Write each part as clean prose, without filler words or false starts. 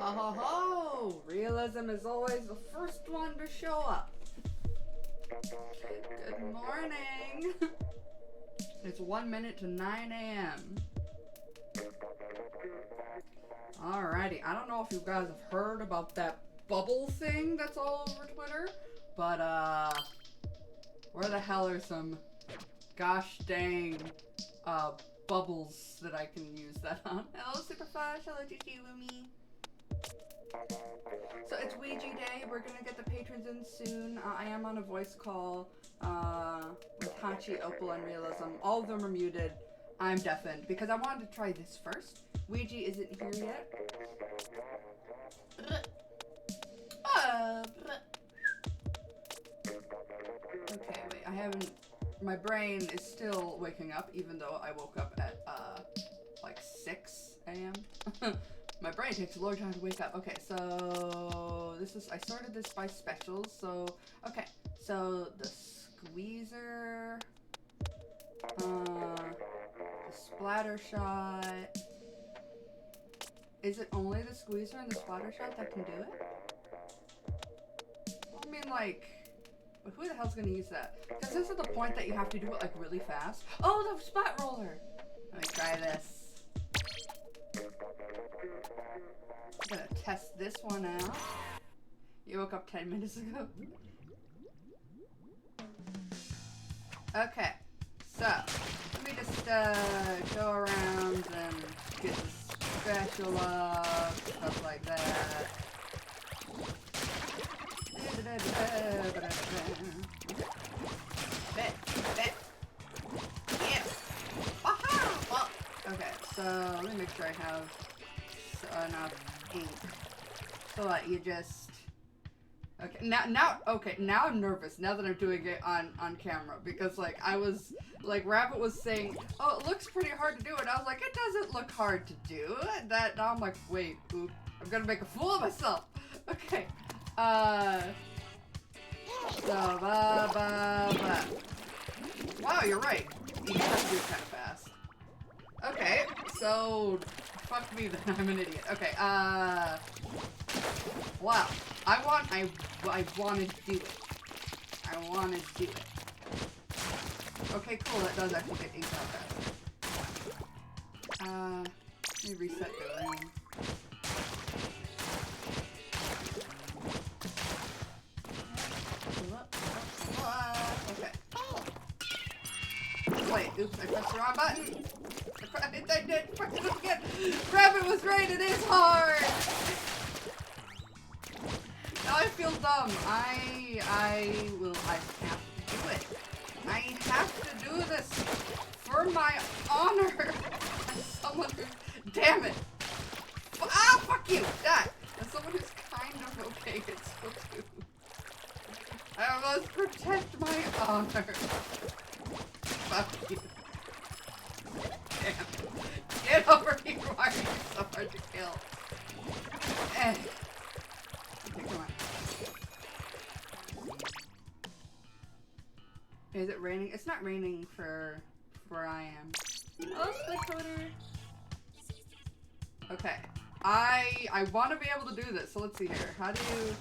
Ho ho ho! Realism is always the first one to show up. Good morning! It's 1 minute to 9 a.m. Alrighty, I don't know if you guys have heard about that bubble thing that's all over Twitter, but where the hell are some gosh dang bubbles that I can use that on? Hello Superflash, hello GG Lumi. So it's Wigi Day, we're gonna get the patrons in soon. I am on a voice call with Hachi, Opal, and Realism. All of them are muted. I'm deafened because I wanted to try this first. Wigi isn't here yet. Okay, wait, I haven't... My brain is still waking up, even though I woke up at, like 6 a.m. My brain takes a long time to wake up. Okay, so... I sorted this by specials, so... Okay, so the squeezer... the splatter shot... Is it only the squeezer and the splatter shot that can do it? I mean, like... But who the hell's gonna use that? Because this is the point that you have to do it, like, really fast. Oh, the spot roller! Let me try this. I'm gonna test this one out. You woke up 10 minutes ago. Okay, so let me just go around and get the special up, stuff like that. Yeah. Well, okay, so let me make sure I have enough ink so that you just... Okay, now I'm nervous now that I'm doing it on camera because like I was like Rabbit was saying, oh, it looks pretty hard to do, and I was like, it doesn't look hard to do. Now I'm like, wait, oop, I'm gonna make a fool of myself. Okay, so wow, you're right. You have to do it kind of fast. Okay, so fuck me then, I'm an idiot. Okay, wow. I want to do it. I want to do it. Okay, cool, that does actually get inked out fast. Let me reset the room. Okay. Wait, oops, I pressed the wrong button. I did press it again. Rabbit was right, it is hard! Now I feel dumb. I have to do it. I have to do this for my honor. As someone who, damn it. Ah, fuck you, die. As someone who's kind of okay at Splatoon. I must protect my honor. Fuck you. Damn it. Get over here, why are you so hard to kill? Okay, come on. Is it raining? It's not raining for where I am. Hello, Splatoon. Okay. I want to be able to do this, so let's see here. How do you...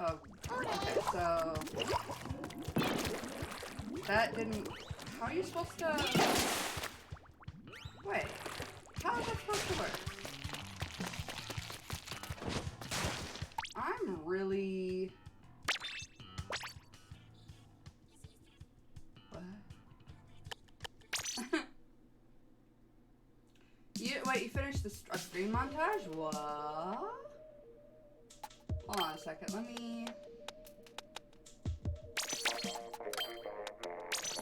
Oh, okay, so... That didn't... How are you supposed to... Wait. How is that supposed to work? I'm really... What? Wait, you finished the stream montage? What? Hold on a second, let me...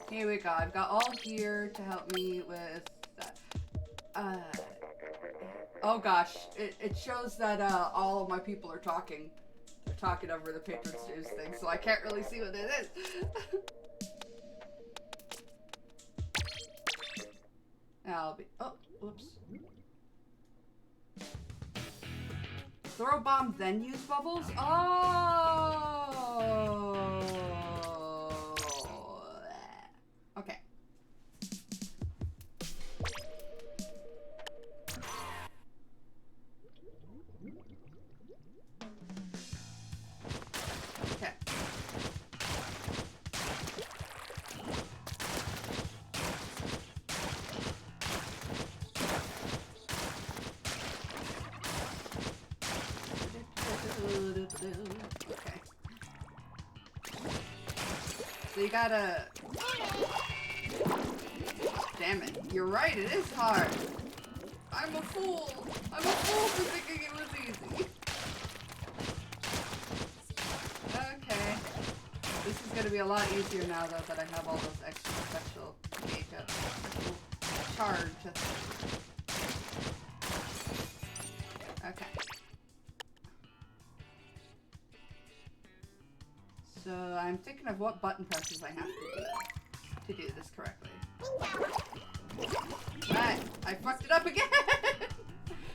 Here we go, I've got all gear to help me with that. Oh gosh, it shows that all of my people are talking. They're talking over the Patrons News thing, so I can't really see what it is. I'll be... Oh, whoops. Throw bombs, then use bubbles? Oh! Okay. So you gotta... Damn it. You're right, it is hard. I'm a fool. I'm a fool for thinking it was easy. Okay. This is gonna be a lot easier now, though, that I have all those extra special makeup. Special charge. Okay. So I'm thinking of what button presses I have to do this correctly. Right, I fucked it up again!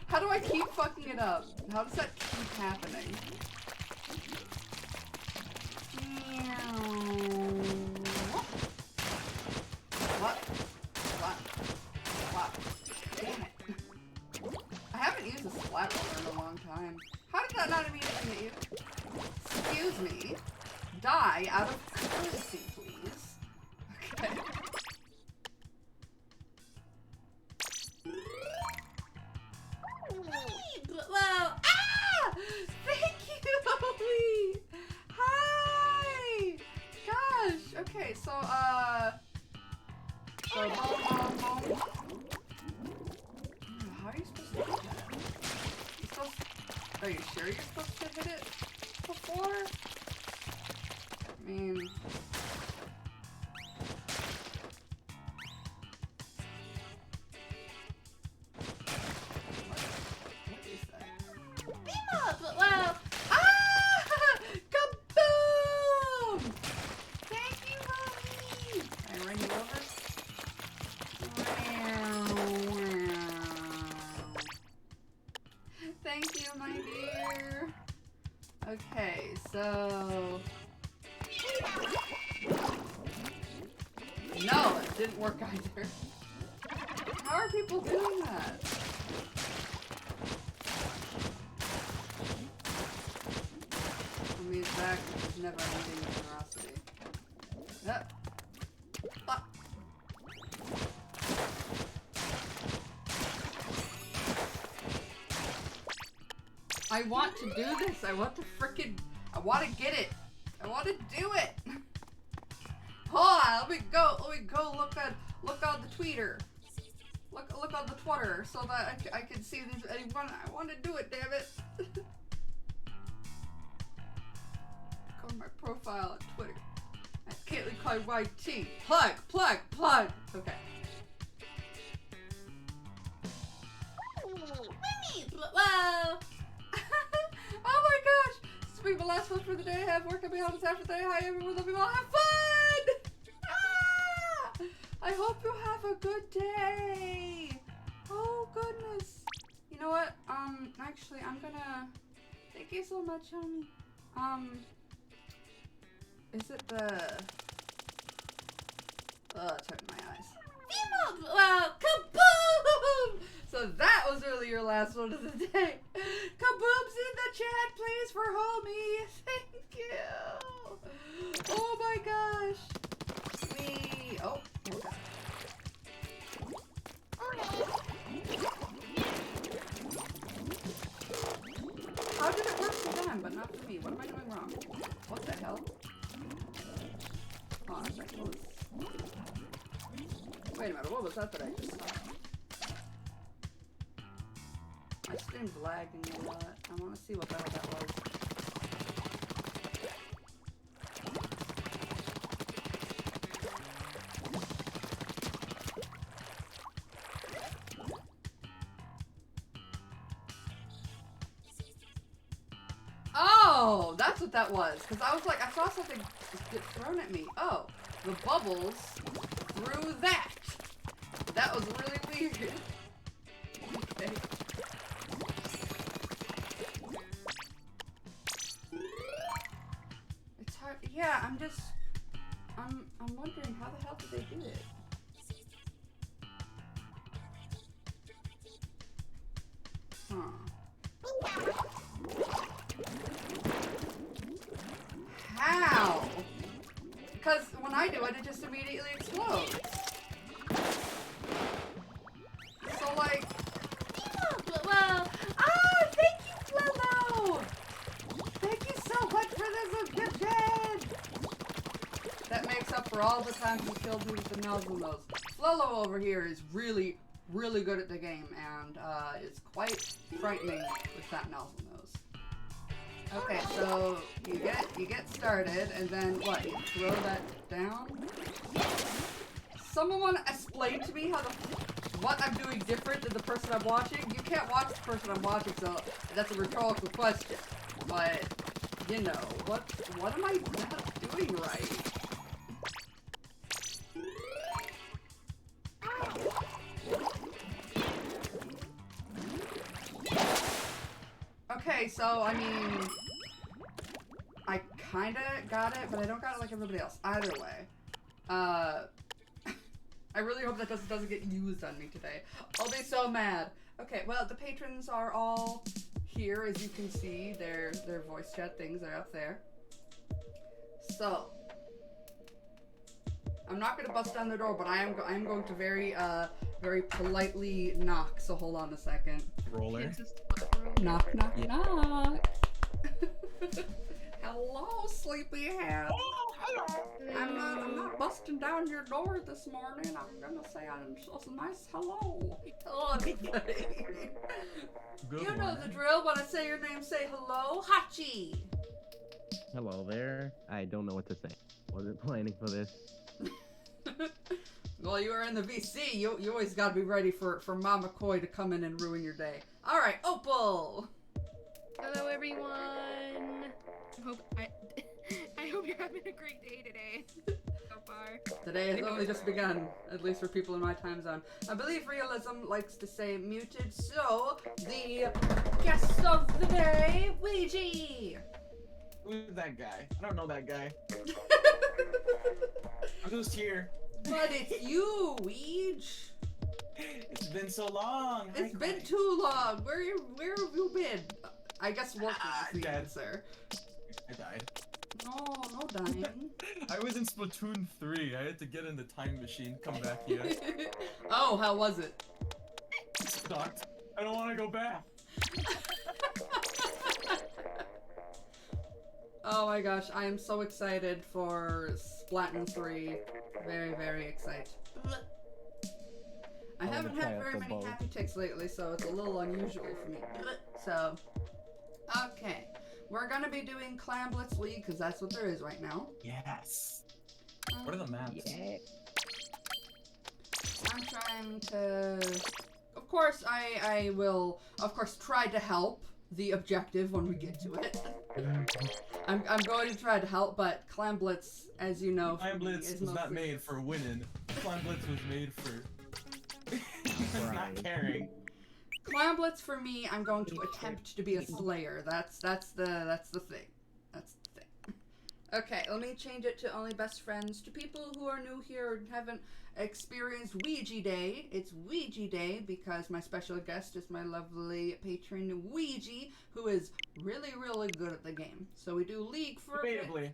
How do I keep fucking it up? How does that keep happening? What? What? Damn it. I haven't used a splat roller in a long time. How did that not immediately hit you? Excuse me. Die out of courtesy, please. Okay. Well, ah! Thank you, Lee! Hi! Gosh, okay, so, boom, boom, boom. How are you supposed to do that? Are you sure you're supposed to hit it before? I mean... Well, kaboom! Thank you, mommy. Can I run you over? Thank you, my dear. Okay, so no, it didn't work either. How are people doing that? Back, which is never ending generosity. Yep. Ah. I want to do this. I want to frickin'. I want to get it. I want to do it. Hold on. Let me go. Look on the tweeter. Look on the Twitter so that I can see these. I want to do it. Damn it. On my profile on Twitter at KaitlinClydeYT. Plug. Okay. Wow. Oh my gosh. This will be the last one for the day. I have work. I'll be honest after the day. Hi everyone. Love you all. Have fun. Ah! I hope you have a good day. Oh goodness. You know what? Actually, I'm gonna. Thank you so much, Is it the... turn my eyes. Well, kaboom! So that was really your last one of the day. Kaboom's in the chat, please, for homie. Thank you. Oh my gosh. Oh, okay. How did it work for them, but not for me? What am I doing wrong? What the hell? Oh, I was... Wait a minute, what was that I just saw? My stream's lagging a lot. I want to see what the hell that was. Oh, that's what that was. Because I was like, I saw something get thrown at me. Oh, the bubbles threw that. That was really weird. Okay. It's hard. Yeah, I'm wondering how the hell did they do it? Huh. How? Because when I do it, it just immediately explodes. So like, well, thank you, Flello. Thank you so much for this subscription. That makes up all the times you killed me with the Nelson nose. Flello over here is really, really good at the game, and is quite frightening with that Nelson nose. Okay, so you get started, and then what? You throw that down. Someone want to explain to me what I'm doing different than the person I'm watching? You can't watch the person I'm watching, so that's a rhetorical question. But you know, what am I not doing right? Okay, so I mean, I kinda got it, but I don't got it like everybody else. Either way, I really hope that doesn't get used on me today. I'll be so mad. Okay, well, the patrons are all here, as you can see. Their voice chat things are up there. So, I'm not gonna bust down the door, but I am going to very politely knock. So hold on a second. Roller. Knock, knock, yeah. Knock. Hello, sleepyhead. Oh, hello. I'm not busting down your door this morning. I'm gonna say a nice hello. Hello, everybody. You know the drill. When I say your name, say hello, Hachi. Hello there. I don't know what to say. Wasn't planning for this. Well, you were in the VC. You always gotta be ready for Mama Koi to come in and ruin your day. All right, Opal. Hello, everyone. I hope you're having a great day today. So far. Today has only just begun, at least for people in my time zone. I believe Realism likes to say muted, so the guest of the day, Wigi. Who's that guy? I don't know that guy. I'm just here. But it's you, Weege. It's been so long. It's been too long. Where have you been? I guess working is the dead. answer. I died. No dying. I was in Splatoon 3. I had to get in the time machine, come back here. Oh, how was it? It sucked. I don't want to go back. Oh my gosh, I am so excited for Splatoon 3. Very, very excited. I haven't had very many happy ticks lately, so it's a little unusual for me. So, okay. We're gonna be doing Clan Blitz League, because that's what there is right now. Yes. What are the maps? Yeah. I'm trying to... Of course, I will, of course, try to help the objective when we get to it. I'm going to try to help, but Clan Blitz, as you know, Clan Blitz was not made for winning. Clan Blitz was made for not caring. Clan Blitz for me, I'm going to attempt to be a slayer. That's the thing. That's the thing. Okay, let me change it to only best friends. To people who are new here and haven't experienced Wigi Day, it's Wigi Day because my special guest is my lovely patron Wigi, who is really, really good at the game. So we do League for Debatably.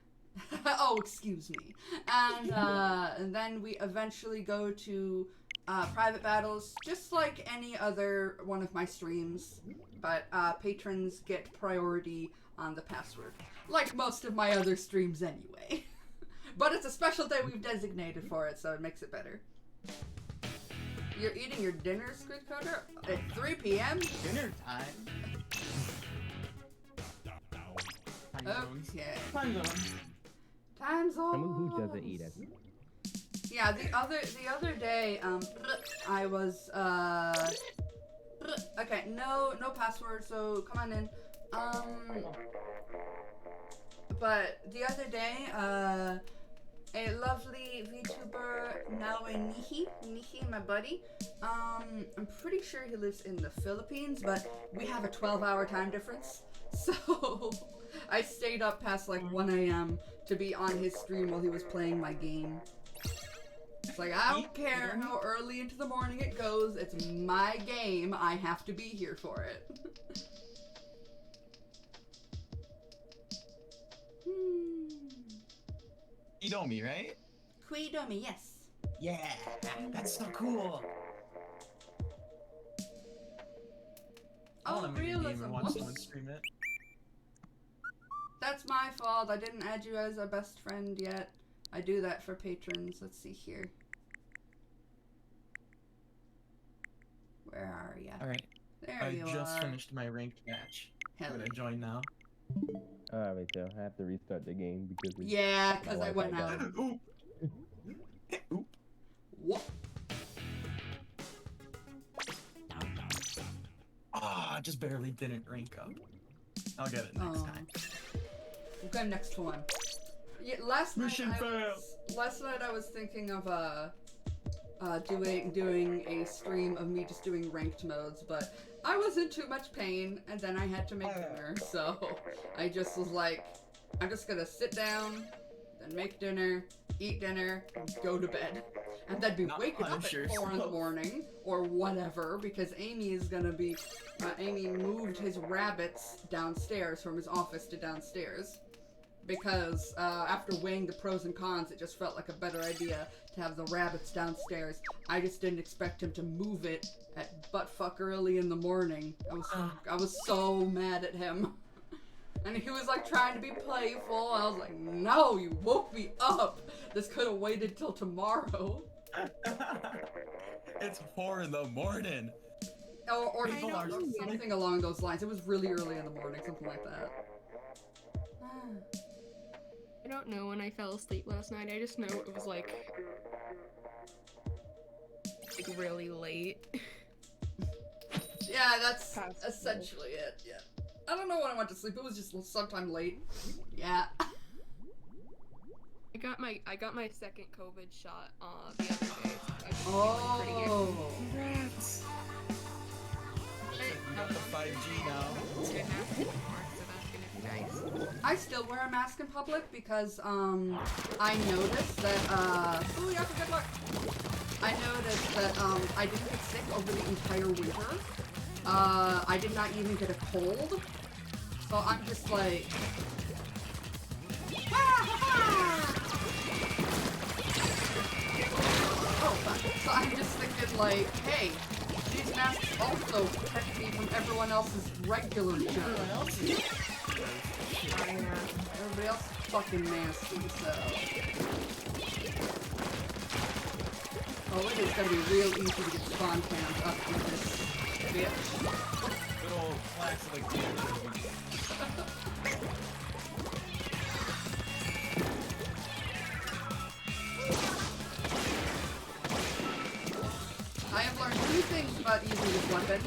Oh, excuse me. And then we eventually go to private battles, just like any other one of my streams, but patrons get priority on the password, like most of my other streams anyway. But it's a special day we've designated for it, so it makes it better. You're eating your dinner, Squid Coder, at 3 p.m.? Dinner time. Okay. Time zones. Time zone. Someone who doesn't eat it. Yeah, the other day, I was, okay, no password, so come on in. But the other day, a lovely VTuber, Nihi, my buddy, I'm pretty sure he lives in the Philippines, but we have a 12-hour time difference, so I stayed up past like 1 a.m. to be on his stream while he was playing my game. It's like, I don't care how early into the morning it goes, it's my game, I have to be here for it. Idomi, right? Kuidomi, yes. Yeah, that's so cool. I Oh, wanna make a game Realism, and watch whoops. someone stream it. That's my fault, I didn't add you as a best friend yet. I do that for patrons. Let's see here. Where are ya? Alright, There I you just are. finished my ranked match. Hell Would I yeah. join now? Me too. I have to restart the game because Yeah, because my I went Wi-Fi out. died. Oop! Oop! What? Ah, I just barely didn't rank up. I'll get it next time. Okay, next one. Yeah, last Mission night failed. last night I was thinking of doing a stream of me just doing ranked modes, but I was in too much pain, and then I had to make dinner, so I just was like, I'm just gonna sit down, then make dinner, eat dinner, and go to bed. And then be Not waking up punish at 4 in the yourself. morning, or whatever, because Amy is gonna be, Amy moved his rabbits downstairs from his office to downstairs. Because after weighing the pros and cons, it just felt like a better idea to have the rabbits downstairs. I just didn't expect him to move it at buttfuck early in the morning. I was so mad at him. And he was like trying to be playful. I was like, no, you woke me up. This could have waited till tomorrow. It's 4 in the morning. Or People are something along those lines. It was really early in the morning, something like that. I don't know when I fell asleep last night. I just know it was like really late. Yeah, that's Past essentially it, yeah. I don't know when I went to sleep, it was just sometime late. Yeah. I got my second COVID shot the other day. So I've been feeling pretty good. Oh. Congrats. You got the 5G now. It's gonna happen more, so that's gonna be nice. I still wear a mask in public because, I noticed that, ooh, yeah, good luck. I noticed that, I didn't get sick over the entire winter. I did not even get a cold. So I'm just like... Oh, fuck. So I'm just thinking like, hey, these masks also protect me from everyone else's regular junk. Everybody else is fucking nasty, so... Oh, it is gonna be real easy to get spawn cams up in this bitch. Good old classic I have learned two things about using this weapon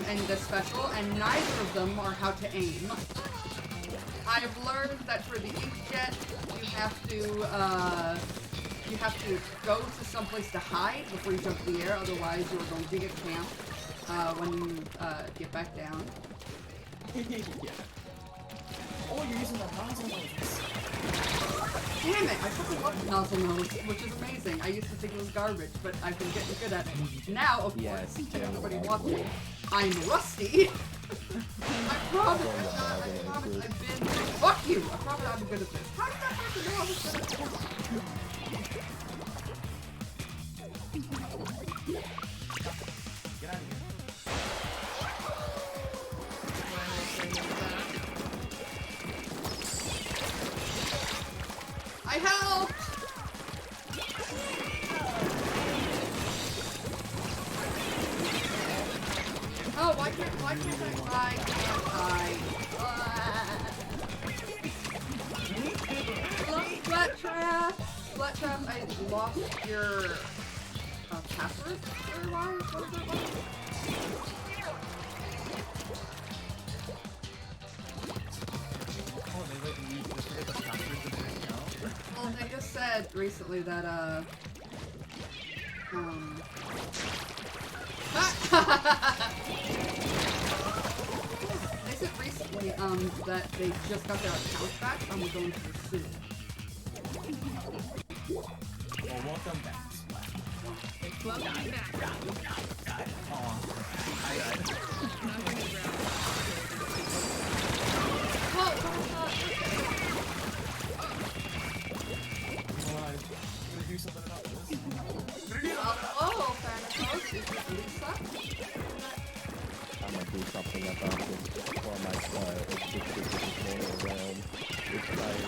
and this special, and neither of them are how to aim. I have learned that for the inkjet, you have to go to someplace to hide before you jump in the air, otherwise you are going to get camped when you get back down. Yeah. Oh, you're using the nozzle noses. Damn it! I fucking love nozzle nose, which is amazing. I used to think it was garbage, but I've been getting good at it. Now, of course, to everybody watching, I'm rusty. I promise I've been... Fuck you! I promise I'm good at this. How did that person know I was good at this? Get out of here. I helped! Oh, why can't Splattrap, I lost your password? Or why? What is it like? Oh, they let you just forget the password to their account. Well, they just said recently that, they said recently, that they just got their accounts back and were going to sue. Well, welcome back, Splat. Welcome back. Oh, I died. Not gonna grab Oh, I'm gonna do something about this. Oh, Thanatos, is it Lisa? I'm gonna do something about this for my it's just this morning realm. It's like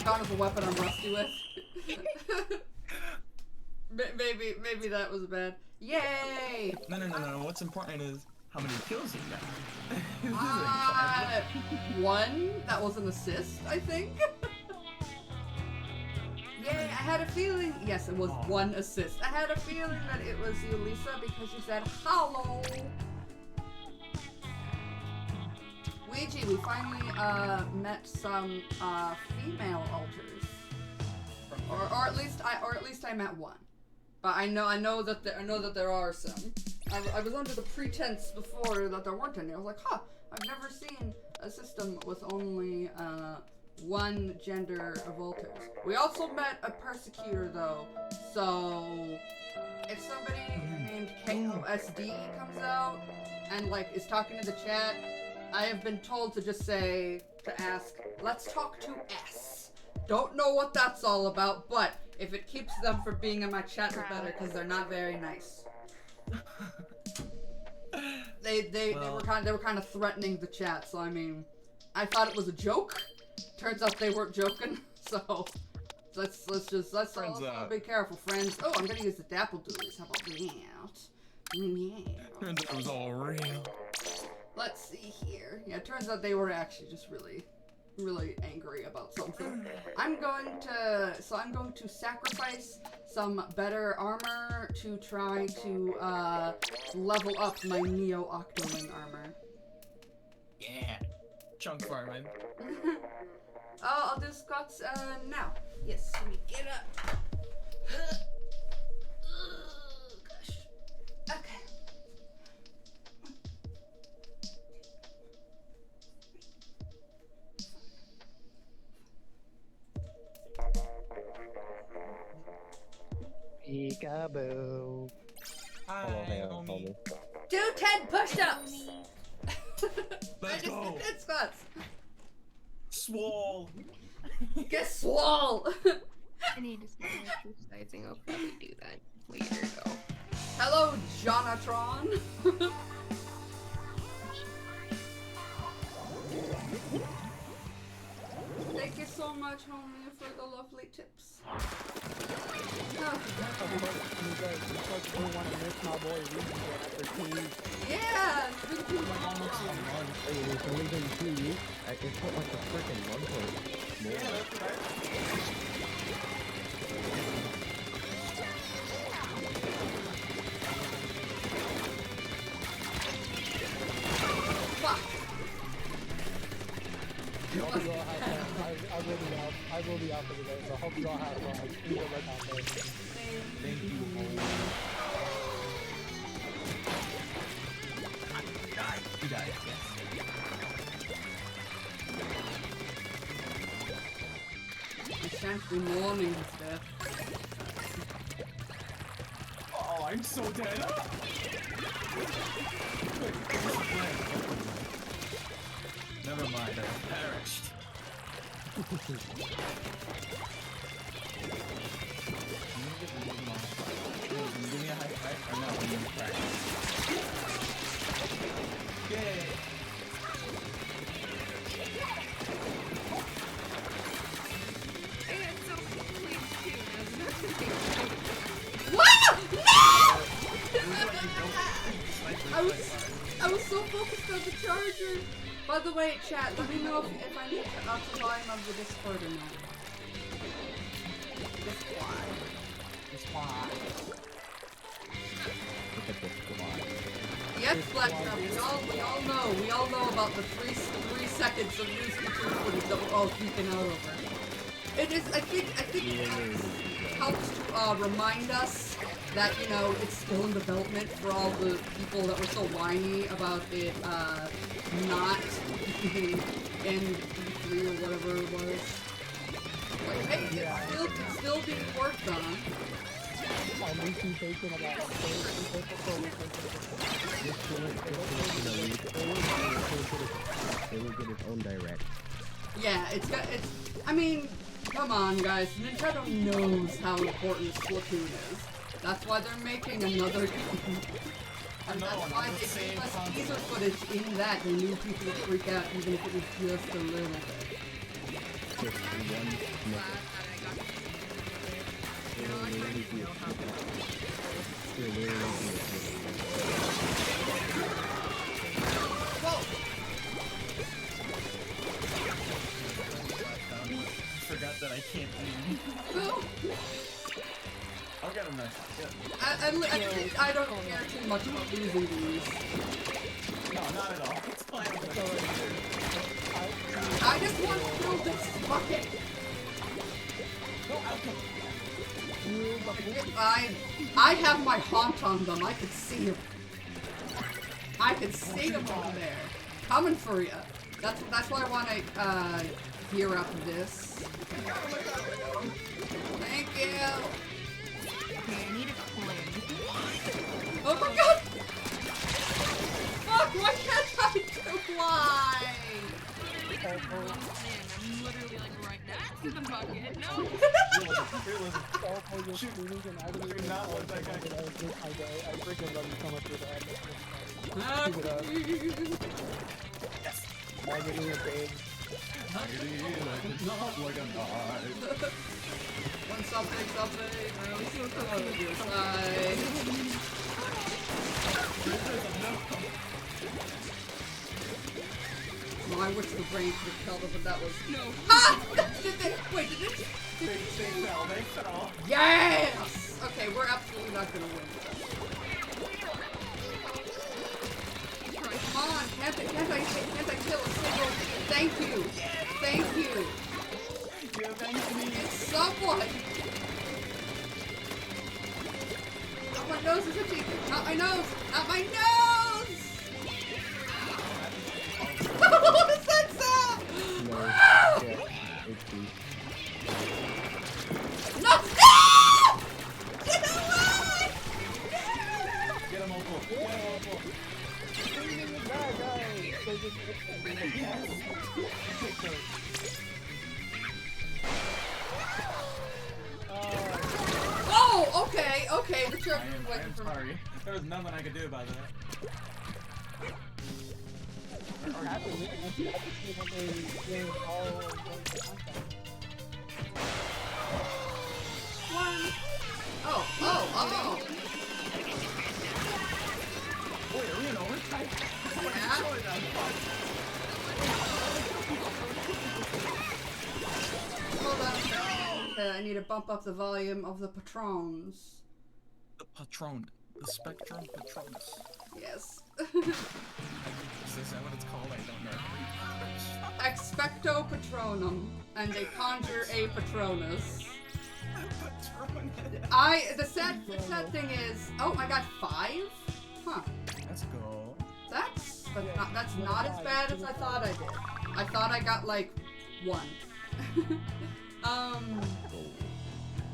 gone is a weapon I'm rusty with. maybe that was bad. Yay! No. What's important is how many kills you got. One. That was an assist, I think. Yay! I had a feeling. Yes, it was one assist. I had a feeling that it was you, Lisa, because you said hello. Wigi, we finally met some female alters, or at least I met one. But I know that there are some. I was under the pretense before that there weren't any. I was like, huh, I've never seen a system with only one gender of alters. We also met a persecutor though, so if somebody named KOSD comes out and like is talking to the chat, I have been told to just ask, let's talk to S. Don't know what that's all about, but if it keeps them from being in my chat, it's better because they're not very nice. They were kind of threatening the chat, so I mean, I thought it was a joke. Turns out they weren't joking, so let's all be careful, friends. Oh, I'm gonna use the dapple doolies. How about that? Yeah. Turns out it was all real. Let's see here. Yeah, it turns out they were actually just really angry about something. I'm going to sacrifice some better armor to try to level up my Neo Octoling armor. Yeah. Chunk farming. I'll do squats now. Yes, let me get up. Gosh. Okay. Peekaboo. Hi, homie. Do 10 push-ups! Let's go. 10 squats. Swole. Get swole! I need to start exercising. I'll probably do that later though. Hello, Jonatron. Thank you so much, homie, for the lovely tips. Yeah, it's been too long. It's only been 2 weeks. It felt like a freaking month or more. Yeah, that's right. Fuck. I will be out for the day, so I hope you all have fun. You go back out there. Thank you, homie. You died, yes. It's actually morning stuff. Oh, I'm so dead. Never mind, I perished. Give me a high five or not when you practice. Yay! And so please too. What? No! I was so focused on the charger. By the way, chat, let me know if I need to up the volume of the Discord or not. Squad. Look at this squad. Yes, Blacktrap, we all know about the three seconds of new Splatoon footage that we're all geeking out over. It is, I think it helps to remind us that, you know, it's still in development for all the people that were so whiny about it not being in E3 or whatever it was. Like, hey, it's still being worked on. I'm thinking about It will get its own direct. Yeah, I mean, come on guys, Nintendo knows how important Splatoon is. That's why they're making another game. And that's why they gave us teaser footage in that. They knew people would freak out even if it was just a little bit. Just one glad nickel. that I got to you know, I didn't know how to You're literally Whoa! Forgot that I can't aim. No! I'll get him next time. I don't care too much about losing these. No, not at all. It's fine. I just want to kill this bucket. I have my haunt on them. I could see them. I could see them over there. Coming for you. That's why I want to gear up this. Thank you. Okay, I need a coin. Oh my god! Fuck, why can't I fly? I'm literally like right next to the bucket. No! Realism. Also, you're screaming and I didn't even not know let that guy I freaking love you so much for that. Yes. I'm getting a big. Not like a knife. One something. I was so close to your side. Well, I wish the brain could have killed it, but that was... No. Ah! Did they... Wait, did it... They fell. Yes! Okay, we're absolutely not gonna win. Come on, can't I kill a single... Thank you! Thank you! You avenged me. It's someone! Not my nose is itchy! Not my nose! Not my nose! What is that sound? no. Ah! Yeah, it's me. No! Get away! Get him, Opal. Bad guy. Oh, okay, the I church am is waiting for me. sorry. There was nothing I could do about that. Oh. Wait, are we in overtime? Yeah. Surely that's fun. Hold on. I need to bump up the volume of the patrons. The Patron. The Spectrum Patronus. Yes. Is that what it's called? I don't know. Expecto Patronum, and they conjure a Patronus. The sad thing is, oh, I got 5? Huh. Let's go. That's not as bad as I thought I did. I thought I got like 1.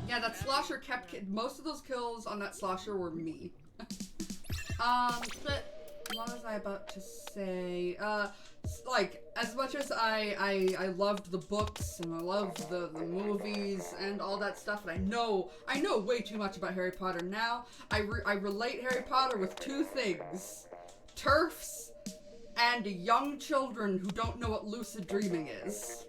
Yeah, that slosher kept most of those kills on that slosher were me. But what was I about to say? Like, as much as I loved the books and I loved the movies and all that stuff, and I know way too much about Harry Potter now. I relate Harry Potter with 2 things: TERFs and young children who don't know what lucid dreaming is.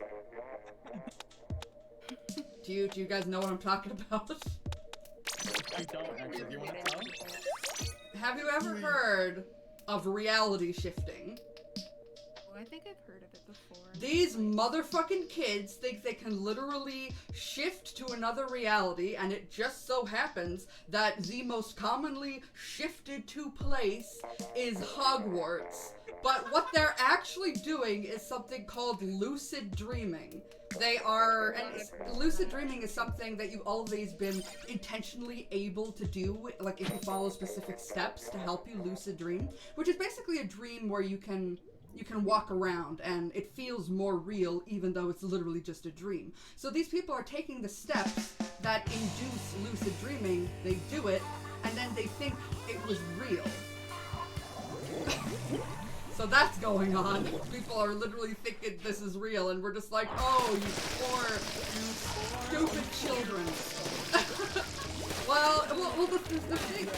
Do you guys know what I'm talking about? I don't actually. Do you want to tell? Have you ever heard of reality shifting? Oh, I think I've heard of it before. These motherfucking kids think they can literally shift to another reality, and it just so happens that the most commonly shifted to place is Hogwarts. But what they're actually doing is something called lucid dreaming. Lucid dreaming is something that you've always been intentionally able to do, like if you follow specific steps to help you lucid dream, which is basically a dream where you can walk around and it feels more real even though it's literally just a dream. So these people are taking the steps that induce lucid dreaming, they do it, and then they think it was real. So that's going on. People are literally thinking this is real, and we're just like, oh, you stupid children. well, the thing,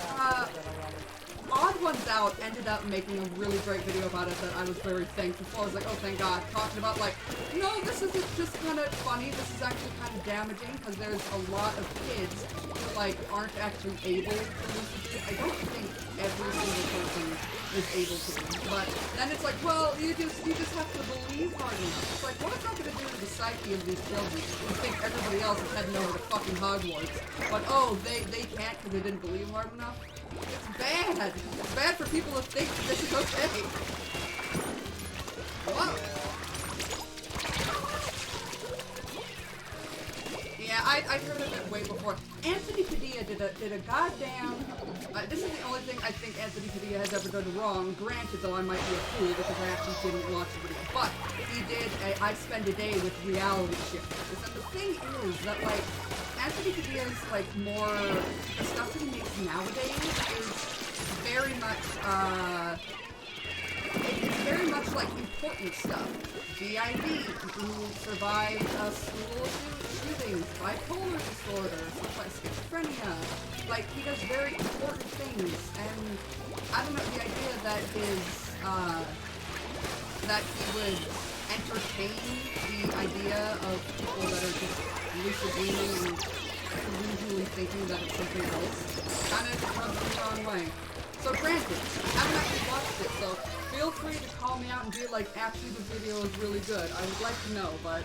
Odd Ones Out ended up making a really great video about it that I was very thankful for. I was like, oh, thank God. Talking about, like, no, this isn't just kind of funny. This is actually kind of damaging because there's a lot of kids who, like, aren't actually able to listen to it. I don't think every single person is able to. But then it's like, well, you just have to believe hard enough. It's like, what is that going to do to the psyche of these children who think everybody else is heading over to fucking Hogwarts? But, oh, they can't because they didn't believe hard enough? It's bad. It's bad for people to think that this is okay. Whoa. Yeah, I'd heard of it way before. Anthony Padilla did a goddamn... this is the only thing I think Anthony Padilla has ever done wrong. Granted, though, I might be a fool because I actually didn't watch the video. But he did a I Spend a Day with Reality Shifters. And the thing is that, like, Anthony Padilla's, like, more... the stuff that he makes nowadays is very much, it's very much, like, important stuff. GID, who survived a school shooting, bipolar disorder, stuff like schizophrenia. Like, he does very important things, and I don't know, the idea that that he would entertain the idea of people that are just lucid dreaming and usually thinking that it's something else kind of rubs me the wrong way. So granted, I haven't actually watched it, so feel free to call me out and be like, actually the video is really good. I would like to know, but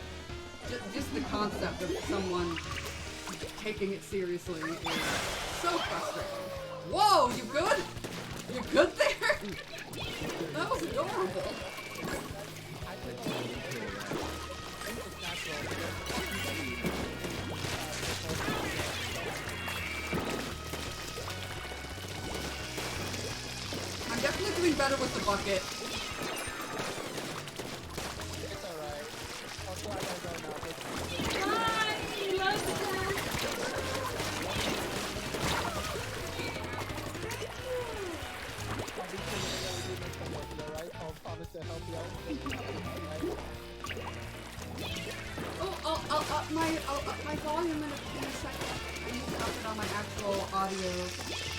just the concept of someone taking it seriously is so frustrating. Whoa, you good? You good there? That was adorable. I'm definitely doing better with the bucket. It's alright. Also, I gotta go now. Hi, love that. I'll be sure that we do make some work, alright? I'll promise to help you out. I'll up my volume in a second. I need to up it on my actual audio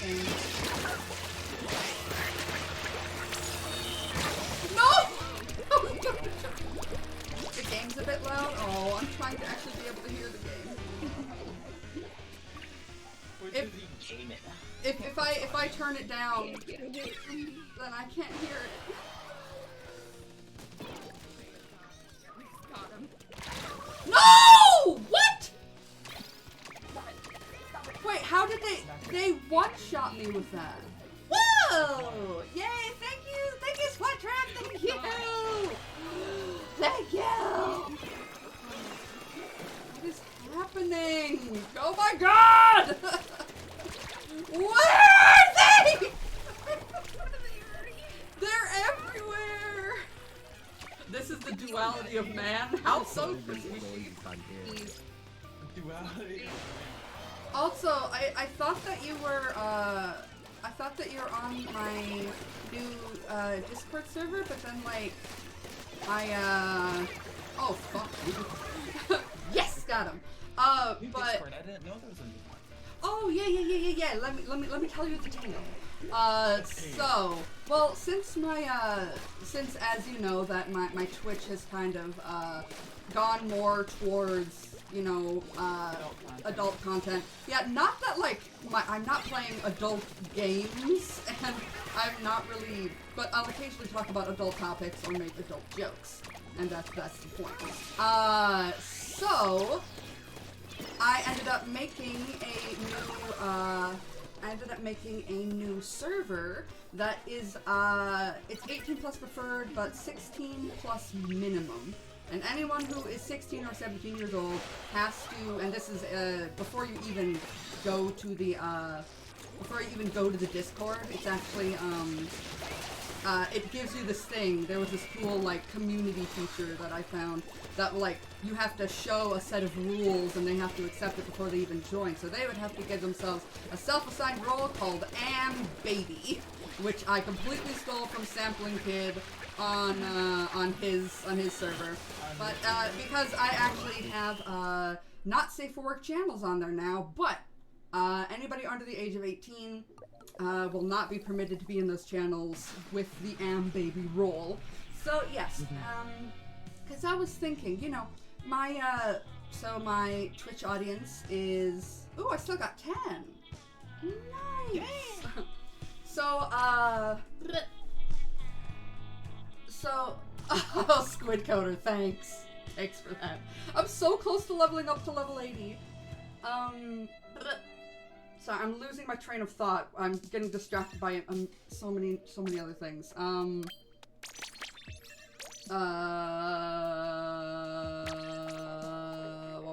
thing. No! The game's a bit loud. Oh, I'm trying to actually be able to hear the game. If I turn it down, then I can't hear it. Got him. No! What? Wait, how did they one-shot me with that? Whoa! Yay, thank you, Sweat Trap, thank you! Thank you! What is happening? Oh my god! Where are they? They're everywhere! This is the duality of man. How so? Duality. Also, I thought that you were, I thought that you were on my new, Discord server, but then, like, oh, fuck you. Yes, got him. New But... Discord, I didn't know there was a new one. Oh, yeah. Let me tell you the tale. So, well, since as you know, that my Twitch has kind of, gone more towards, you know, adult content. Yeah, not that, like, I'm not playing adult games, and I'm not really, but I'll occasionally talk about adult topics or make adult jokes, and that's the point. So, I ended up making a new server that is, it's 18 plus preferred, but 16 plus minimum. And anyone who is 16 or 17 years old has to, and this is, before you even go to the Discord, it's actually, it gives you this thing. There was this cool, like, community feature that I found that, like, you have to show a set of rules and they have to accept it before they even join. So they would have to give themselves a self-assigned role called Am Baby, which I completely stole from Sampling Kid on his server. But because I actually have not safe for work channels on there now, but Anybody under the age of 18 will not be permitted to be in those channels with the baby role. So yes, because I was thinking, you know, my my Twitch audience is, ooh, I still got 10. Nice. So oh, Squid Coder, thanks for that. I'm so close to leveling up to level 80. Sorry, I'm losing my train of thought. I'm getting distracted by so many other things. What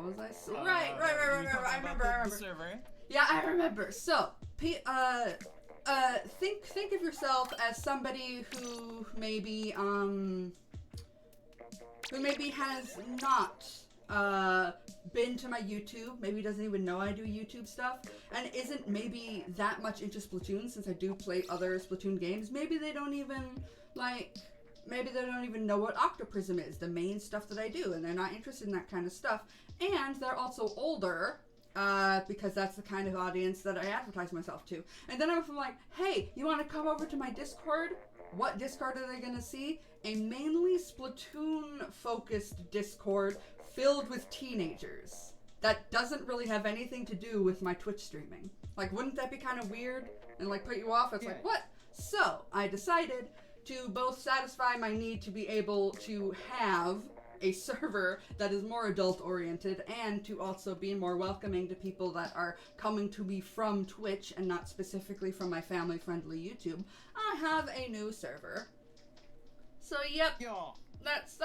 was I saying? Right. I remember. Server. Yeah, I remember. So, think of yourself as somebody who maybe has not been to my YouTube, maybe doesn't even know I do YouTube stuff, and isn't maybe that much into Splatoon since I do play other Splatoon games. Maybe they don't even know what Octoprism is, the main stuff that I do, and they're not interested in that kind of stuff. And they're also older, because that's the kind of audience that I advertise myself to. And then I'm like, hey, you want to come over to my Discord? What Discord are they going to see? A mainly Splatoon-focused Discord filled with teenagers. That doesn't really have anything to do with my Twitch streaming. Like, wouldn't that be kind of weird? And, like, put you off? It's like, what? So, I decided to both satisfy my need to be able to have a server that is more adult-oriented and to also be more welcoming to people that are coming to me from Twitch and not specifically from my family-friendly YouTube, I have a new server. So, yep, that's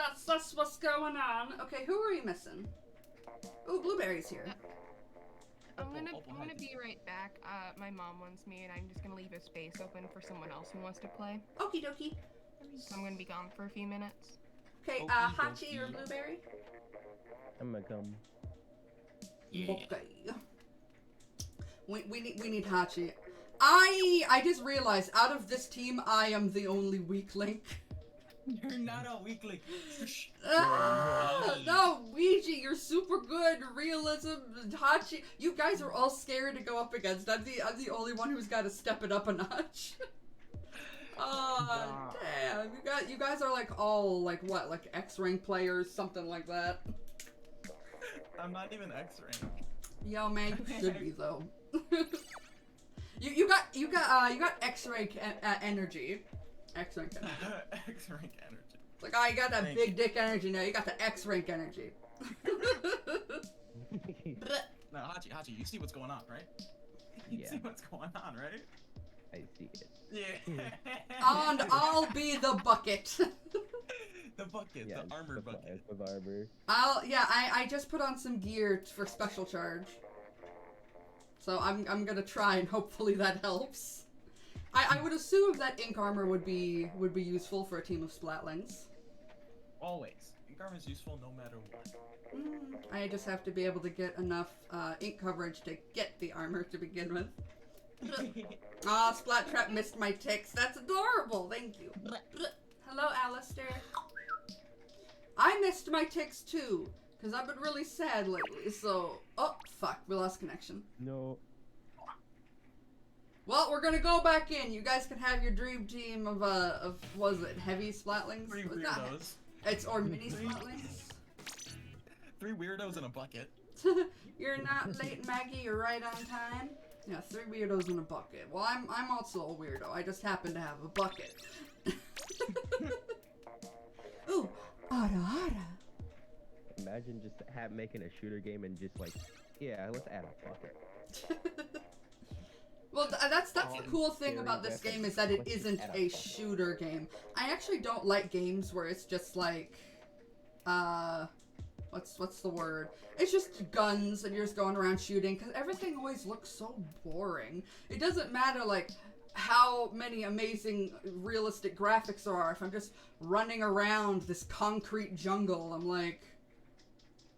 what's going on. Okay, who are you missing? Ooh, Blueberry's here. I'm gonna be right back. My mom wants me, and I'm just gonna leave a space open for someone else who wants to play. Okie dokie. So I'm gonna be gone for a few minutes. Okay, Hachi or Blueberry? I'm gonna come. Yeah. Okay. We need Hachi. I just realized out of this team I am the only weak link. You're not a weakling. No, Wigi, you're super good. Realism, Hachi, you guys are all scared to go up against. I'm the only one who's got to step it up a notch. Oh, damn! You guys are like all like what, like X rank players, something like that. I'm not even X rank. Yo, man, you should be though. you got X rank energy. X rank energy. X rank energy. It's like, oh, you got that big dick energy now. You got the X rank energy. No, Hachi, you see what's going on, right? You see what's going on, right? I see it. Yeah. And I'll be the bucket. The bucket, Yeah, the armor bucket. With armor. I just put on some gear for special charge. So I'm gonna try and hopefully that helps. I would assume that ink armor would be useful for a team of Splatlings. Always. Ink armor is useful no matter what. I just have to be able to get enough ink coverage to get the armor to begin with. Aw, Splattrap missed my ticks. That's adorable. Thank you. Hello, Alistair. I missed my ticks too, because I've been really sad lately, so... Oh, fuck. We lost connection. No. Well, we're gonna go back in. You guys can have your dream team of was it heavy Splatlings? Three Was weirdos. or mini Splatlings. 3 weirdos in a bucket. You're not late, Maggie. You're right on time. Yeah, 3 weirdos in a bucket. Well, I'm also a weirdo. I just happen to have a bucket. Ooh, ara. Imagine just making a shooter game and just like, yeah, let's add a bucket. Well, that's the cool thing about this game is that it Let's just isn't add a a bucket. shooter game. I actually don't like games where it's just like, what's the word? It's just guns and you're just going around shooting, because everything always looks so boring. It doesn't matter like how many amazing realistic graphics there are. If I'm just running around this concrete jungle, I'm like,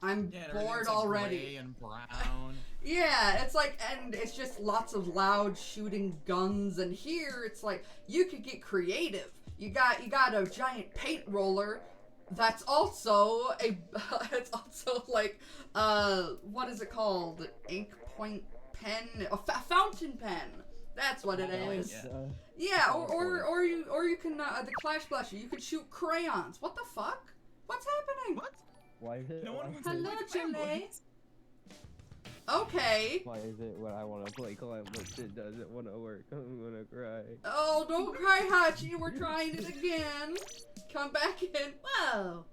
I'm bored already. Gray and brown. Yeah, it's like, and it's just lots of loud shooting guns, and here it's like, you could get creative. You got a giant paint roller that's also it's also like, what is it called? Ink point pen, a fountain pen. That's what it Oh, is. yeah. Yeah, or you can the Clash Blusher. You could shoot crayons. What the fuck? What's happening? What? Why is it? No one wants Hello, to play Clam Chile. Blitz. Okay. Why is it when I want to play Clam Blitz it doesn't want to work? I'm gonna cry. Oh, don't cry, Hachi. We're trying it again. Come back in. Whoa.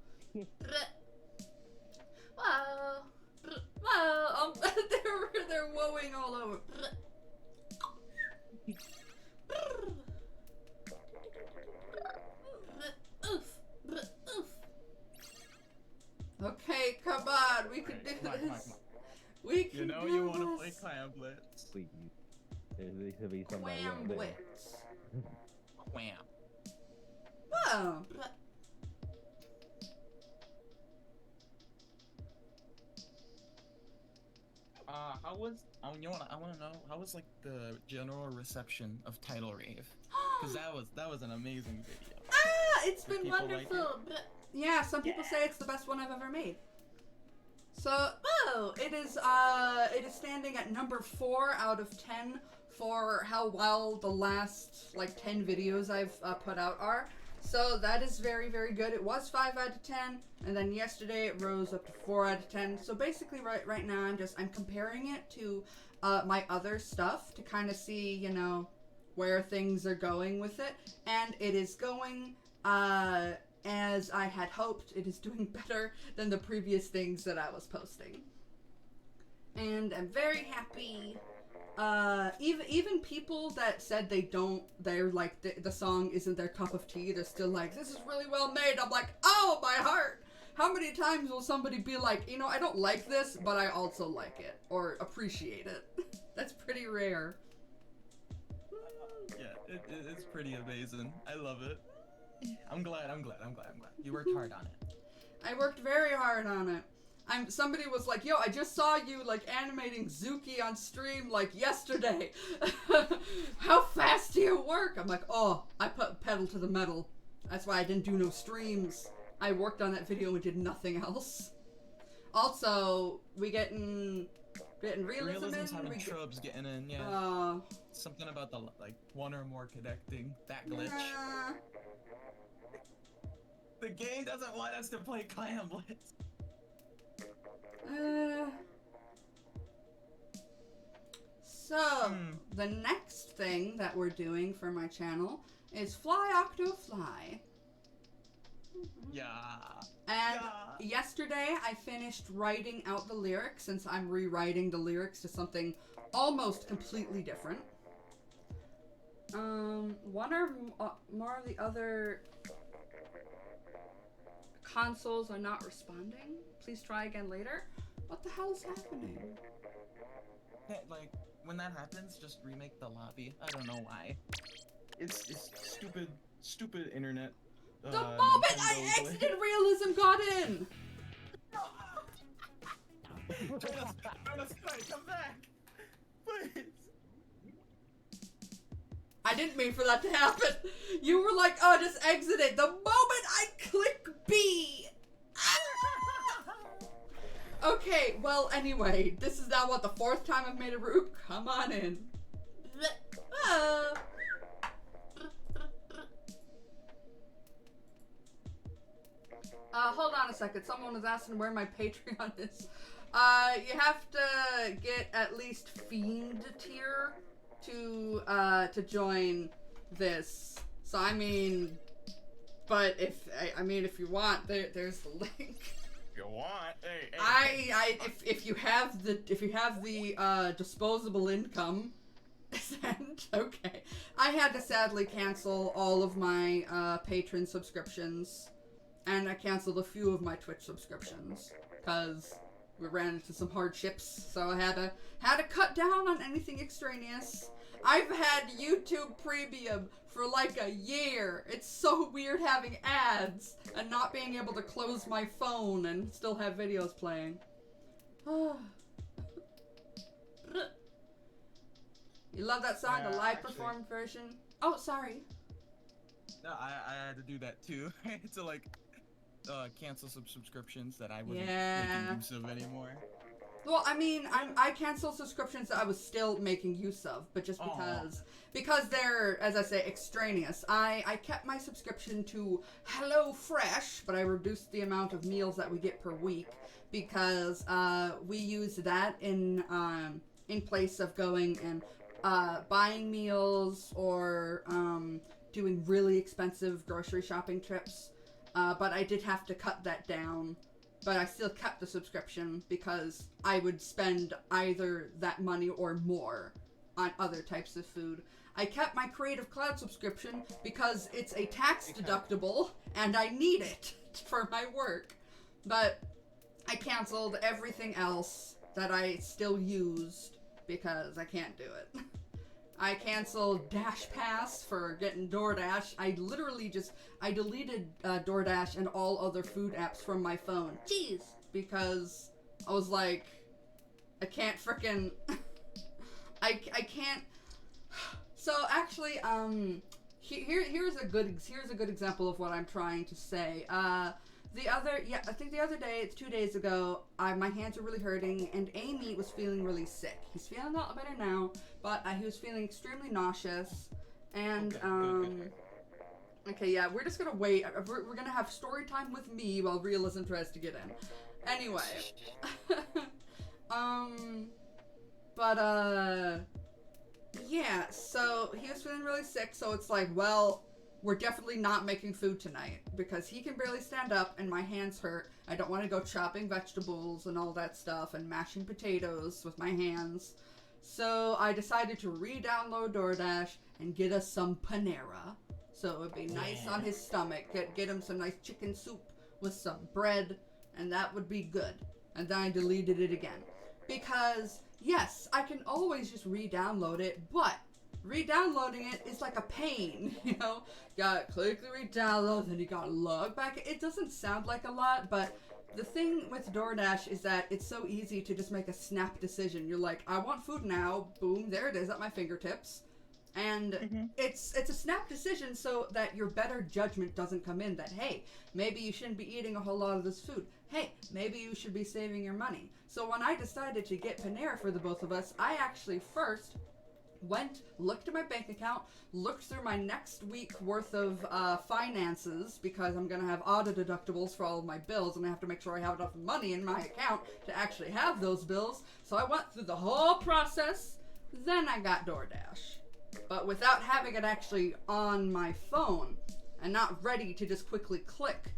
Whoa. Whoa. They're woeing all over. Okay, come on. We can do Come on, come on, this. come on. We can You know do you want to play this. Clam Blitz. Please. There needs to be somebody Wham out there. blitz. Wham. Whoa. How was? You know what? I want to know. How was like the general reception of Title Rave? Because that was an amazing video. Ah, it's Do been people like wonderful. Yeah, some people say it's the best one I've ever made. So, it is standing at number 4 out of 10 for how well the last like 10 videos I've put out are. So that is very, very good. It was 5 out of 10, and then yesterday it rose up to 4 out of 10. So basically, right now I'm comparing it to my other stuff to kind of see, you know, where things are going with it, and it is going as I had hoped. It is doing better than the previous things that I was posting, and I'm very happy. Even people that said they're like the song isn't their cup of tea, they're still like, this is really well made. I'm like, oh my heart, how many times will somebody be like, you know, I don't like this, but I also like it or appreciate it? That's pretty rare. Yeah, it's pretty amazing. I love it. I'm glad. You worked hard on it. I worked very hard on it. Somebody was like, yo, I just saw you like animating Zuki on stream like yesterday. How fast do you work? I'm like, oh, I put pedal to the metal. That's why I didn't do no streams. I worked on that video and did nothing else. Also, we getting realism Realism's in. having trubs getting in, yeah. Something about the like one or more connecting, that glitch. The game doesn't want us to play Clam Blitz. So, the next thing that we're doing for my channel is Fly Octo Fly. Yeah. And yesterday I finished writing out the lyrics, since I'm rewriting the lyrics to something almost completely different. One or more of the other consoles are not responding. Please try again later. What the hell is happening? Yeah, like when that happens, just remake the lobby. I don't know why. It's stupid internet. The moment I exited, realism got in. Come back, please. I didn't mean for that to happen. You were like, oh, just exit it. The moment I click B. Okay, well, anyway, this is now, what, the 4th time I've made a route? Come on in. Hold on a second. Someone was asking where my Patreon is. You have to get at least Fiend tier to join this. So I mean, but if you want, there's the link. If you want, hey. If you have the disposable income, then okay. I had to sadly cancel all of my patron subscriptions, and I canceled a few of my Twitch subscriptions because we ran into some hardships. So I had to cut down on anything extraneous. I've had YouTube Premium for like a year. It's so weird having ads and not being able to close my phone and still have videos playing. You love that song, the live performed version? Oh, sorry. No, I had to do that too. I had to like cancel some subscriptions that I wasn't making use of anymore. Well, I mean, I canceled subscriptions that I was still making use of, but just because they're, as I say, extraneous. I kept my subscription to HelloFresh, but I reduced the amount of meals that we get per week because we use that in place of going and buying meals or doing really expensive grocery shopping trips. But I did have to cut that down. But I still kept the subscription because I would spend either that money or more on other types of food. I kept my Creative Cloud subscription because it's a tax deductible and I need it for my work. But I canceled everything else that I still used because I can't do it. I canceled Dash Pass for getting DoorDash. I deleted DoorDash and all other food apps from my phone. Jeez. Because I was like, I can't frickin' I can't. So actually, here's a good example of what I'm trying to say. I think the other day, it's 2 days ago, my hands were really hurting, and Amy was feeling really sick. He's feeling a lot better now, but he was feeling extremely nauseous, and, good. Okay, yeah, we're just gonna wait. We're gonna have story time with me while Realism tries to get in. Anyway. Yeah, so he was feeling really sick, so it's like, well, we're definitely not making food tonight because he can barely stand up and my hands hurt. I don't want to go chopping vegetables and all that stuff and mashing potatoes with my hands. So I decided to re-download DoorDash and get us some Panera. So it would be nice on his stomach. Get him some nice chicken soup with some bread, and that would be good. And then I deleted it again. Because, yes, I can always just re-download it, but re-downloading it is like a pain, you know? You gotta click the re-download, then you gotta log back. It doesn't sound like a lot, but the thing with DoorDash is that it's so easy to just make a snap decision. You're like, I want food now, boom, there it is at my fingertips. And it's a snap decision so that your better judgment doesn't come in that, hey, maybe you shouldn't be eating a whole lot of this food. Hey, maybe you should be saving your money. So when I decided to get Panera for the both of us, I actually first looked at my bank account, looked through my next week worth of finances because I'm going to have auto deductibles for all of my bills and I have to make sure I have enough money in my account to actually have those bills. So I went through the whole process, then I got DoorDash. But without having it actually on my phone and not ready to just quickly click.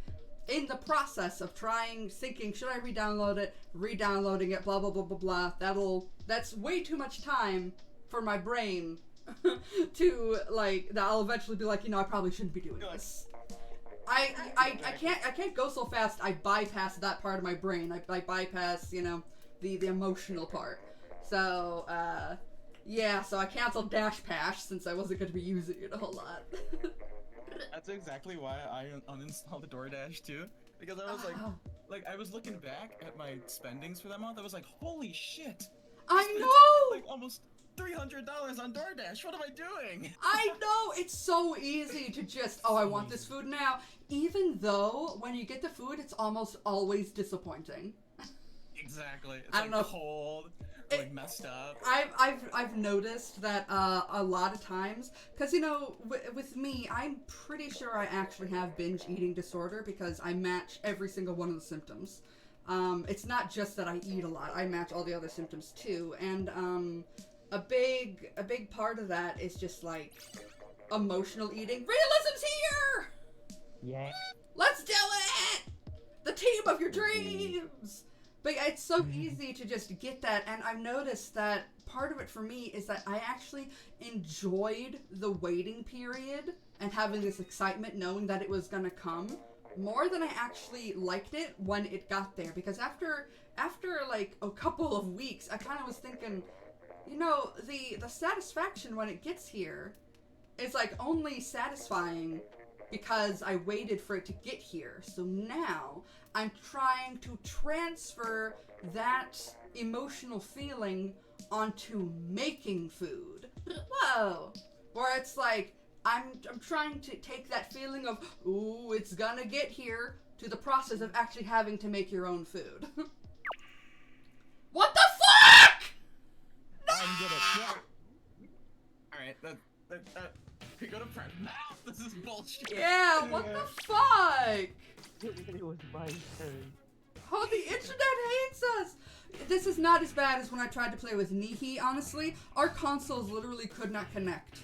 In the process of thinking, should I re-download it, re-downloading it, blah, blah, blah, blah, blah, that's way too much time for my brain to, like, that I'll eventually be like, I probably shouldn't be doing this. I can't go so fast, I bypass that part of my brain. I bypass, the emotional part. So, yeah, so I canceled Dash Pass since I wasn't going to be using it a whole lot. That's exactly why I uninstalled the DoorDash too, because I was like I was looking back at my spendings for that month. I was like, holy shit! I know! Like almost $300 on DoorDash. What am I doing? I know! It's so easy to just, I want this food now. Even though when you get the food, it's almost always disappointing. Exactly. It's I don't know. Cold. Like messed up. I've noticed that a lot of times, because with me, I'm pretty sure I actually have binge eating disorder because I match every single one of the symptoms. It's not just that I eat a lot; I match all the other symptoms too. And a big part of that is just like emotional eating. Realism's here. Yeah. Let's do it. The team of your dreams. But it's so easy to just get that, and I've noticed that part of it for me is that I actually enjoyed the waiting period and having this excitement knowing that it was gonna come more than I actually liked it when it got there. Because after like a couple of weeks, I kind of was thinking, the satisfaction when it gets here is like only satisfying because I waited for it to get here. So now I'm trying to transfer that emotional feeling onto making food. Whoa! Where it's like, I'm trying to take that feeling of, ooh, it's gonna get here, to the process of actually having to make your own food. What the Alright, we go to print now. This is bullshit. Yeah, what the fuck? It was my turn. Oh, the internet hates us! This is not as bad as when I tried to play with Nihi, honestly. Our consoles literally could not connect.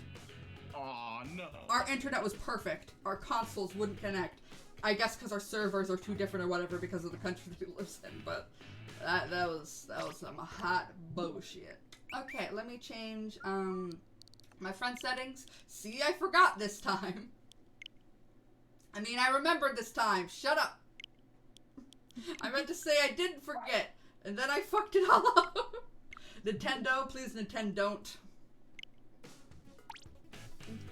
Oh no. Our internet was perfect. Our consoles wouldn't connect. I guess because our servers are too different or whatever because of the country that he lives in, but that was some hot bullshit. Okay, let me change my friend settings. See, I forgot this time. I mean, I remembered this time. Shut up. I meant to say I didn't forget, and then I fucked it all up. Nintendo, please Nintendo don't.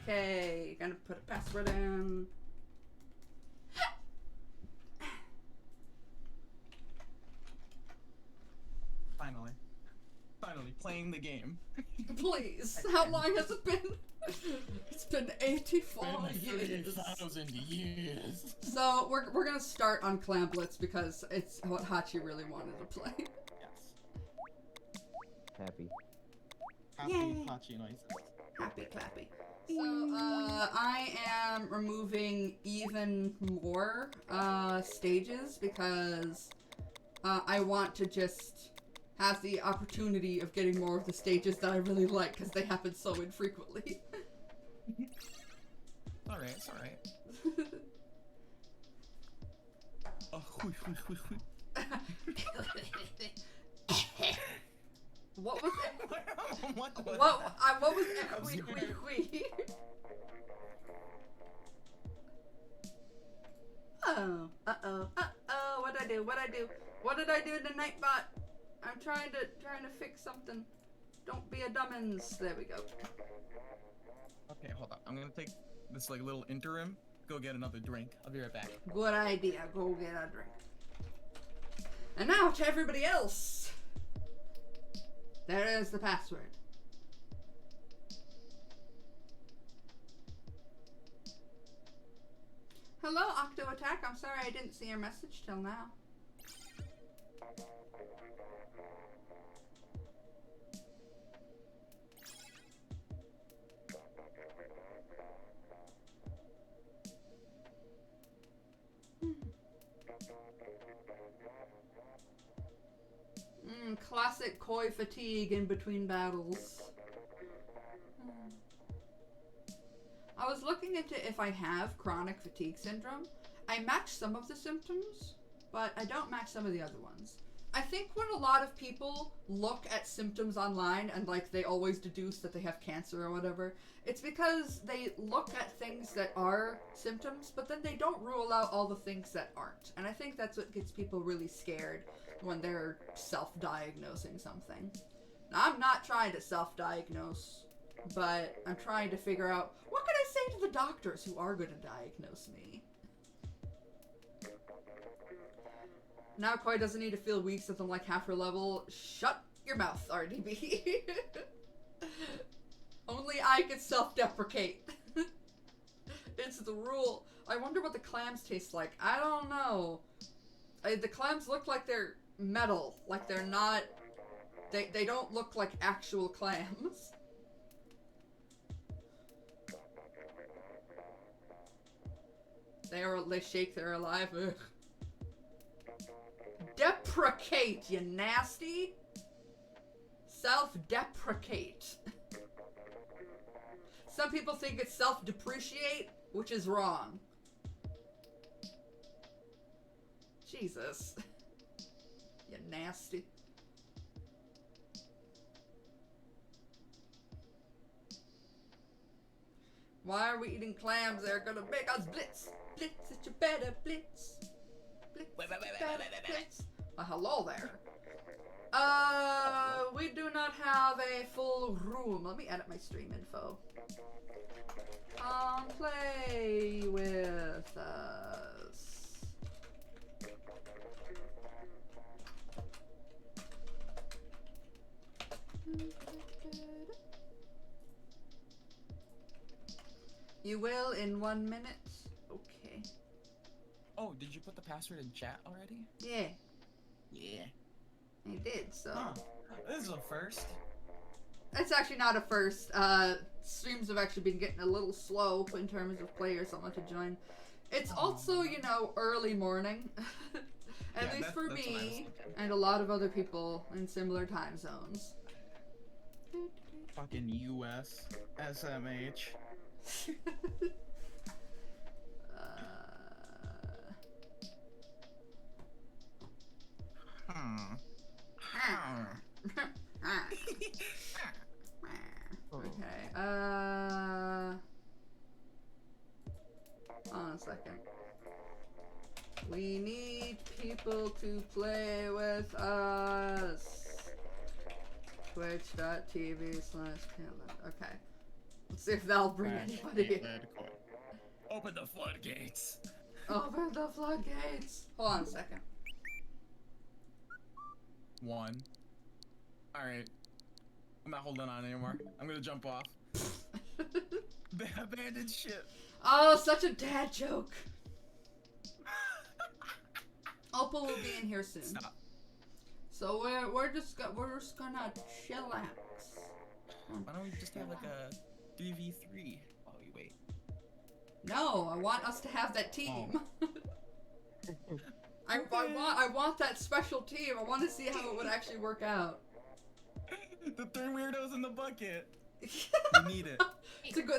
Okay, gonna put a password in. Finally, playing the game. Please, how long has it been? It's been 84 years. 1,000 years. So we're gonna start on Clam Blitz because it's what Hachi really wanted to play. Yes. Happy. Happy Yay. Pachi noises. Happy clappy. So, I am removing even more stages because I want to just have the opportunity of getting more of the stages that I really like because they happen so infrequently. Alright, it's alright. Oh, whoosh, whoosh, whoosh, whoosh. What was it? What What was I'm it? sorry. Oh, what'd I do? What did I do to Nightbot? I'm trying to fix something. Don't be a dumbins. There we go. Okay, hold on. I'm gonna take this like little interim. Go get another drink. I'll be right back. Good idea. Go get a drink. And now to everybody else. There is the password. Hello, Octo Attack. I'm sorry I didn't see your message till now. Classic koi fatigue in between battles. I was looking into if I have chronic fatigue syndrome. I match some of the symptoms, but I don't match some of the other ones. I think when a lot of people look at symptoms online and like they always deduce that they have cancer or whatever, it's because they look at things that are symptoms, but then they don't rule out all the things that aren't. And I think that's what gets people really scared when they're self-diagnosing something. Now, I'm not trying to self-diagnose, but I'm trying to figure out what can I say to the doctors who are going to diagnose me. Now Koi doesn't need to feel weak since I'm like half her level. Shut your mouth, RDB. Only I can self-deprecate. It's the rule. I wonder what the clams taste like. I don't know. The clams look like they're metal. Like they're not... They don't look like actual clams. They shake, they're alive. Ugh. Deprecate, you nasty. Self-deprecate. Some people think it's self-depreciate, which is wrong. Jesus. You nasty. Why are we eating clams? They're gonna make us blitz. Blitz, it's a better blitz. Blitz, better blitz. Hello there. We do not have a full room. Let me edit my stream info. Play with us. You will in 1 minute. Okay. Oh, did you put the password in chat already? Yeah, Yeah. I did, so. Huh. This is a first. It's actually not a first. streams have actually been getting a little slow in terms of players that want to join. It's also, you know, early morning. At Yeah, least for that's what I was me thinking. and a lot of other people in similar time zones. Fucking US. SMH. Hmm. Okay, hold on a second. We need people to play with us. Twitch.tv/Caleb. Okay. Let's see if that'll bring anybody in. Open the floodgates. Open the floodgates. Hold on a second. 1. Alright. I'm not holding on anymore. I'm gonna jump off. Abandoned ship. Oh, such a dad joke. Opal will be in here soon. Stop. So we're just gonna chillax. Why don't we just have like a 3v3 while we wait? No, I want us to have that team. I want that special team. I want to see how it would actually work out. The 3 weirdos in the bucket. We need it.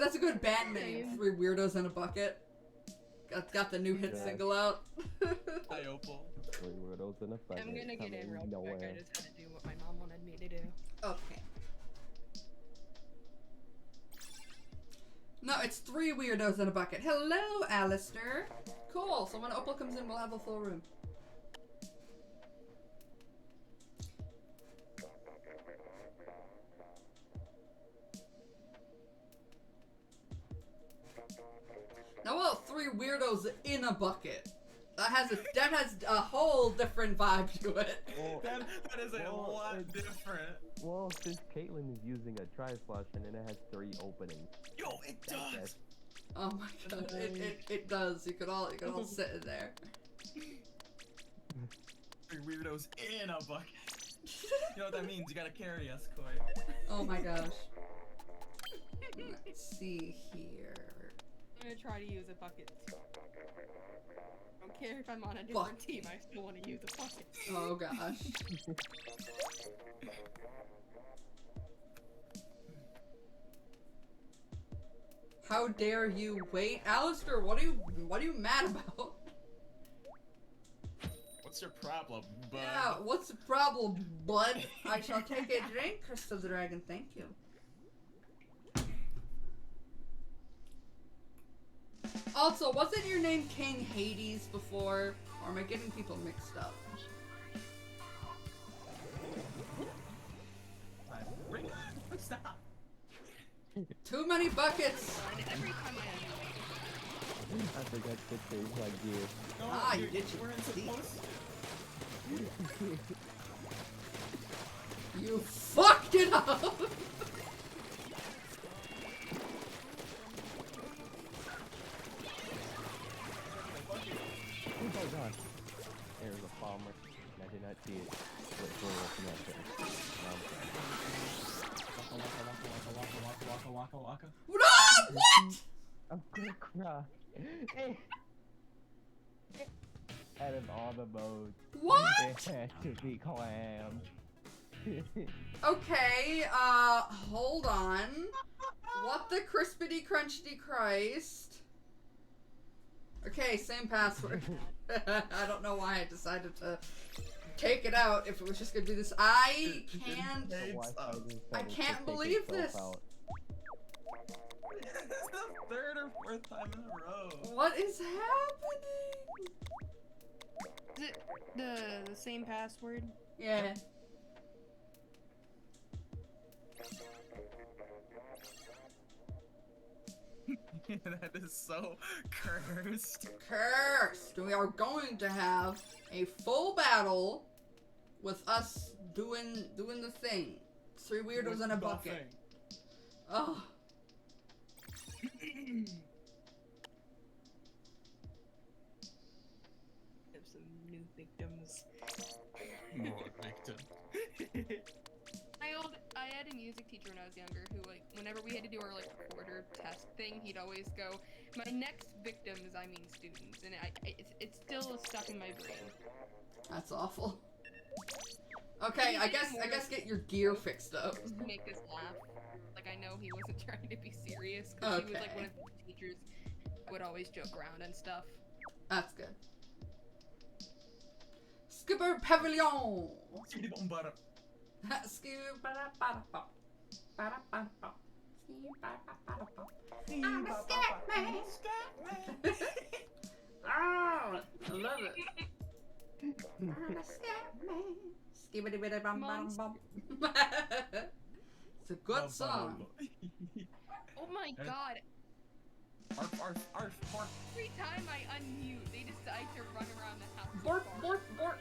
That's a good band name. 3 weirdos in a bucket. Got the new hit single out. Hi, Opal. 3 weirdos in a bucket. I'm gonna get in real nowhere. quick. I just had to do what my mom wanted me to do. Okay. No, it's 3 weirdos in a bucket. Hello, Alistair. Cool. So when Opal comes in, we'll have a full room. Now, well, 3 weirdos in a bucket. That has a whole different vibe to it. Well, That is a Well, lot it's- different. well, since Caitlyn is using a tri-flush and it has 3 openings. Yo, it does. Oh my god, it does. You could all sit in there. 3 weirdos in a bucket. You know what that means? You gotta carry us, Koi. Oh my gosh. Let's see here. I'm gonna try to use a bucket. I don't care if I'm on a different team, I still want to use a bucket. Oh gosh. How dare you wait, Alistair? What are you mad about? What's your problem, bud? Yeah, what's the problem, bud? I shall take a drink, Crystal the Dragon. Thank you. Also, wasn't your name King Hades before? Or am I getting people mixed up? Stop. Too many buckets! Every time I forgot to change my gear. No, Ah, you did your we're in deed. supposed. You fucked it up! Oh god. There's a bomber. And I did not see it. But it's really looking at it. Waka, waka, waka. No! What? I'm gonna cry. Out of all the modes, What? it had to be clam. Okay, hold on. What the crispity crunchity Christ? Okay, same password. I don't know why I decided to take it out if it was just gonna do this. I can't believe this. This is the 3rd or 4th time in a row. What is happening? Is it the same password? Yeah. That is so cursed. Cursed. We are going to have a full battle with us doing the thing. 3 weirdos in a bucket. Oh. Have some new victims. More victim. I had a music teacher when I was younger who, like, whenever we had to do our, like, quarter test thing, he'd always go, my next victims, I mean students. And it's still stuck in my brain. That's awful. Okay, I guess get your gear fixed up. Just to make us laugh. Like, I know he wasn't trying to be serious, because he was, like, one of the teachers that would always joke around and stuff. That's good. Skipper Pavilion! I'm a scat man! Oh, I love it. I'm a scat man. Skibbity bitty bum bum bum. It's a good song. Oh my god. Arf, arf, arf, arf. Every time I unmute, they decide to run around the house. Bork, bork, bork.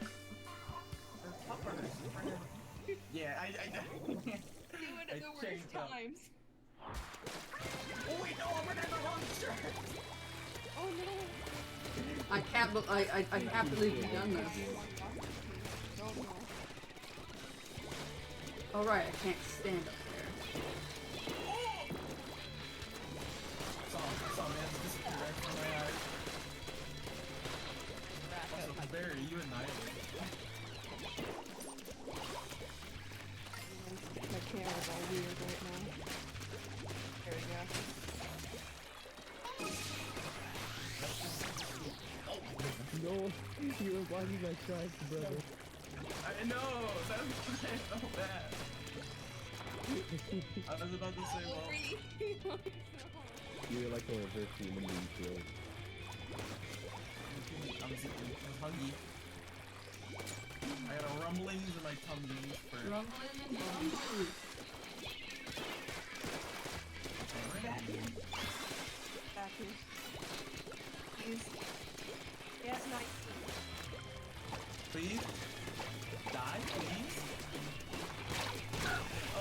Yeah, I Do it at the worst times. Oh wait, no, I'm running the wrong shirt. Oh no. I can't believe you've done this. Alright, I can't stand up there. Saw man, this is right from my eyes. Also, Barry, you annihilated. My camera's all weird right now. There we go. No, you were blocking my shots, brother. I know, that was so bad. I was about to say, well, You were like a reverse human being shield. I'm hungry. I got a rumblings in my tummy for Rumbling and rumbling. Back here. Please. Yes, nice. please. Die, please.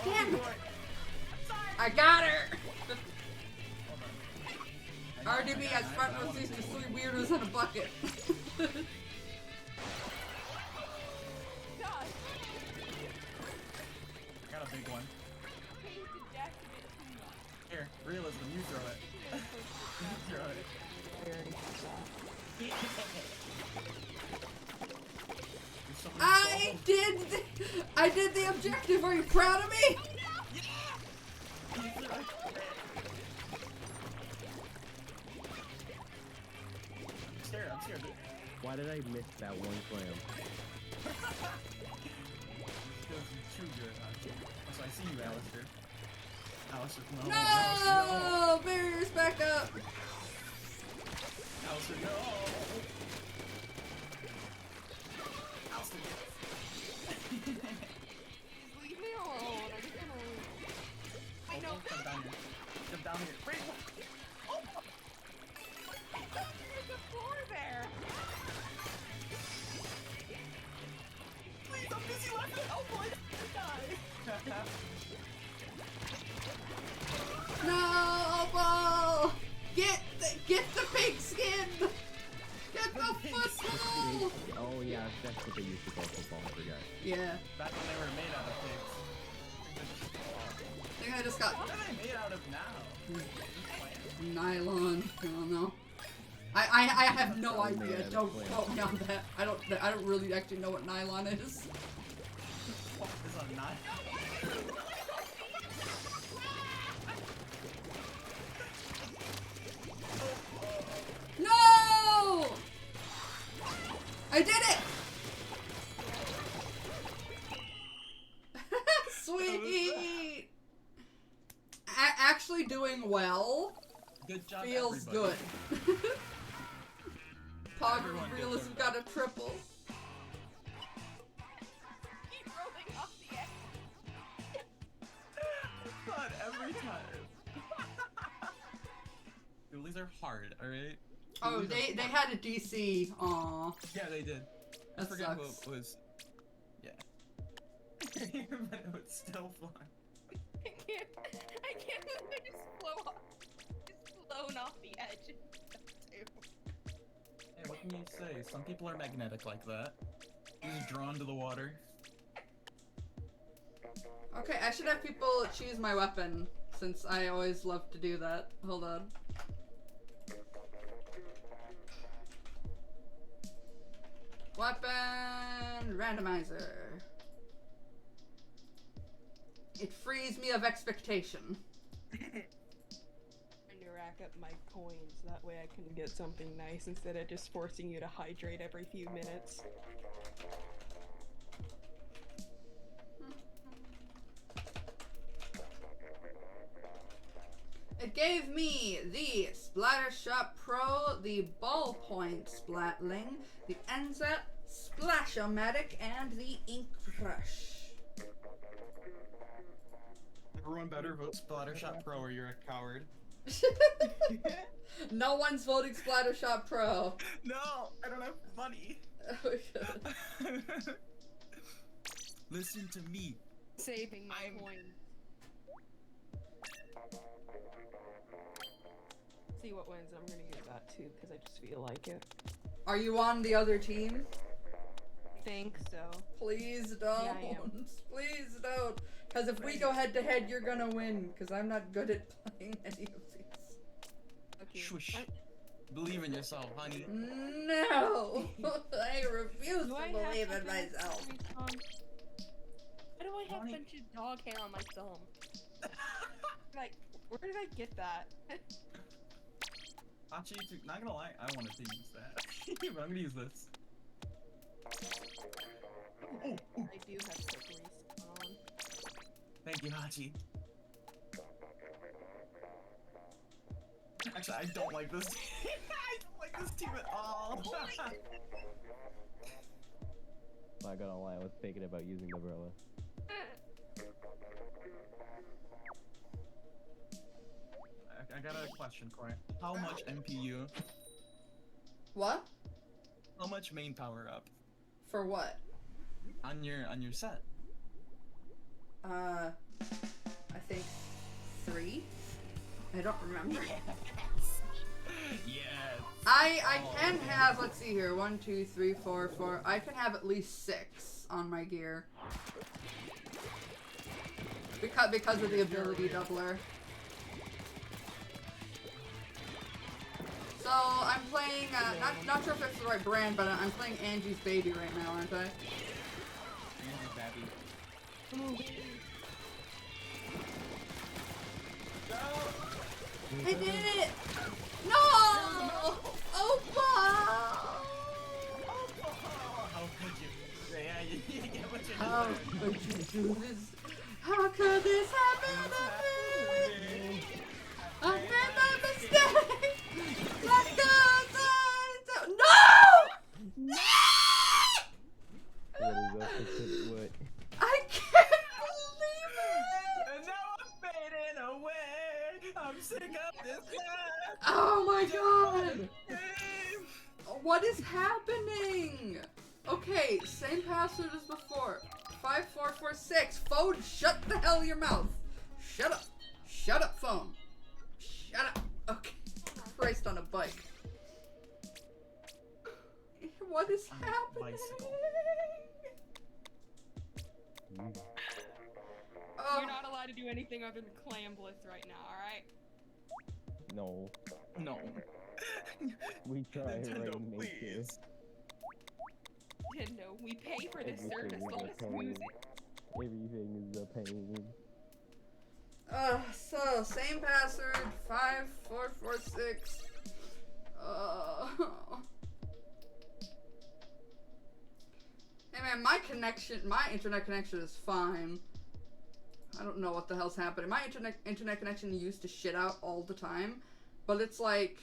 Damn it. boy. I got her! Hold on. RDB has front row seats to 3 weirdos in a bucket. God. I got a big one. Okay, you deactivate too much. Here, realism, you throw it. You throw it. I already saw. There's so many I did the objective. Are you proud of me? I'm scared. Why did I miss that one slam? Feels too good, so I see you, Alistair. Alistair, come on. No! Barriers back up. Alistair, no! Alistair, yes. Leave me alone. I'm just gonna leave. I know. Come down here. Come down here. Wait, what? There's a floor there. Please, I'm busy laughing. Oh boy, die. No, ball. Get the pig skin. Get the football. Oh yeah, that's what they used to call football, I forgot. Yeah, Back when they were made out of pigs. I think I just got What are they made out of now? nylon. I don't know. I have no idea. Don't quote me on that. I don't really actually know what nylon is. What is a knife? No! I did it! Sweet! Actually doing well Good job, feels everybody. good. Pog Everyone did Realism their got a triple. Keep rolling off the edge. God, every time. Dualies are hard, alright? Oh, they had a DC. Aw. Yeah, they did. I That forget sucks. who it was. Yeah. But it was still fun. I can't believe I just flown off the edge. Hey, what can you say? Some people are magnetic like that. You're just drawn to the water. Okay, I should have people choose my weapon, since I always love to do that. Hold on. Weapon randomizer. It frees me of expectation. Trying to rack up my coins, that way I can get something nice instead of just forcing you to hydrate every few minutes. It gave me the Splattershot Pro, the Ballpoint Splatling, the Enza Splashomatic, and the Ink Brush. Everyone better vote Splattershot Pro or you're a coward. No one's voting Splattershot Pro. No, I don't have money. Oh, God. Listen to me. Saving my coin. See what wins, and I'm gonna use that too, because I just feel like it. Are you on the other team? Think so. Please don't. Yeah, I am. Please don't. Because if we go head to head, you're gonna win. Because I'm not good at playing any of these. Okay. Shush. Believe in yourself, honey. No! I refuse Do to I believe have in myself. Why do I have a bunch of dog hair on my thumb? Like, where did I get that? Actually, not gonna lie, I wanted to use that. But I'm gonna use this. Oh, oh. I do have quick respawn. Thank you, Hachi. Actually, I don't like this team. I don't like this team at all. Not gonna lie, I was thinking about using the umbrella. I got a question, Corey. How much MPU? What? How much main power up For what? on your set? I think 3? I don't remember. Yes. I can have, let's see here, 1, 2, 3, 4, 4. I can have at least 6 on my gear. Because of the ability doubler. So I'm playing, not sure if it's the right brand, but I'm playing Angie's Baby right now, aren't I? Angie's Baby. I did it! No! Opa! How could you? Yeah, you get what you How could you do this? How could this happen to me? I made my mistake! Let go! No! What is up with what? I can't believe it! And now I'm fading away. I'm sick of this life. Oh my god! What is happening? Okay, same password as before. 5446. Phone, shut the hell your mouth. Shut up. Shut up, phone. Shut up. Okay. Christ on a bike. What is On a happening? bicycle. Oh, You're not allowed to do anything other than clam bliss right now, alright? No, No. we try Nintendo, right and make it. please. Nintendo, we pay for this Everything service, is let a us use pain. it. Everything is a pain. so same password. 5446. Hey man, my internet connection is fine. I don't know what the hell's happening. My internet connection used to shit out all the time, but it's like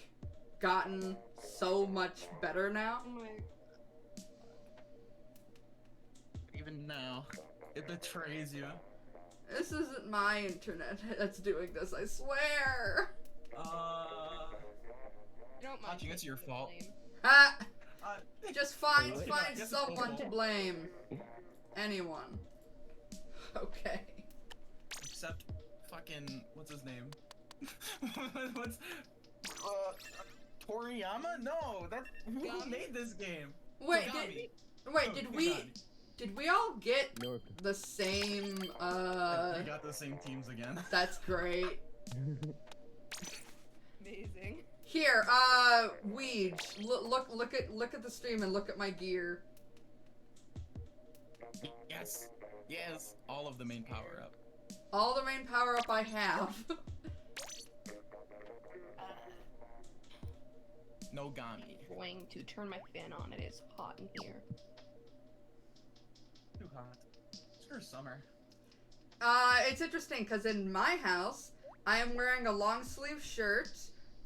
gotten so much better now. I'm like, Even now, it betrays you. This isn't my internet that's doing this, I swear. I don't mind. Hachi, it's your taking the fault. blame. Ha! Just find Wait, find guess it's someone to both. blame. Anyone. Okay. Except fucking what's his name? What's Toriyama? No, that who Gami? made this game? Wait, Kagami. wait, No, did we Kagami. Did we all get No. the same, We got the same teams again. That's great. Amazing. Here, Weege, look at the stream and look at my gear. Yes. Yes. All of the main power up. All the main power up I have. No Gami. I'm going to turn my fan on. It is hot in here. Too hot. Sure, summer. It's interesting because in my house, I am wearing a long sleeve shirt.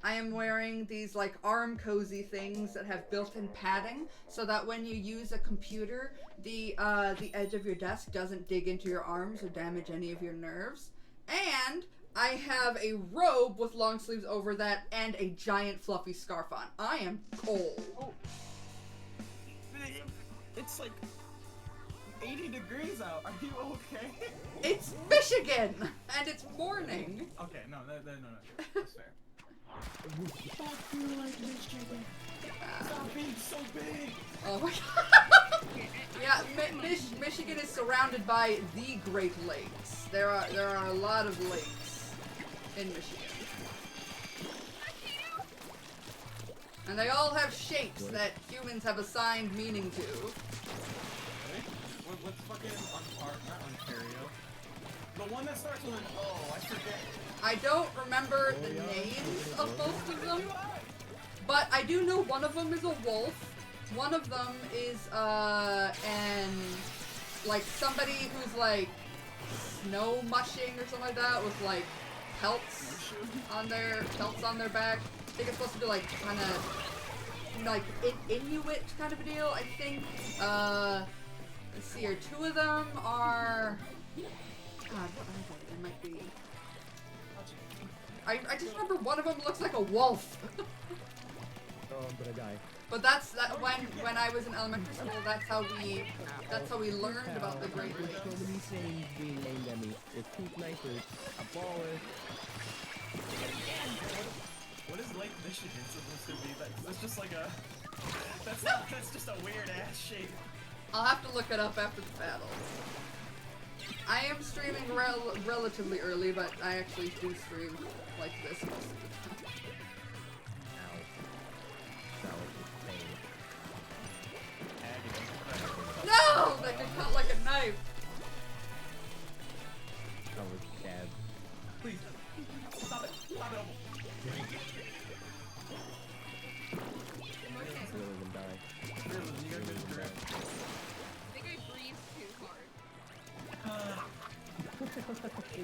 I am wearing these like arm cozy things that have built-in padding, so that when you use a computer, the edge of your desk doesn't dig into your arms or damage any of your nerves. And I have a robe with long sleeves over that and a giant fluffy scarf on. I am cold. Oh. It's like 80 degrees out. Are you okay? It's Michigan, and it's morning. Okay, no, that's fair. Fuck you, like Michigan. Stop being so big. Oh my god. Yeah, Michigan is surrounded by the Great Lakes. There are a lot of lakes in Michigan. And they all have shapes that humans have assigned meaning to. What's fucking not Ontario? The one that starts with an O, I forget. I don't remember the names of most of them, but I do know one of them is a wolf. One of them is, like somebody who's like snow mushing or something like that with like pelts on their back. I think it's supposed to be like kind of like Inuit kind of a deal, I think. Let's see here. Two of them are, God, what are they? They might be. I just remember one of them looks like a wolf. Oh, I'm gonna die. But that's when I was in elementary school. That's how we learned about the Great There's so Lakes. many things being named at me. There's two snipers, a baller. What is Lake Michigan supposed to be? That's just like a. That's just a weird ass shape. I'll have to look it up after the battle. I am streaming relatively early, but I actually do stream like this most of the time. Ow. That was insane. No! That could cut like a knife. That was bad. Please. Stop it. Stop it. Two of them die. Really, you gotta go to direct. I think I breathed too hard.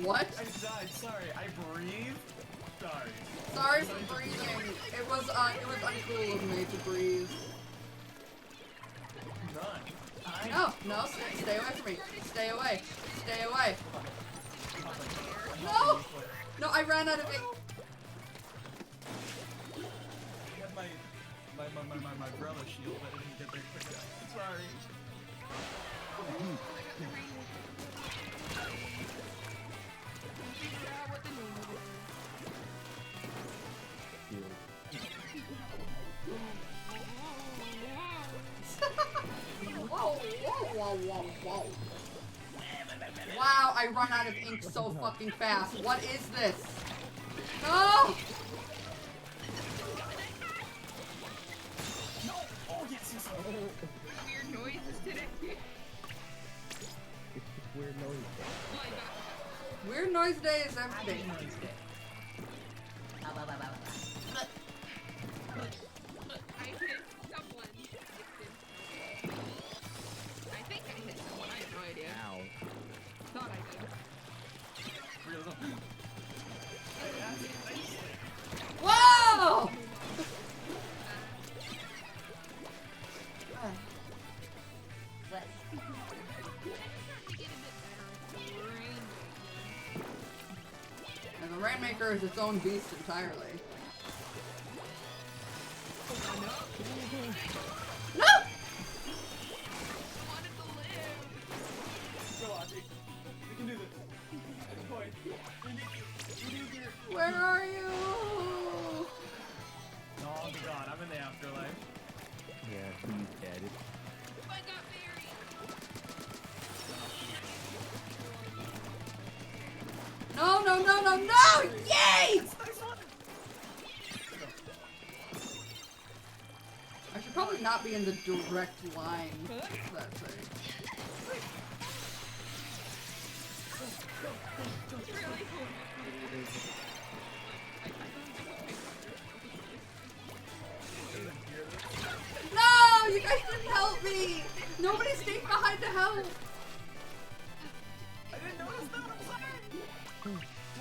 What? I died. Sorry. I breathed. Sorry. Sorry for breathing. It was uncool of me to breathe. None. No, stay away from me. Stay away. Stay away. No! No, I ran out of ink. I had my umbrella shield, but I didn't get there quick enough. Sorry. Whoa. Wow, I run out of ink so fucking fast. What is this? No! No! Oh, yes. Weird noises today. It's just weird noise. Oh my god. Weird noise day is every day. I hit someone. I think I hit someone. I have no idea. Ow. Thought I did. Real. Whoa! And the Rainmaker is its own beast entirely. No! Go on, Jake. We can do this. At the point. We need your... Where are you? No, I'll be gone. I'm in the afterlife. Yeah, he's dead. I got buried. no, no, no! Yay! I should probably not be in the direct line. That's right. No! You guys didn't help me! Nobody stayed behind to help! I didn't notice that. I'm sorry.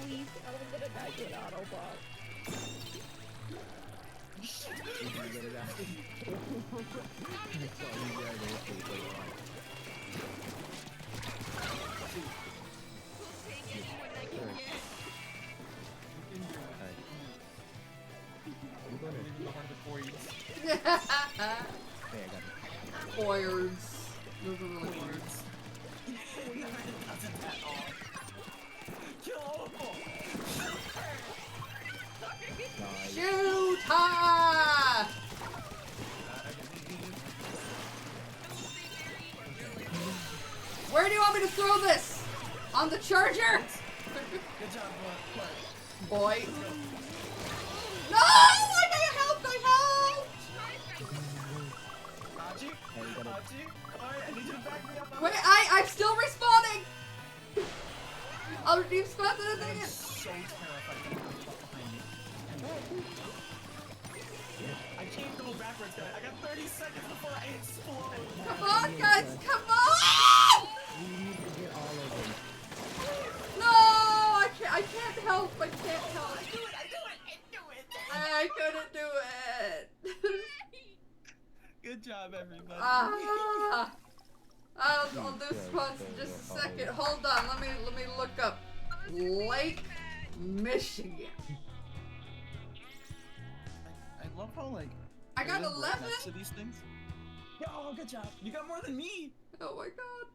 Please, I'm gonna die to an Autobot. You can get it out. It's all you gotta do is take it on. I'm gonna One of the coins. hey, I got it. Boyards. Those are really words. Doesn't at all. Kill all of them. Nice. Shoot her! Where do you want me to throw this? On the charger? Good job, Clark. Boy. No! I helped! I helped! Haji? Hey, you gotta- Haji? Alright, I need you to back me up. Wait, I'm still respawning! I'll deep spot the thing. I'm so terrified of the stuff behind me. I can't go backwards, guys. I got 30 seconds before I explode. Come on, guys, come on! We need to get all of them. No, I can't help. I can't help. I couldn't do it. Good job, everybody. I'll do spots in just a second. Hold on, let me look up Lake Michigan. I love how like I got live right 11? next to these things. Yeah, oh, good job. You got more than me. Oh my god.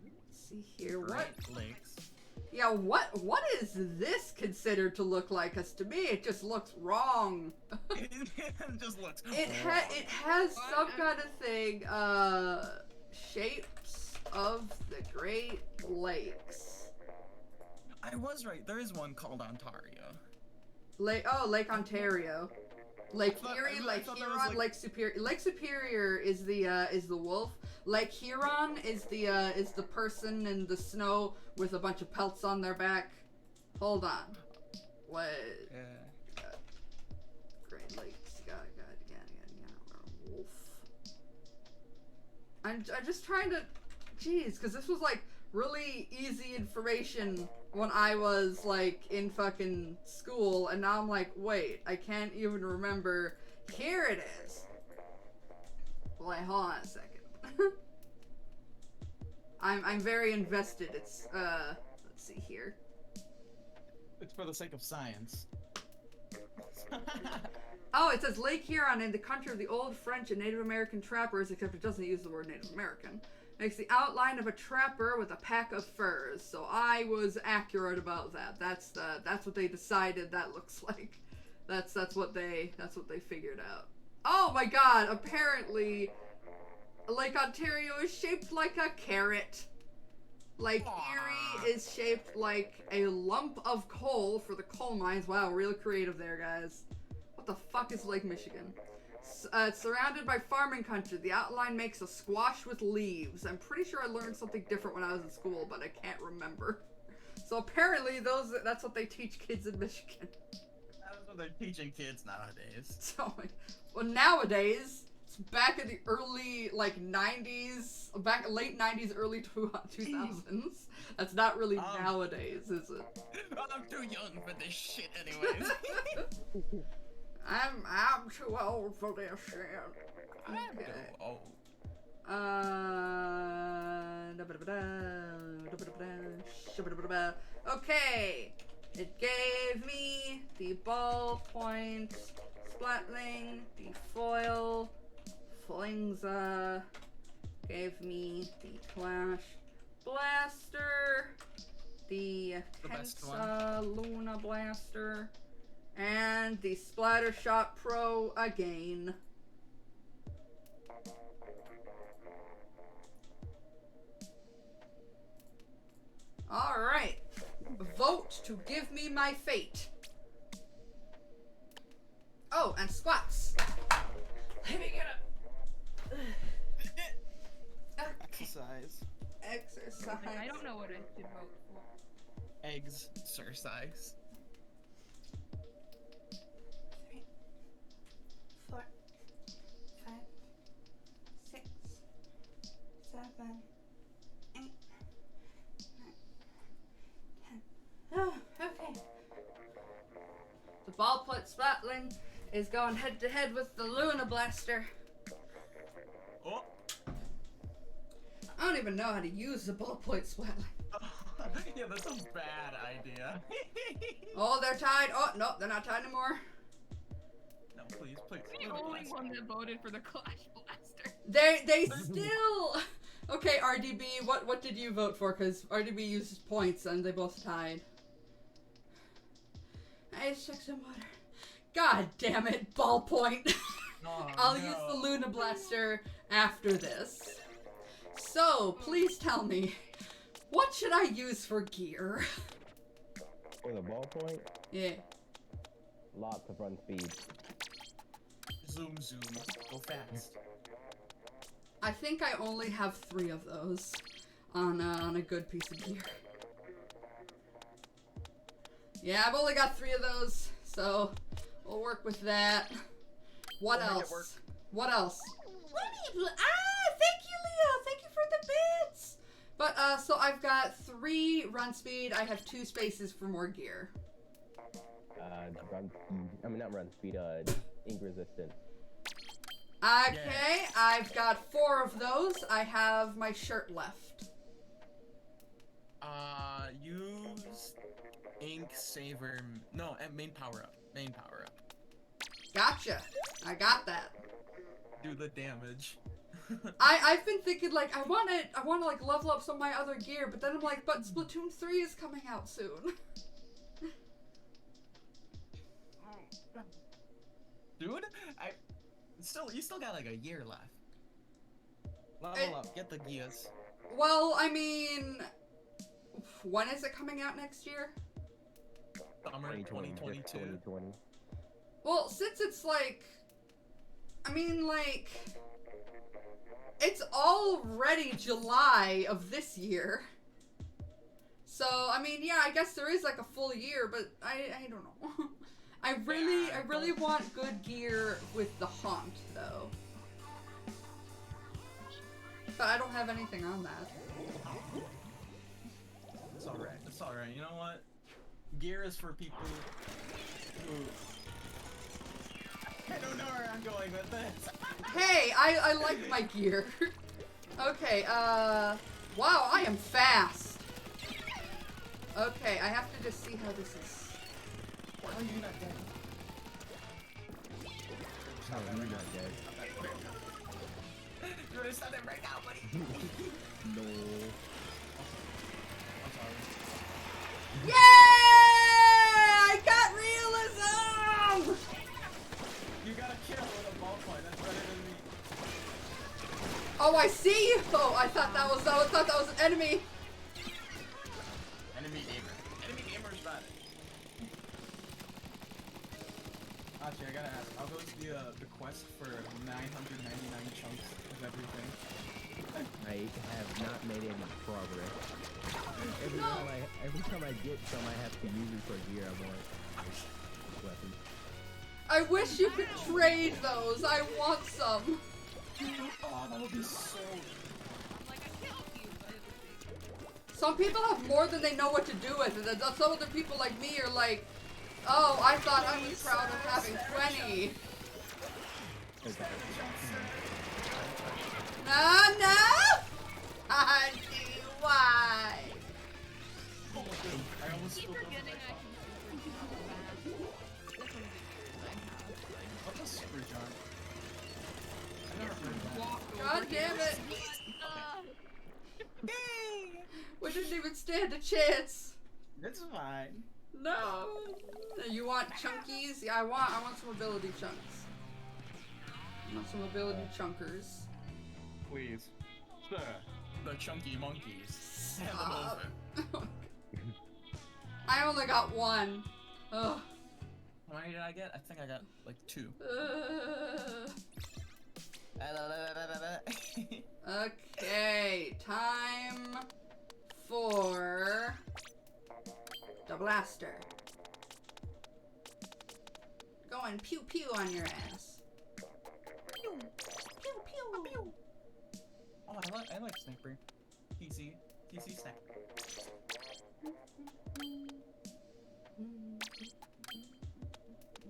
Let's see here. What? Right, lakes. Yeah, what is this considered to look like? Cause to me it just looks wrong. It just looks. It has some kind of thing, shapes of the Great Lakes. I was right. There is one called Ontario. Lake Ontario. Lake Erie, I Lake thought that was Huron, like- Lake Superior. Lake Superior is the wolf. Lake Huron is the person in the snow with a bunch of pelts on their back. Hold on. What? Yeah. Great Lakes. Got wolf. I'm just trying to, jeez, because this was like really easy information when I was like in fucking school, and now I'm like, wait, I can't even remember. Here it is. Wait, hold on a second. I'm very invested. It's let's see here. It's for the sake of science. Oh, it says Lake Huron in the country of the old French and Native American trappers, except it doesn't use the word Native American. Makes the outline of a trapper with a pack of furs. So I was accurate about that. That's what they decided that looks like. That's what they figured out. Oh my god, apparently Lake Ontario is shaped like a carrot. Lake Erie is shaped like a lump of coal for the coal mines. Wow, real creative there, guys. What the fuck is Lake Michigan? It's surrounded by farming country. The outline makes a squash with leaves. I'm pretty sure I learned something different when I was in school, but I can't remember. So apparently that's what they teach kids in Michigan. That's what they're teaching kids nowadays. So, well, nowadays, it's back in the early, like, 90s, late 90s, early 2000s. That's not really nowadays, is it? I'm too young for this shit anyways. I'm too old for this shit. I'm too old. Okay, it gave me the ballpoint, Splatling, the foil, Flingza, gave me the Clash Blaster, the best Tensa Luna Blaster, and the Splattershot Pro again. Alright. vote to give me my fate. Oh, and squats. Let me get up. Exercise. Exercise. I don't know what I should vote for. Eggs. Exercise. 3, 4, 5, 6, 7, 8, 9, 10. Oh, okay. The ballpoint Splatling is going head to head with the Luna Blaster. Oh. I don't even know how to use the ballpoint Splatling. Yeah, that's a bad idea. Oh, they're tied. Oh, no, they're not tied anymore. No, please, please. I'm the only one that voted for the Clash Blaster. They still. Okay, RDB, what did you vote for? Because RDB uses points and they both tied. I just took some water. God damn it, ballpoint. Oh, I'll no. use the Luna Blaster after this. So, please tell me, what should I use for gear? For the ballpoint, Yeah. lots of run speed. Zoom, zoom. Go fast. I think I only have 3 of those on a good piece of gear. Yeah, I've only got 3 of those, so we'll work with that. What We'll make it else? work. What else? Thank you, Leo. Thank you for the bits. But so I've got 3 run speed. I have 2 spaces for more gear. Run speed. I mean, not run speed. Ink resistant. Okay, I've got 4 of those. I have my shirt left. Use ink saver. No, and main power up. Main power up. Gotcha. I got that. Do the damage. I've been thinking like I wanna like level up some of my other gear, but then I'm like, but Splatoon 3 is coming out soon. Dude, you still got like a year left. Level up, get the gears. Well, I mean, when is it coming out next year? Summer 2022. 2020. Well, since it's like, I mean, like, it's already July of this year. So, I mean, yeah, I guess there is like a full year, but I don't know. I really want good gear with the haunt, though. But I don't have anything on that. It's alright. It's alright. You know what? Gear is for people who... I don't know where I'm going with this. Hey, I like my gear. Okay, wow, I am fast. Okay, I have to just see how this is. Why are you not dead? Oh, you're not dead. You're gonna stop it right now, buddy. No. I'm sorry. Yeah! I got realism! You got a kill with a ballpoint. That's better than me. Oh, I see you! Oh, I thought that was an enemy. Enemy gamer. Enemy gamer's bad. Actually, I gotta ask. How goes the quest for 999 chunks of everything? I have not made any progress. No. Every time I get some, I have to use it for gear. I want weapons. I wish you could trade those. I want some. Oh, that would be so... I'm like, I can't help you, but it's Some people have more than they know what to do with it. And some other people like me are like, oh, I thought I was proud of having 20. No! I do. Why? I almost keep spoke over forgetting my I can super fast. That's one of the gears I have. What's a super giant? I never heard of that. Walk God over damn here. it. Yay! We didn't even stand a chance. It's fine. No. You want chunkies? Yeah, I want some ability chunks. I want some ability chunkers. Please. Sir. The chunky monkeys. Hand them Stop. over. I only got one. Ugh. How many did I get? I think I got like 2. Okay, time for the blaster. Going pew pew on your ass. Pew pew pew. Pew. Oh, I like Sniper. TC Snack.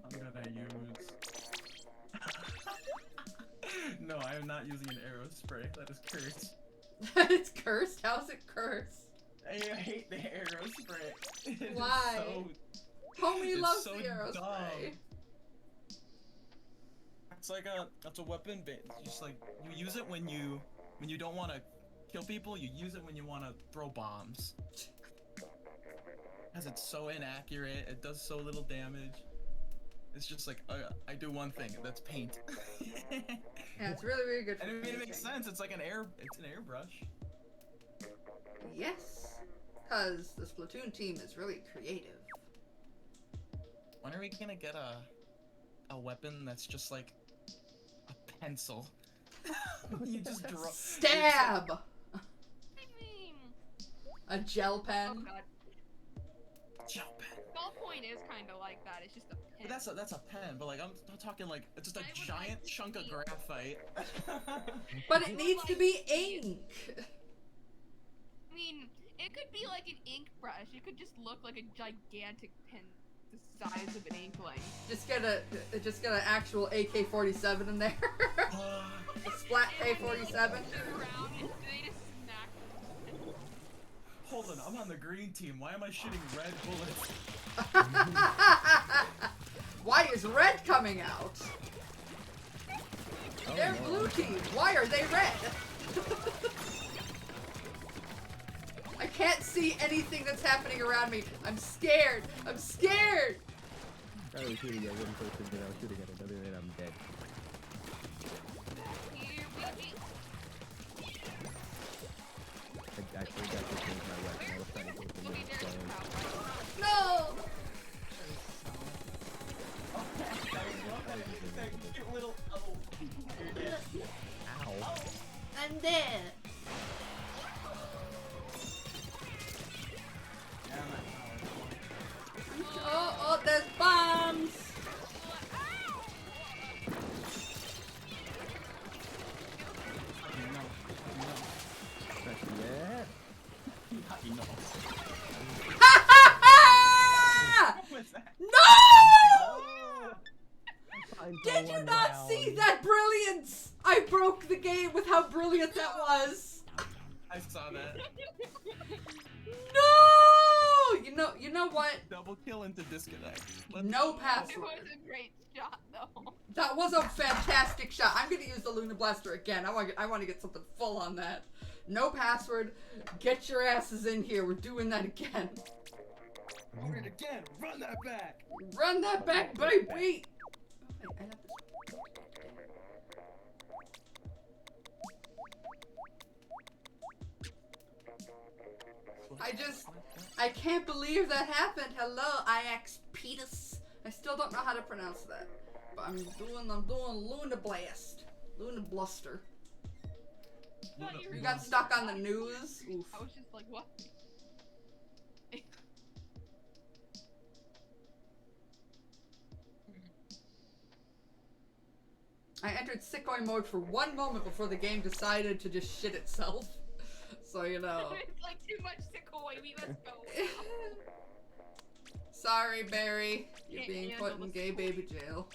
I'm gonna use. No, I am not using an arrow spray. That is cursed. It's cursed? How's it cursed? I hate the arrow spray. It is Why? Homie it's loves so the arrow dumb. spray. It's like that's a weapon, but it's just like you use it when you don't want to kill people. You use it when you want to throw bombs. Because it's so inaccurate. It does so little damage. It's just like I do one thing, and that's paint. Yeah, it's really, really good for And I mean, it painting. makes sense. It's like an airbrush. Yes, because the Splatoon team is really creative. When are we gonna get a weapon that's just like a pencil? You just draw. Stab! I mean, A gel oh pen. god. Gel pen. Ballpoint is kind of like that. It's just a pen. But that's a pen. But like I'm talking like it's just a I would giant like to chunk of see- graphite. But it needs to be ink. I mean, it could be like an ink brush. It could just look like a gigantic pen the size of an inkling. Just get an actual AK-47 in there. A splat K-47. Around and they just smack. Hold on, I'm on the green team. Why am I shooting red bullets? Why is red coming out? Oh, They're no. blue team. Why are they red? I can't see anything that's happening around me. I'm scared. I'm scared. I was shooting at one person, then I was shooting at another, and I'm dead. Here we be. I forgot to change my weapon. I was trying to go for Okay, the there's the stone. power. No. That cute little you're dead. Ow. I'm dead. Yeah, I'm at power. Oh, there's bombs. Not yet. Not enough. What was that? No! I'm Did you going not down. see that brilliance? I broke the game with how brilliant that was. I saw that. No! You know what? Double kill into disconnect. Let's No go. password. It was a great shot, though. That was a fantastic shot. I'm gonna use the Luna Blaster again. I want to get something full on that. No password. Get your asses in here. We're doing that again. Do it again. Run that back. Run that back, baby. Oh, wait, I have this. I can't believe that happened. Hello, IX Petus. I still don't know how to pronounce that. But I'm doing Luna Blast. Luna Bluster. Thought you were You got stuck on the news? Oof. I was just like, what? I entered Sickoi mode for one moment before the game decided to just shit itself. So, you know. It's like too much Sequoia. Let's go. Sorry, Barry. You're Can't being handle put in the gay baby jail.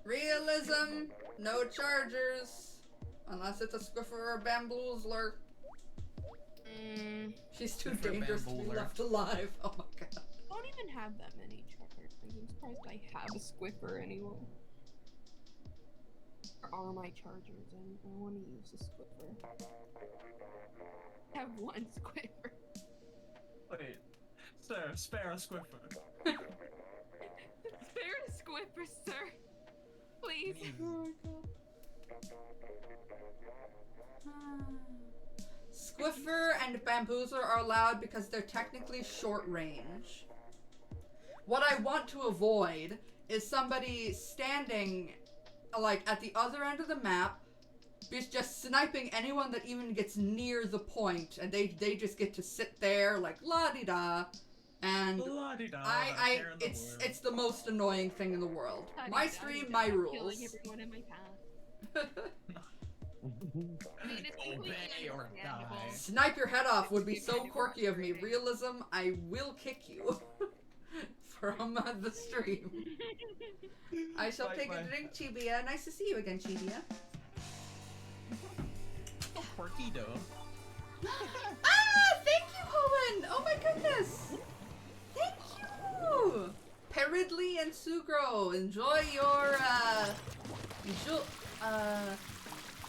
Realism, no chargers. Unless it's a Squiffer or a Bamboozler. She's too Squiffer, dangerous to be Bamboozler. left alive. Oh my god. I don't even have that many chargers. I'm surprised I have a Squiffer anymore. Where are my chargers? I want to use a Squiffer. I have one Squiffer. Wait. Sir, spare a Squiffer. Spare a Squiffer, sir. Please. Oh my god. Squiffer and Bamboozler are allowed because they're technically short range. What I want to avoid is somebody standing, like, at the other end of the map, just sniping anyone that even gets near the point, and they just get to sit there like la-di-da, and it's the most annoying thing in the world. My stream, my rules. Killing everyone in my path. I mean, it's completely understandable. Snipe your head off would be so quirky of me. Realism, I will kick you from the stream. I shall take a drink, Chibia. Nice to see you again, Chibia. So quirky though. Ah, thank you, Hoenn! Oh my goodness! Thank you! Peridley and Sugro, enjoy your,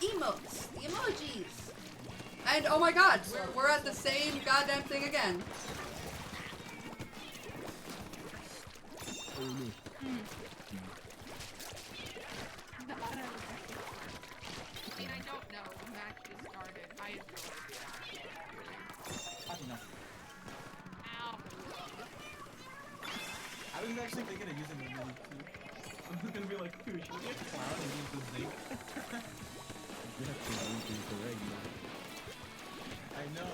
emotes, the emojis. And oh my god, we're at the same goddamn thing again. I mean, I don't know. The match just started. I have no idea. I don't know. Ow. I was actually thinking of using the mini too. I'm gonna be like, dude, should we get clown and use the zinc? You have to use the regular. I know.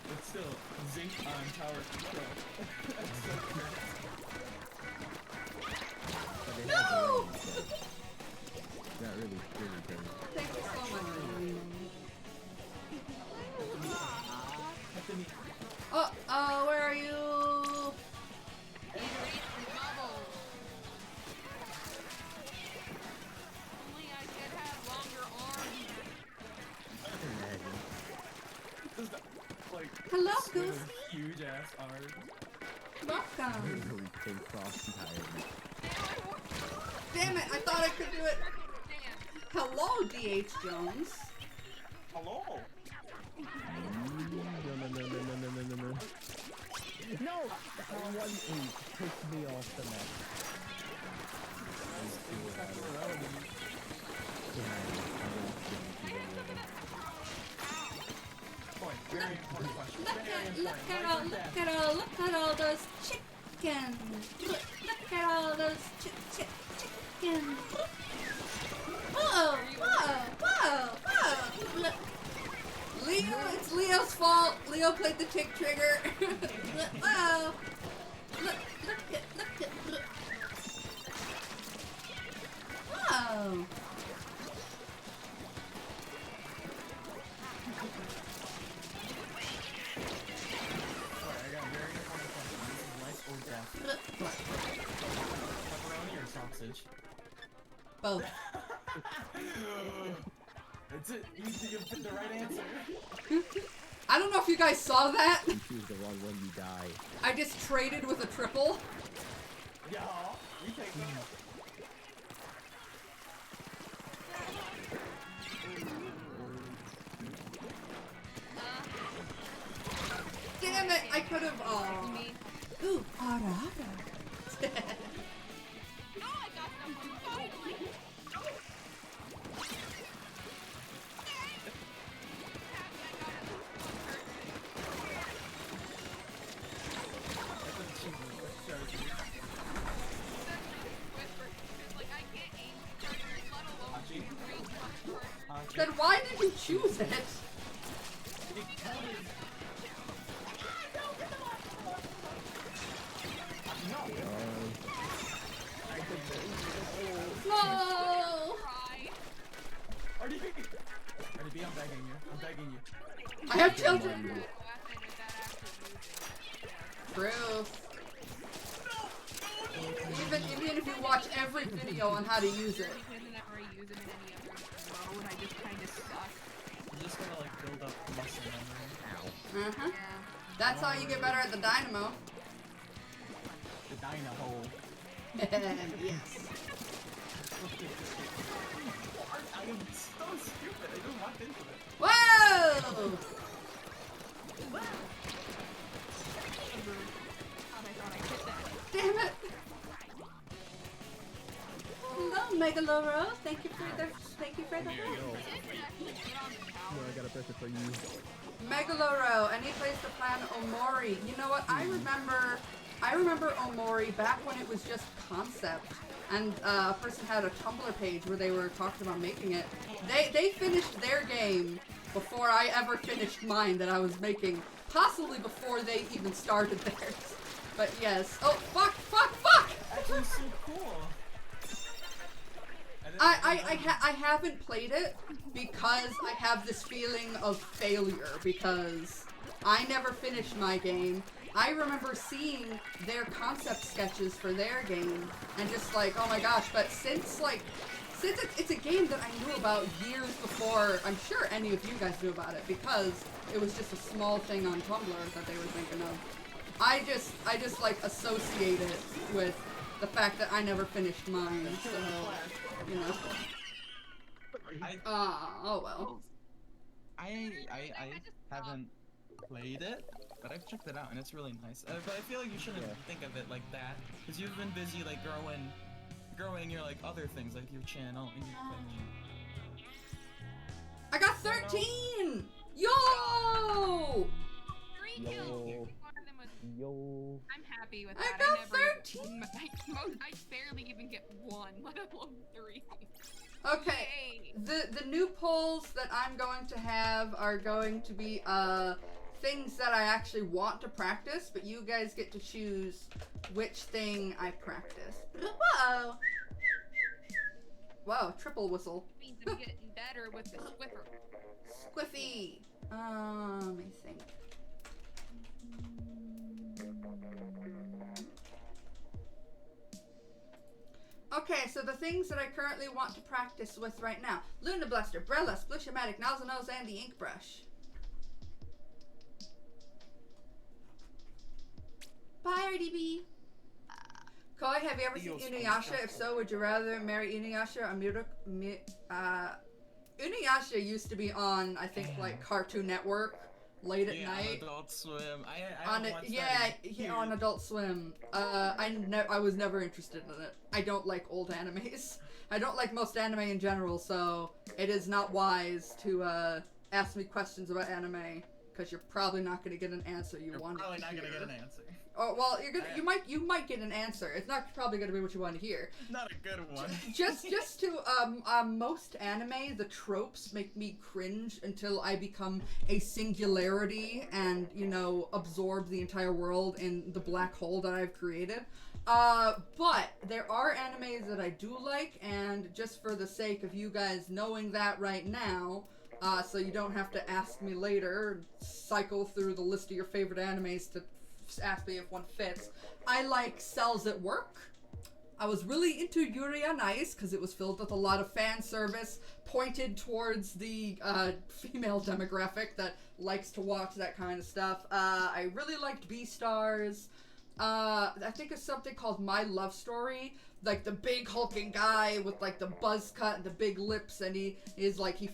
But still, zinc on tower control. That's so great. But it No! has a range, so it's not really good. Thank you so much. Where are you? Only I could have longer arms. Does that, like, Hello, swing Goose. a huge ass arm? Welcome. Literally take off entirely. Damn it, I thought I could do it. Damn. Hello, DH Jones. Hello! No. No! That one eight pissed me off the map. Point. Very important question. Look at all those chickens. Look at all those chickens. Whoa, whoa. Look. Leo, it's Leo's fault. Leo played the tick trigger. Whoa. Look. Whoa. Sorry, I got a very important question. This is life or death. Pepperoni or sausage? Both. That's it. You picked the right answer. I don't know if you guys saw that. You choose the wrong one, you die. I just traded with a triple. Yeah, you take them. Damn it, I could have. Oh. Ooh, ara. No, I got someone finally. Then why did you choose it? No! RDB, I'm begging you. I have children. True. Even if you watch every video on how to use it. You just gotta like build up muscle memory. Uh-huh. That's how you get better at the dynamo. The dyna hole. Yes. I am so stupid. I just walked into it. Whoa! Damn it! Hello, Megaloro. Thank you for the No, I got a present for you. Megaloro, any place to plan Omori? You know what? I remember Omori back when it was just concept, and a person had a Tumblr page where they were talking about making it. They finished their game before I ever finished mine that I was making, possibly before they even started theirs. But yes. Oh fuck! Actually, so cool. I haven't played it because I have this feeling of failure because I never finished my game. I remember seeing their concept sketches for their game and just like, oh my gosh, but since it's a game that I knew about years before, I'm sure any of you guys knew about it because it was just a small thing on Tumblr that they were thinking of. I just like associate it with the fact that I never finished mine, so, you know. Oh well. I haven't played it, but I've checked it out and it's really nice. But I feel like you shouldn't think of it like that, because you've been busy like growing your like other things like your channel and your Twitch. I got 13! Yo! 3 kills. Yo. One of them was. Yo. I'm happy with I that. got never 13! I barely even get 1, let alone 3. Okay, Yay. the new polls that I'm going to have are going to be things that I actually want to practice, but you guys get to choose which thing I practice. Whoa! Whoa, triple whistle. Means I'm getting better with the Swiffer. Squiffy! Let me think. Okay, so the things that I currently want to practice with right now. Luna Blaster, Brella, Splushiomatic, Nozzle Nose, and the Ink Brush. Bye, RDB. Koi, have you ever seen Inuyasha? If so, would you rather marry Inuyasha or Inuyasha used to be on, I think, like Cartoon Network late at night. On Adult Swim. On Adult Swim. I was never interested in it. I don't like old animes. I don't like most anime in general, so it is not wise to ask me questions about anime because you're probably not going to get an answer you want to hear. Probably not going to get an answer. Oh well, you might get an answer. It's not probably gonna be what you want to hear. Not a good one. Just to most anime, the tropes make me cringe until I become a singularity and absorb the entire world in the black hole that I've created. But there are animes that I do like, and just for the sake of you guys knowing that right now, so you don't have to ask me later, cycle through the list of your favorite animes to ask me if one fits. I like Cells at Work. I was really into Yuri on Ice because it was filled with a lot of fan service pointed towards the female demographic that likes to watch that kind of stuff. I really liked Beastars. I think it's something called My Love Story. Like the big hulking guy with like the buzz cut and the big lips, and he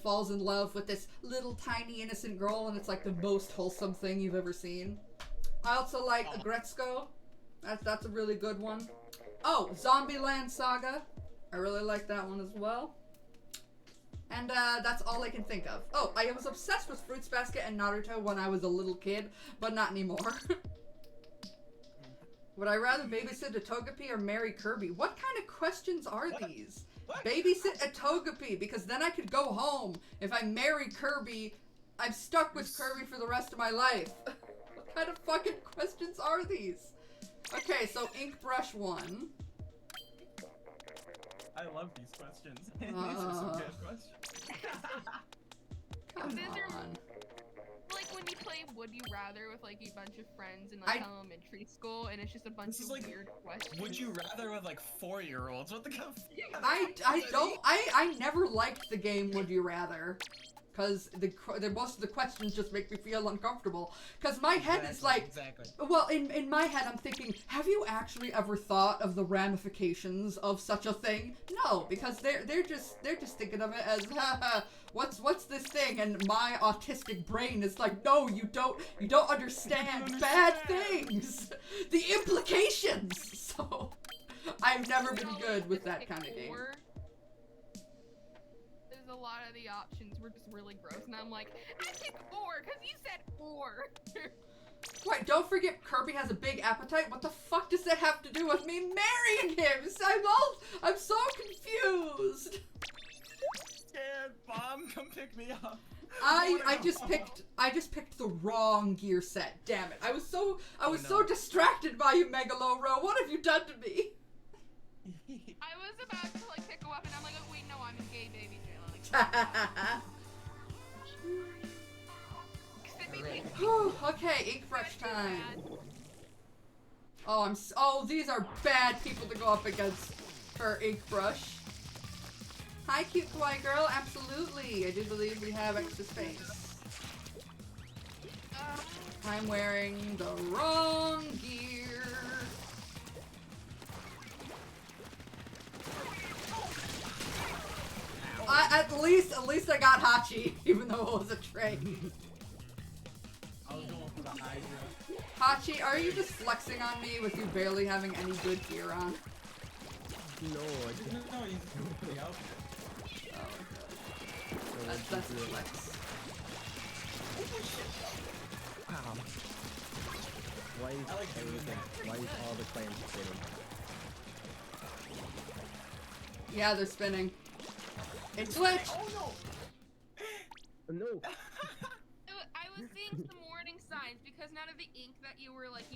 falls in love with this little tiny innocent girl, and it's like the most wholesome thing you've ever seen. I also like Agretzko. That's a really good one. Oh, Zombieland Saga. I really like that one as well. And that's all I can think of. Oh, I was obsessed with Fruits Basket and Naruto when I was a little kid, but not anymore. Would I rather babysit a Togepi or marry Kirby? What kind of questions are these? What? Babysit a Togepi, because then I could go home. If I marry Kirby, I'm stuck with Kirby for the rest of my life. What kind of fucking questions are these? Okay, so Ink Brush 1. I love these questions. These are some good questions. Come on. Like when you play Would You Rather with like a bunch of friends in like elementary school, and it's just a bunch of weird questions. Would you rather with like 4-year-olds? What the fuck? I never liked the game Would You Rather. Because most of the questions just make me feel uncomfortable. Because my head is like, well, in my head I'm thinking, have you actually ever thought of the ramifications of such a thing? No, because they're just thinking of it as, haha, what's this thing? And my autistic brain is like, no, you don't understand bad things, the implications. So I've never been good with that kind of game. a lot of the options were just really gross, and I'm like, I pick or, because you said or. Wait, don't forget Kirby has a big appetite. What the fuck does that have to do with me marrying him? I'm so confused. Scared bomb, come pick me up. I just picked the wrong gear set. Damn it! I was so distracted by you, Megaloro. What have you done to me? I was about to like pick a weapon. I'm like, oh wait, no, I'm in gay baby jail. Whew, okay, ink brush time. Oh, these are bad people to go up against for ink brush. Hi, cute kawaii girl. Absolutely. I do believe we have extra space. I'm wearing the wrong gear. At least I got Hachi, even though it was a train. I was going for the Hydra. Hachi, are you just flexing on me with you barely having any good gear on? No, I didn't. No, he's doing the outfit. That's a flex. Wow. Why is I like doing that. Why is all the clams spinning? Yeah, they're spinning. It's glitch! Oh no! No. I was seeing some warning signs because none of the ink that you were like,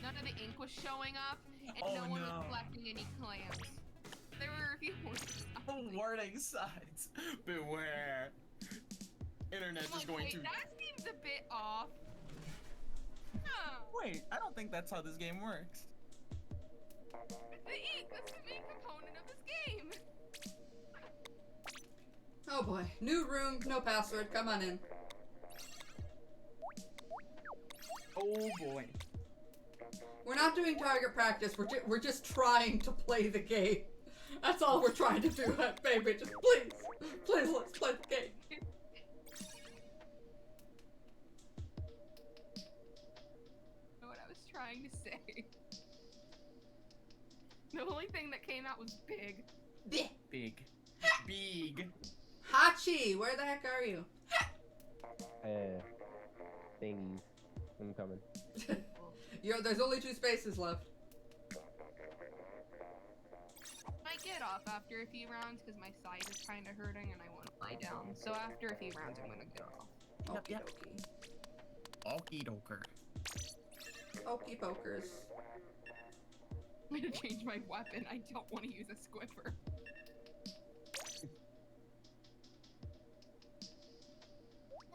none of the ink was showing up, and no one was collecting any clams. There were a few Warning signs. Beware. Internet is going to. That seems a bit off. Huh. Wait, I don't think that's how this game works. The ink, that's the main component of this game. Oh boy. New room, no password. Come on in. Oh boy. We're not doing target practice. We're just trying to play the game. That's all we're trying to do, baby. Just please, let's play the game. You know what I was trying to say? The only thing that came out was big. Big. Big. Hachi, where the heck are you? Thingies. I'm coming. There's only 2 spaces left. I get off after a few rounds because my side is kind of hurting and I want to lie down. So after a few rounds, I'm gonna get off. Yep. Okie doker. Okey pokers. I'm gonna change my weapon. I don't want to use a squiffer.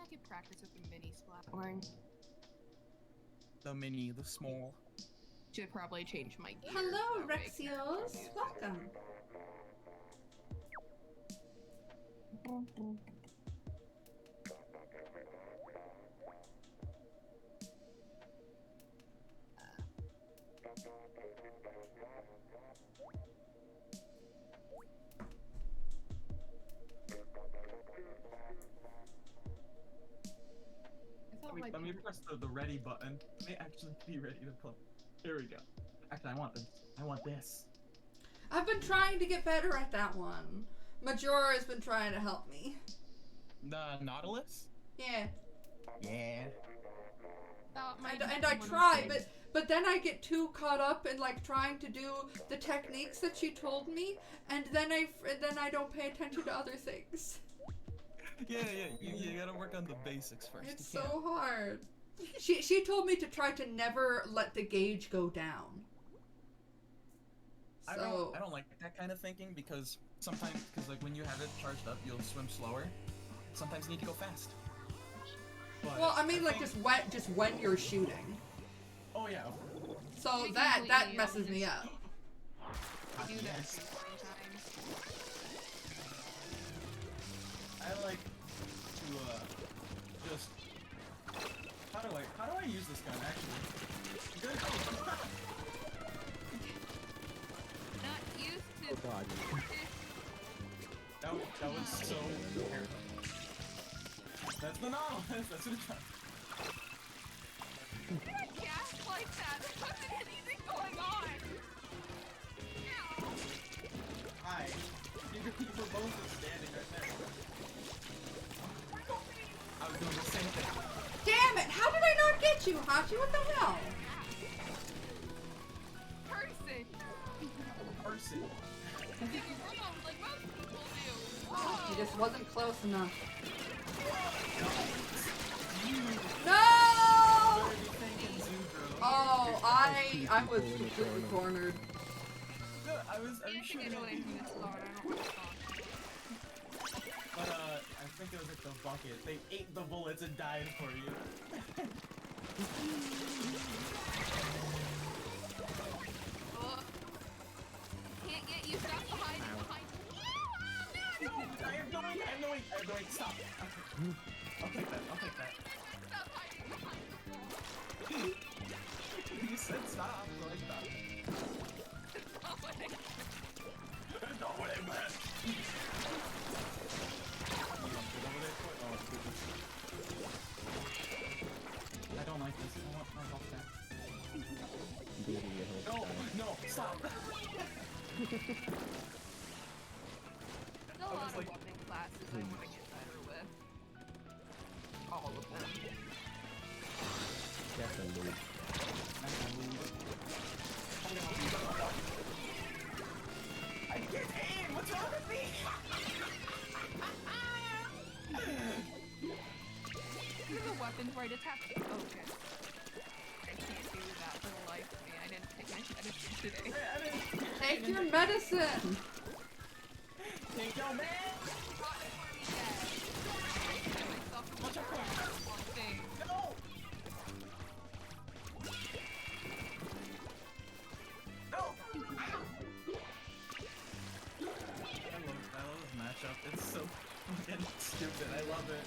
I could practice with the mini Splatoon. The small. Should probably change my gear. Hello, that way I can- Rexios. Welcome. Let me press the ready button. Let me actually be ready to play. Here we go. Actually, I want this. I want this. I've been trying to get better at that one. Majora has been trying to help me. The Nautilus? Yeah. Yeah. And I try, but then I get too caught up in like trying to do the techniques that she told me, and then I don't pay attention to other things. Yeah. You gotta work on the basics first. It's so hard. She told me to try to never let the gauge go down. So I don't like that kind of thinking because sometimes, like when you have it charged up, you'll swim slower. Sometimes you need to go fast. But well, I mean, like just when you're shooting. Oh yeah. So that messes me up. Do that Yes. sometimes. I like to just how do I use this gun actually? Good. Not used to. Oh god. That was so terrifying. That's the Nautilus. That's what it's trying. Why did I gasp like that? There wasn't anything going on. Hi. You were both just standing right there. I was doing the same thing. Damn it! How did I not get you, Hachi? What the hell? Person. Person. Leave you alone like most people do. He just wasn't close enough. You. No! Thinking zoo girl. Oh, I was completely cornered. No, I'm You have to shooting get at away you. from this spawn. I don't want to spawn. But I think it was like the bucket. They ate the bullets and died for you. Oh. Can't get you. Stop behind me. Behind me. No! I am going. Stop. I'll take that. Stop hiding behind the wall. You said stop, so I stopped. Stop it. That's not what I meant. I don't like this. I want my health back. No, stop. There's a lot of like- weapon classes I want to get better with. All of them. That's a move. I can't aim! What's wrong with me? These are the weapons where I just have to. Okay. I can't do that for the life of me. I didn't take my medicine today. Take your medicine! Take your man! Watch out! Wrong thing. No! No! I love this matchup. It's so fucking stupid. I love it.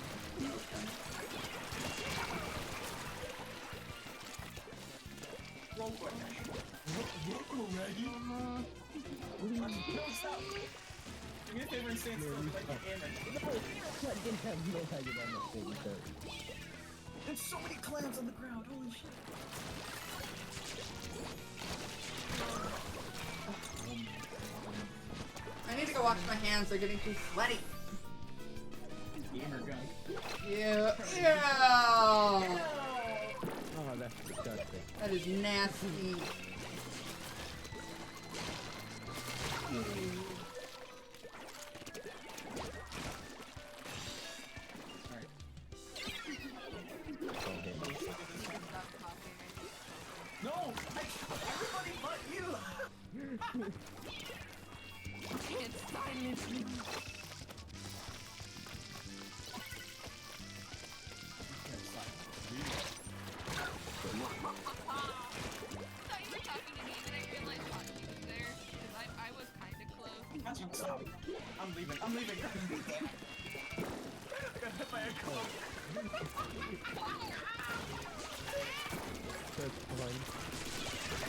Roll quick. Roll, Maggie. No, stop. Do me a favor and stand still so I can aim it. I didn't have no idea about my favorite thing. There's so many clams on the ground. Holy shit. I need to go wash my hands, they're getting too sweaty. Gamer gun. Yeah. Ew. Oh, that's disgusting. That is nasty. Okay. No! Everybody but you! Can't silence me. I thought you were talking to me, then I realized Hachi was there. Because I was kind of close. Stop. I'm leaving. I'm leaving. Got hit by a cloak. That's fine.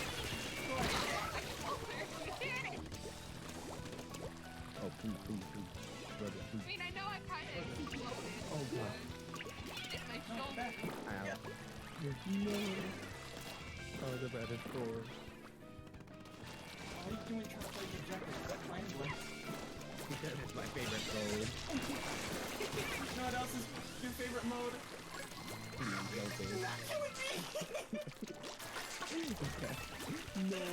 Oh, please. Brother, I please. mean, I know I kind of exploded. Oh, God. Hit my shoulder. Ow. No. Oh, the better score. What are you doing trying to play the objective? That's language. That is my favorite mode. You know what else is your favorite mode? Okay. No.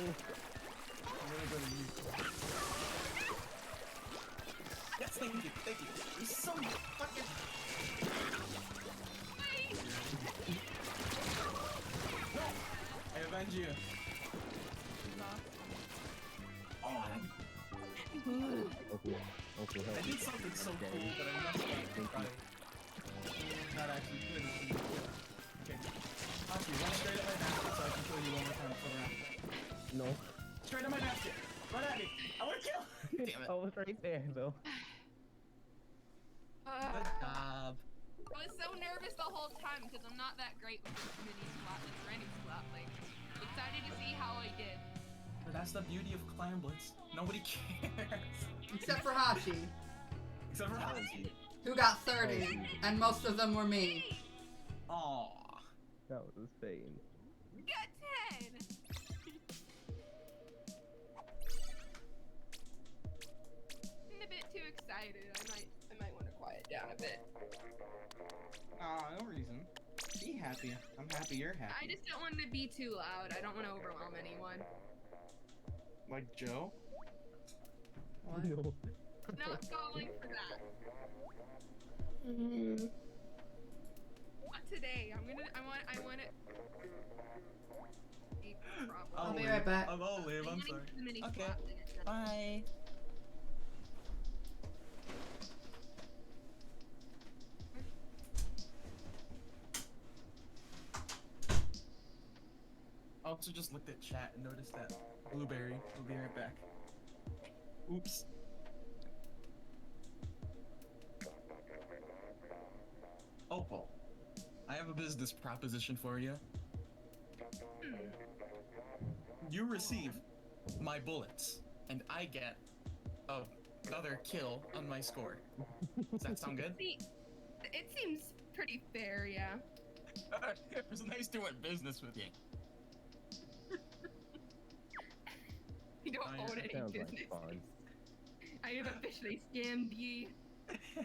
I'm gonna go to you. Yes, thank you. You're so fucking... No! I avenge you. Oh, Okay, help I me. did something so cool, but I messed up. Probably not actually good. Okay. Hachi, run straight at my basket so I can kill you one more time for round. No. Straight at my basket! Run at me! I wanna kill! Damn it. I was right there, though. Good job. I was so nervous the whole time because I'm not that great with this mini splatling or any splatling. Excited to see how I did. But that's the beauty of Clan Blitz. Nobody cares. Except for Hachi, Except for Hachi. who got 30, and most of them were me. Aww. That was insane. Got 10! excited. I might want to quiet down a bit. Aw, no reason. Be happy. I'm happy you're happy. I just don't want to be too loud. I don't want to overwhelm anyone. Like Joe? What? No. Not falling for that. Not today. I want it. I'll be right back. I'll leave. I'm sorry. Okay. Bye. I also just looked at chat and noticed that Blueberry will be right back. Oops. Opal, I have a business proposition for you. You receive my bullets, and I get another kill on my score. Does that sound good? See, it seems pretty fair, yeah. It was nice doing business with you. You don't Oh, own yeah. any Sounds business. like fun. I have officially scammed ye.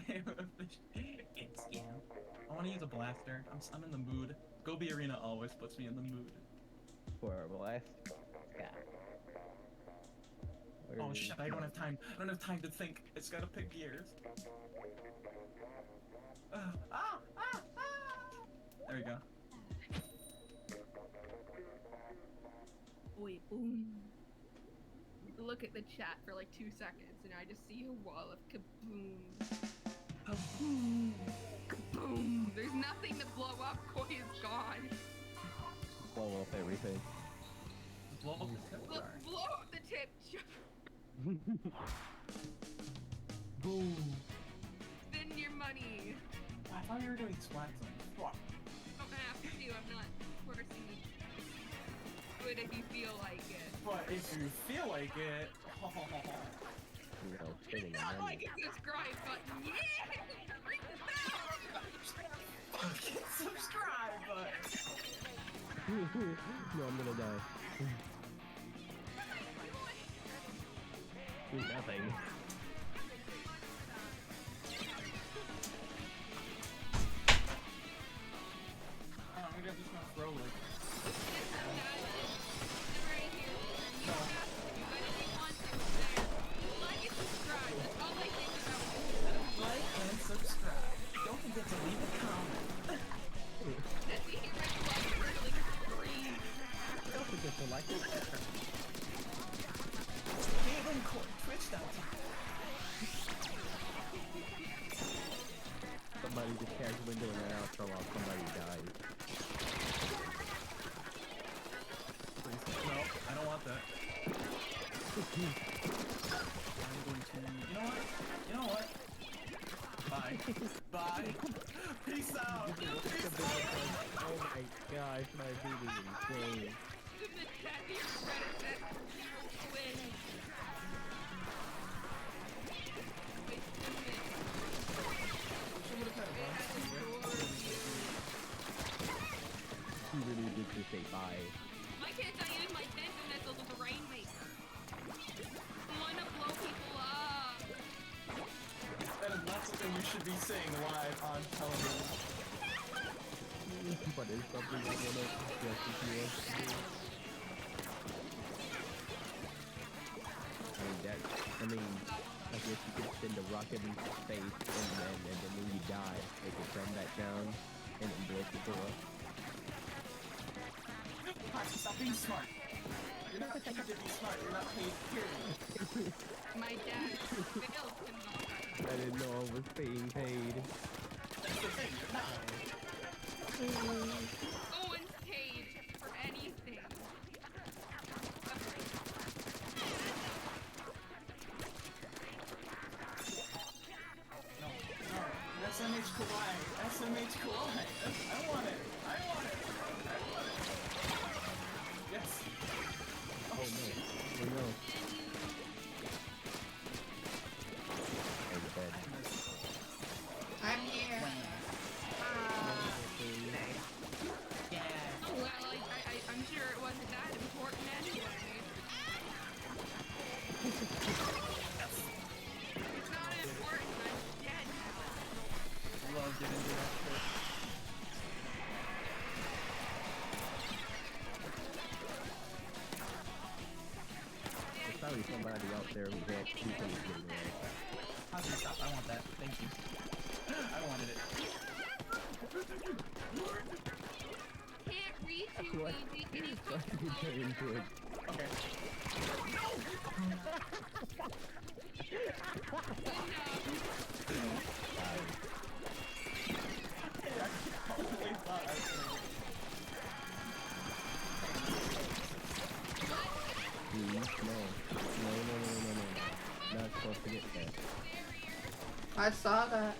It's scam. I want to use a blaster. I'm in the mood. Gobi Arena always puts me in the mood. For a blast. Yeah. Oh shit! I don't have time. I don't have time to think. It's gotta pick gears. There we go. Wait, boom. Look at the chat for like 2 seconds, and I just see a wall of kaboom. Kaboom! Kaboom! There's nothing to blow up. Koi is gone. Blow up everything. Blow up the tip jar. Blow up the tip jar. Boom. Spend your money. I thought you were doing Splatoon. What? Don't have to. I'm not forcing you. Do it if you feel like it. But if you feel like it, You know, spending Not money. like a subscribe button. Yeah! Ring the bell! fucking subscribe button. No, I'm gonna die. Do nothing. I'm gonna just not throw like. Like and subscribe. Don't forget to leave a comment. Don't forget to like it. Even Twitch.tv. Somebody just casually doing an outro while somebody dies. No, I don't want that. I'm going to. You know what? Bye. Bye. Peace out. Peace out. Oh my gosh, my dude is insane. He really did just say bye. Why can't I use my Phantom missiles with a Rainmaker? I wanna blow people up. That is not something you should be saying live on television. But it's something I wanna suggest if you want to do. I guess you could send a rocket into space and then when you die, they could come back down and then blow people up. Stop being smart. You're not paid to be smart. You're not paid, period. My dad failed him. I didn't know I was being paid. That's the thing. You're not. Owen's paid for anything. No. SMH Kawaii. SMH Kawaii. I want it. I want it. Yes. Oh no. Oh no. I'm dead. I'm here. Yeah. Oh, well, I'm sure it wasn't that important anyway. It's not important where we get two things getting away. How do you stop? I want that. Thank you. I wanted it. Can't reach you, What? Wigi. Can you What did you turn into it? Okay. Please, no. Not supposed to get that. I saw that.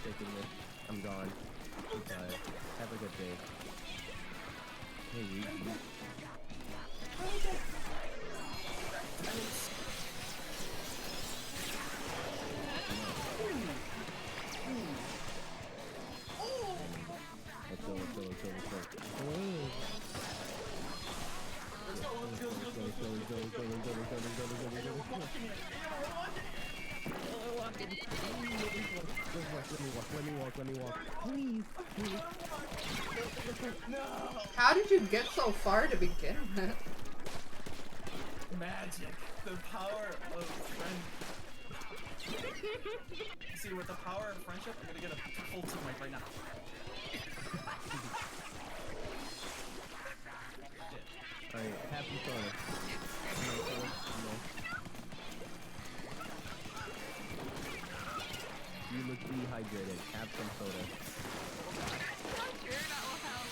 Taking this. I'm gone. I'm tired. Have a good day. Hey, you. Let's go. Let me walk. Please. How did you get so far to begin with? Magic. The power of friendship. See, with the power of friendship, I'm gonna get a full team mic right now. Alright, have some soda. You look dehydrated. Have some soda. I'm sure that will help.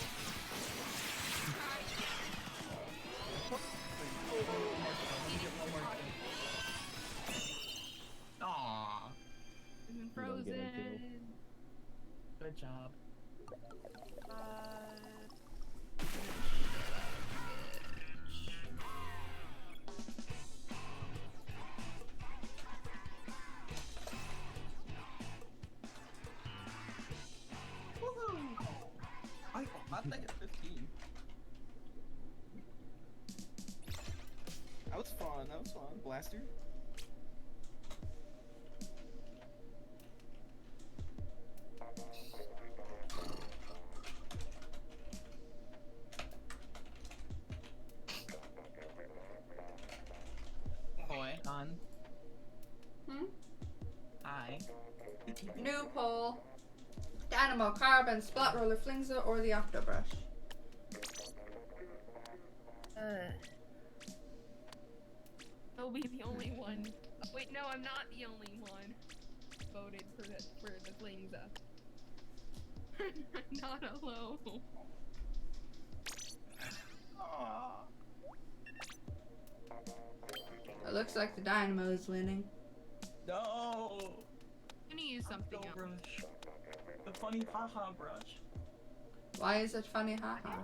Aww. I'm don't get it, frozen. Good job. I think it's 15. That was fun. Blaster. Boy, on. Hi. New poll. Dynamo, Carbon, Splat Roller, Flingza, or the Octobrush? I'll be the only one. Oh, wait, no, I'm not the only one. Voted for the Flingza. I'm not alone. Aww. It looks like the Dynamo is winning. No. I'm gonna use something Go else. brush. The funny haha brush. Why is it funny, haha?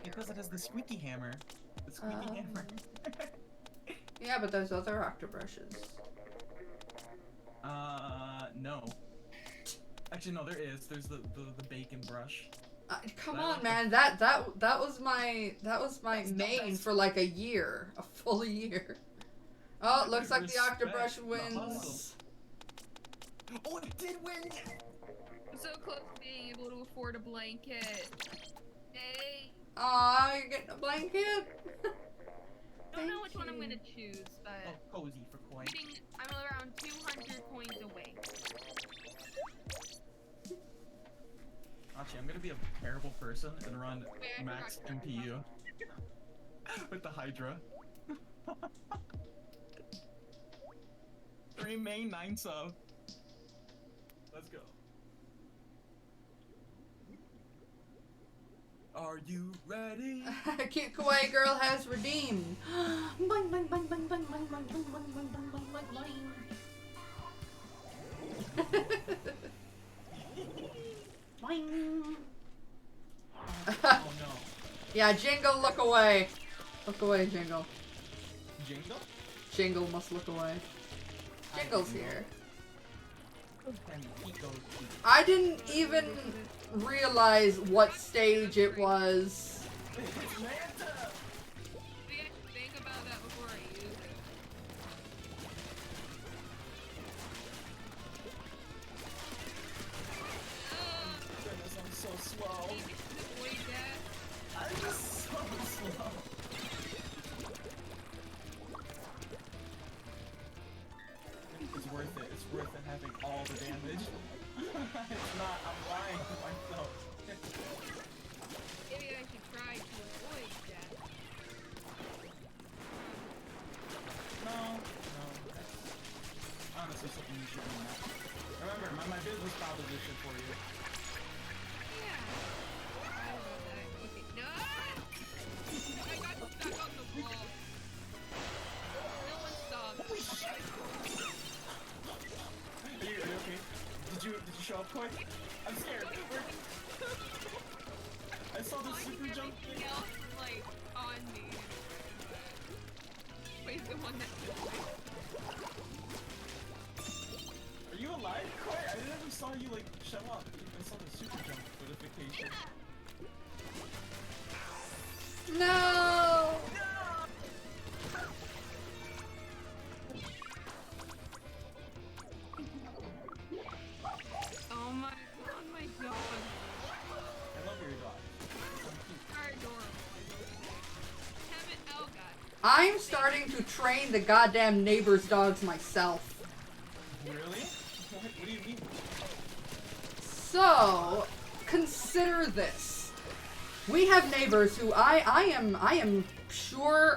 Because it has the squeaky hammer. The squeaky hammer. Yeah, but there's other Octobrushes. No. Actually, no, there is. There's the bacon brush. Come on, man. That was my main for like a year, a full year. Oh, it looks like the Octobrush wins. Oh, it did win! I'm so close to being able to afford a blanket. Hey. Aw, you're getting a blanket? I don't know which one I'm gonna choose, but Oh, cozy for coin. I'm around 200 coins away. Actually, I'm gonna be a terrible person and run max MPU with the Hydra. 3 main, 9 sub. Let's go. Are you ready? Cute kawaii girl has redeemed. Boing, boing, boing, boing, boing, boing, boing, boing, boing, boing, boing, boing, boing, boing. Boing. Oh no. Yeah, Jingle, look away. Look away, Jingle. Jingle? Jingle must look away. Jingle's here. I didn't even realize what stage it was. It's Manta! Think about that before I use it. Goodness, I'm so slow. Avoid that. I'm just so slow. it's worth it having all the damage. It's not, I'm lying to myself. Maybe I should try to avoid death. No, that's honestly something you should do now. Remember, my business proposition for you. Yeah. How about that? Okay, no! I got stuck on the wall. No one stopped. Are you okay? Did you show up quick? I'm scared. I saw the super jump thing. Everything else was like on me. Wait, the one that Are you alive, Claire? I never saw you like show up. I saw the super jump notification. No! oh my god. I love your dog. So cute. Are adorable. Haven't oh god. I'm starting to train the goddamn neighbor's dogs myself. Really? What do you mean? So, consider this. We have neighbors who I am sure,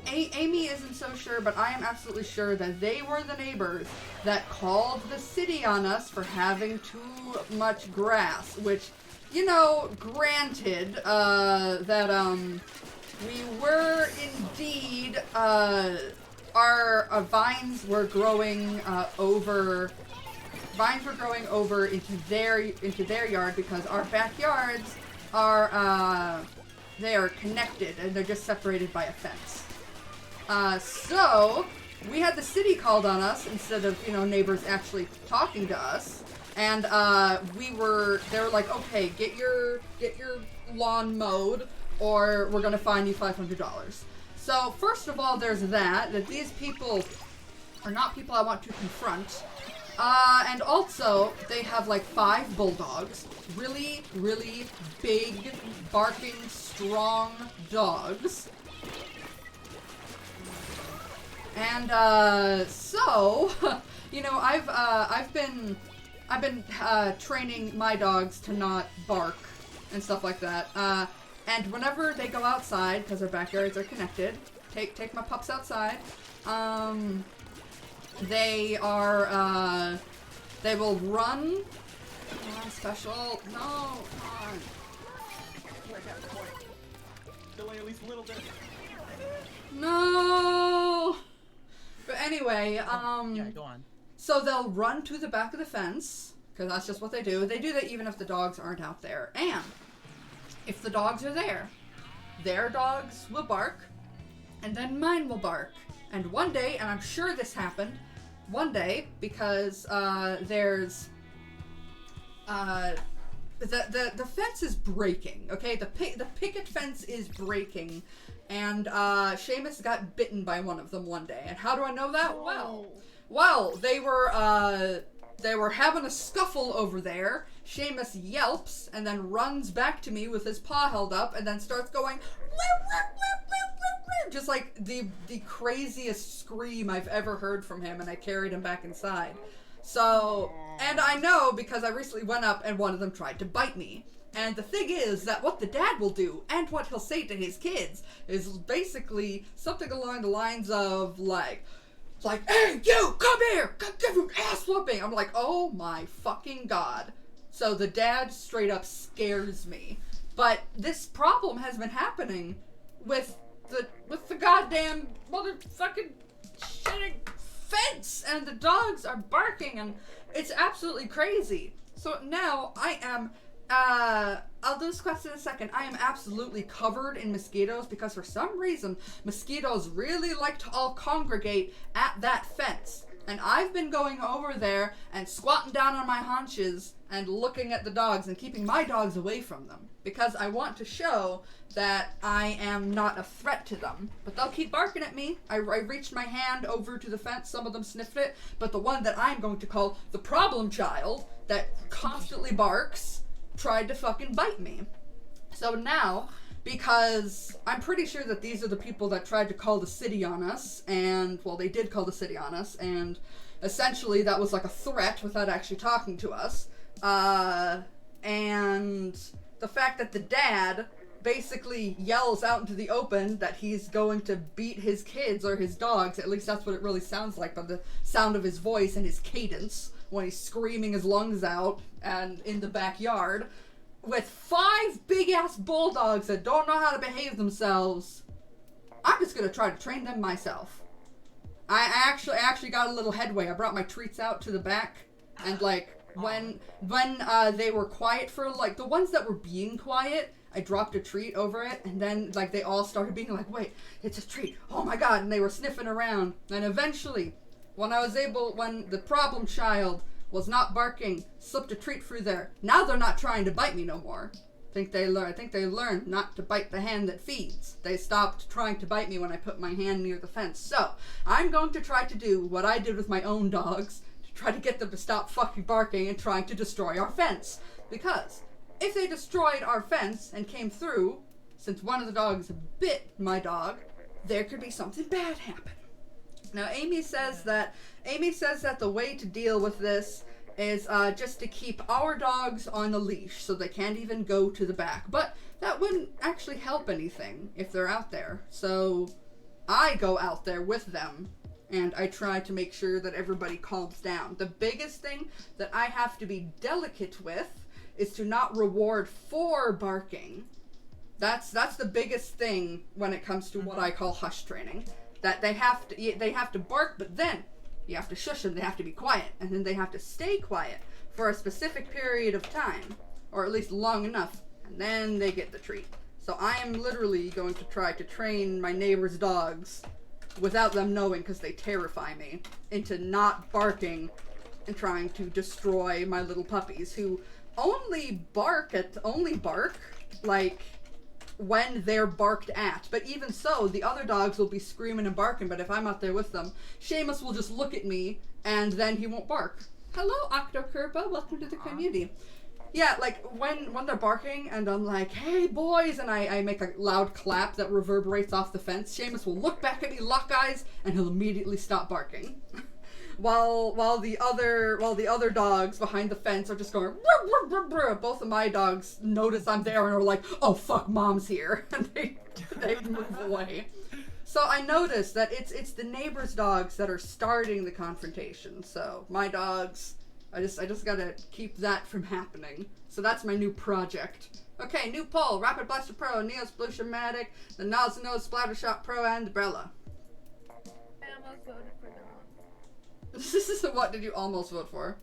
Amy isn't so sure, but I am absolutely sure that they were the neighbors that called the city on us for having too much grass, which, you know, granted, we were indeed, our vines were growing over into their yard because our backyards are they are connected and they're just separated by a fence. So we had the city called on us instead of, you know, neighbors actually talking to us, and they were like, okay, get your lawn mowed or we're gonna fine you $500. So first of all, there's that these people are not people I want to confront. And also, they have like 5 bulldogs. Really, really big, barking, strong dogs. And, so, you know, I've been training my dogs to not bark and stuff like that. And whenever they go outside, because our backyards are connected, take my pups outside, they are, they will run. Special. No, come on. Delay at least a little bit. No. But anyway, Yeah, go on. so they'll run to the back of the fence, because that's just what they do. They do that even if the dogs aren't out there. And if the dogs are there, their dogs will bark, and then mine will bark. And one day, and I'm sure this happened, one day, because there's the fence is breaking. Okay, the picket fence is breaking, and Seamus got bitten by one of them one day. And how do I know that? Well, they were having a scuffle over there. Seamus yelps and then runs back to me with his paw held up, and then starts going just like the craziest scream I've ever heard from him, and I carried him back inside. So, and I know because I recently went up and one of them tried to bite me. And the thing is that what the dad will do, and what he'll say to his kids, is basically something along the lines of like, hey, you, come here, give him ass whooping. I'm like, oh my fucking god. So the dad straight up scares me. But this problem has been happening with the goddamn motherfucking shitting fence, and the dogs are barking, and it's absolutely crazy. So now I am, I'll discuss in a second. I am absolutely covered in mosquitoes because for some reason mosquitoes really like to all congregate at that fence. And I've been going over there and squatting down on my haunches and looking at the dogs and keeping my dogs away from them because I want to show that I am not a threat to them. But they'll keep barking at me. I reached my hand over to the fence. Some of them sniffed it. But the one that I'm going to call the problem child that constantly barks tried to fucking bite me. So now, because I'm pretty sure that these are the people that tried to call the city on us, and, well, they did call the city on us, and essentially that was like a threat without actually talking to us. And the fact that the dad basically yells out into the open that he's going to beat his kids or his dogs, at least that's what it really sounds like by the sound of his voice and his cadence when he's screaming his lungs out and in the backyard with 5 big-ass bulldogs that don't know how to behave themselves. I'm just gonna try to train them myself. I actually got a little headway. I brought my treats out to the back, and like when they were quiet for like the ones that were being quiet, I dropped a treat over it, and then like they all started being like, wait, it's a treat, oh my god, and they were sniffing around. And eventually, when the problem child was not barking, slipped a treat through there. Now they're not trying to bite me no more. I think they learned not to bite the hand that feeds. They stopped trying to bite me when I put my hand near the fence. So, I'm going to try to do what I did with my own dogs, to try to get them to stop fucking barking and trying to destroy our fence. Because if they destroyed our fence and came through, since one of the dogs bit my dog, there could be something bad happen. Now, Amy says that the way to deal with this is just to keep our dogs on the leash so they can't even go to the back. But that wouldn't actually help anything if they're out there. So I go out there with them and I try to make sure that everybody calms down. The biggest thing that I have to be delicate with is to not reward for barking. That's the biggest thing when it comes to what I call hush training. That they have to bark, but then you have to shush them, they have to be quiet, and then they have to stay quiet for a specific period of time, or at least long enough, and then they get the treat. So I am literally going to try to train my neighbor's dogs, without them knowing because they terrify me, into not barking and trying to destroy my little puppies, who only bark, like, when they're barked at. But even so, the other dogs will be screaming and barking, but if I'm out there with them, Seamus will just look at me, and then he won't bark. Hello, Octokerpa, welcome to the community. Yeah, like, when they're barking, and I'm like, hey, boys, and I make a loud clap that reverberates off the fence, Seamus will look back at me, lock eyes, and he'll immediately stop barking. While the other dogs behind the fence are just going, brr, brr, brr, brr. Both of my dogs notice I'm there and are like, oh fuck, mom's here, and they move away. So I noticed that it's the neighbors' dogs that are starting the confrontation. So my dogs, I just gotta keep that from happening. So that's my new project. Okay, new poll: Rapid Blaster Pro, Neo Splution-Matic, the Nose Splattershot Pro, and Umbrella. I almost voted for the wrong. What did you almost vote for?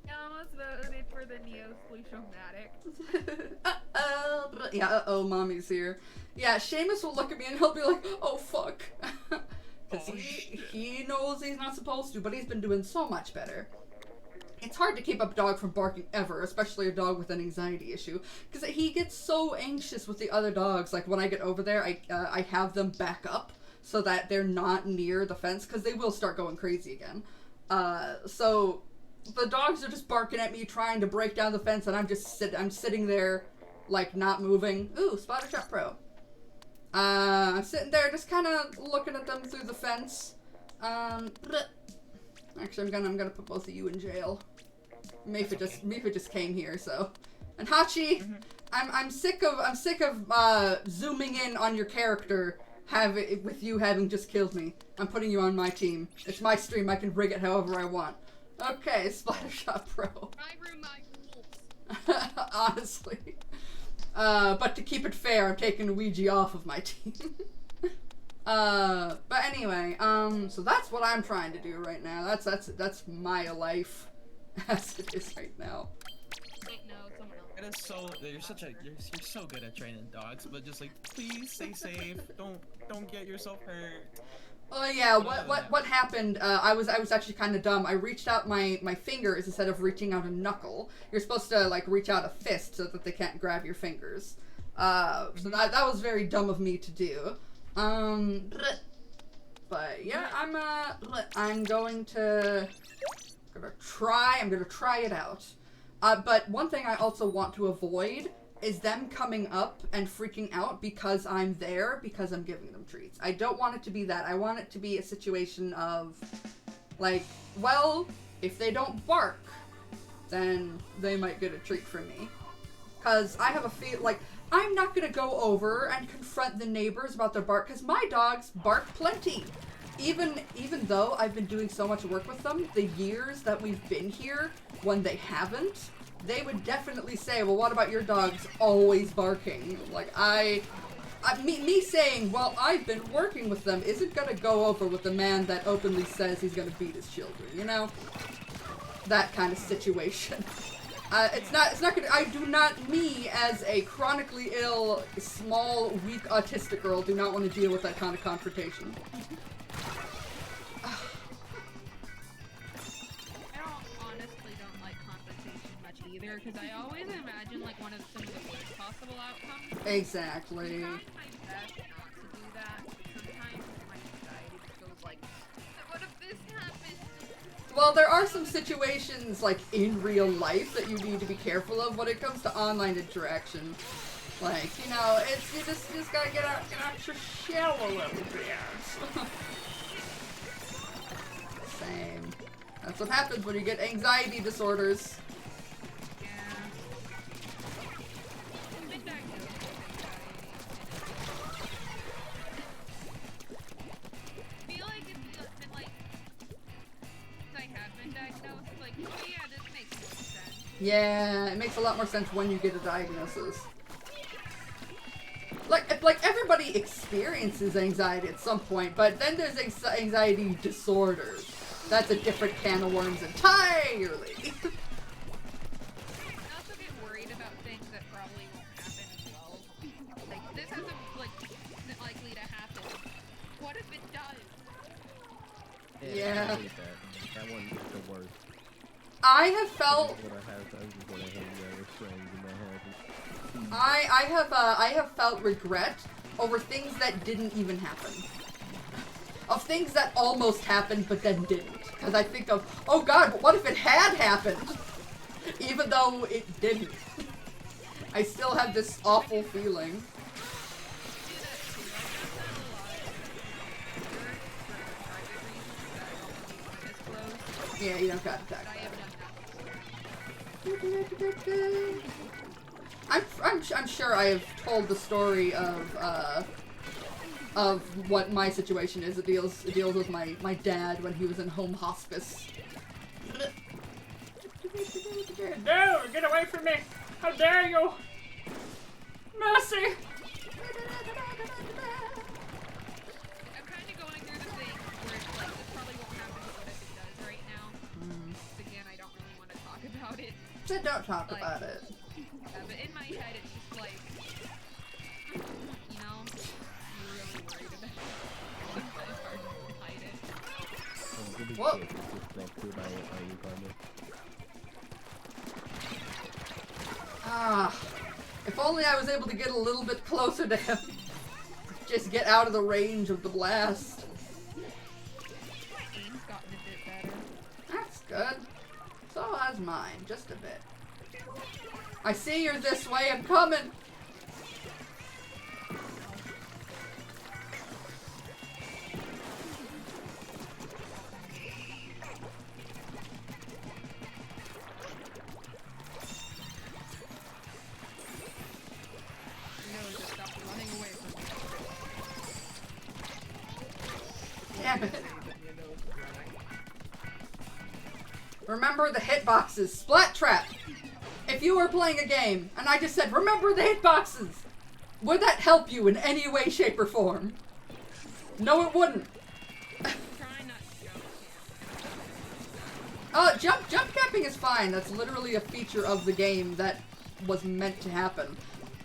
I almost voted for the Neo Splution-Matic. Uh-oh. Yeah, uh-oh, mommy's here. Yeah, Seamus will look at me and he'll be like, oh, fuck. Because he knows he's not supposed to, but he's been doing so much better. It's hard to keep a dog from barking ever, especially a dog with an anxiety issue, because he gets so anxious with the other dogs. Like, when I get over there, I have them back up so that they're not near the fence, because they will start going crazy again. So the dogs are just barking at me, trying to break down the fence, and I'm sitting there, like, not moving. Ooh, Splattershot Pro. I'm sitting there just kind of looking at them through the fence. Actually, I'm gonna put both of you in jail. Mifa just came here, so. And Hachi, I'm sick of zooming in on your character with you having just killed me. I'm putting you on my team. It's my stream, I can rig it however I want. Okay, Splattershot Pro. I rule my rules. Honestly. But to keep it fair, I'm taking Wigi off of my team. But anyway, so that's what I'm trying to do right now. That's my life as it is right now. Wait, no, someone else. It is so you're so good at training dogs, but just like, please stay safe. Don't get yourself hurt. Oh yeah, what happened, I was actually kind of dumb. I reached out my fingers instead of reaching out a knuckle. You're supposed to, like, reach out a fist so that they can't grab your fingers. So that was very dumb of me to do. But yeah, I'm gonna try it out. But one thing I also want to avoid is them coming up and freaking out because I'm there, because I'm giving them treats. I don't want it to be that. I want it to be a situation of Like, well, if they don't bark, then they might get a treat from me. Cause I have a feel like I'm not gonna go over and confront the neighbors about their bark, cause my dogs bark plenty. Even though I've been doing so much work with them, the years that we've been here, when they haven't, they would definitely say, well, what about your dogs always barking? Like, me saying, well, I've been working with them isn't gonna go over with the man that openly says he's gonna beat his children, you know? That kind of situation. It's not gonna, me as a chronically ill, small, weak, autistic girl do not want to deal with that kind of confrontation. Either, because I always imagine like one of some of the worst possible outcomes. Exactly. I try my best not to do that, but sometimes my anxiety just goes like, what if this happens? Well, there are some situations like in real life that you need to be careful of when it comes to online interaction. Like, you know, you just gotta get out your shell a little bit. Same. That's what happens when you get anxiety disorders. Yeah, it makes a lot more sense when you get a diagnosis. Like everybody experiences anxiety at some point, but then there's anxiety disorders. That's a different can of worms entirely. I also get worried about things that probably won't happen as well. Like, this isn't likely to happen. What if it does? Yeah. That one's the worst. I have felt. I have felt regret over things that didn't even happen. Of things that almost happened but then didn't. Because I think of, oh god, but what if it had happened? Even though it didn't. I still have this awful feeling. Yeah, you don't got attacked by it. I'm sure I have told the story of what my situation is. It deals with my dad when he was in home hospice. No, get away from me! How dare you! Mercy! I'm kind of going through the thing where it's like, this probably won't happen, but if it does right now, again, I don't really want to talk about it. So don't talk about it. Yeah, but in my head, it's just like, you know, I'm really worried about it. It's hard to hide it. Whoa. If only I was able to get a little bit closer to him. Just get out of the range of the blast. My aim's gotten a bit better. That's good. So has mine, just a bit. I see you're this way, I'm coming! Damn it. Remember the hitboxes. Splat trap! If you were playing a game, and I just said, remember the hitboxes! Would that help you in any way, shape, or form? No, it wouldn't. Jump capping is fine. That's literally a feature of the game that was meant to happen.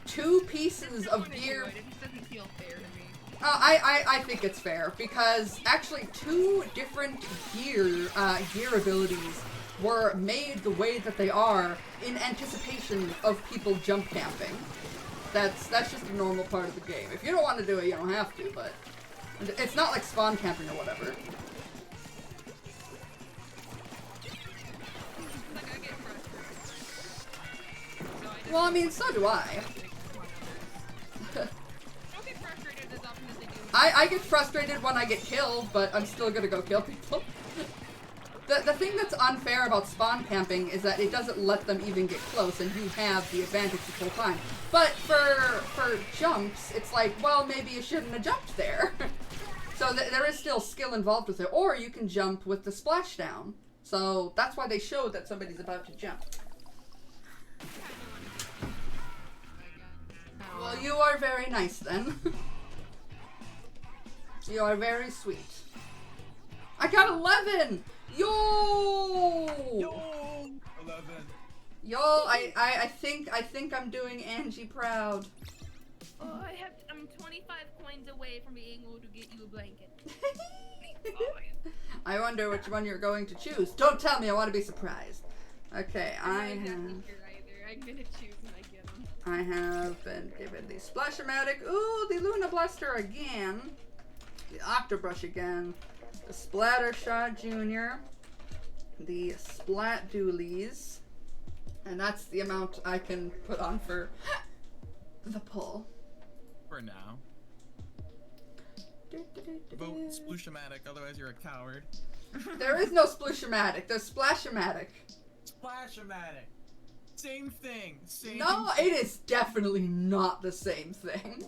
2 pieces of gear. It just doesn't feel fair to me. I think it's fair because actually 2 different gear abilities were made the way that they are in anticipation of people jump camping. That's just a normal part of the game. If you don't want to do it, you don't have to, but it's not like spawn camping or whatever. Well, I mean, so do I. I get frustrated when I get killed, but I'm still gonna go kill people. The thing that's unfair about spawn camping is that it doesn't let them even get close, and you have the advantage the whole time. But for jumps, it's like, well, maybe you shouldn't have jumped there. So there is still skill involved with it. Or you can jump with the splashdown. So that's why they showed that somebody's about to jump. Well, you are very nice then. You are very sweet. I got 11! Yo! Yo! 11. Yo, I think I'm doing Angie proud. Oh, I'm 25 coins away from being able to get you a blanket. I wonder which one you're going to choose. Don't tell me, I want to be surprised. Okay, I'm gonna choose when I get them. I have been given the Splash-O-Matic. Ooh, the Luna Blaster again. The Octobrush again. The Splatter Shot Jr. The Splat Doolies. And that's the amount I can put on for the pull. For now. Vote Sploosh-O-Matic, otherwise you're a coward. There is no Sploosh-O-Matic, there's Splash-O-Matic. Splash-O-Matic. Same thing. Same No, thing. it is definitely not the same thing.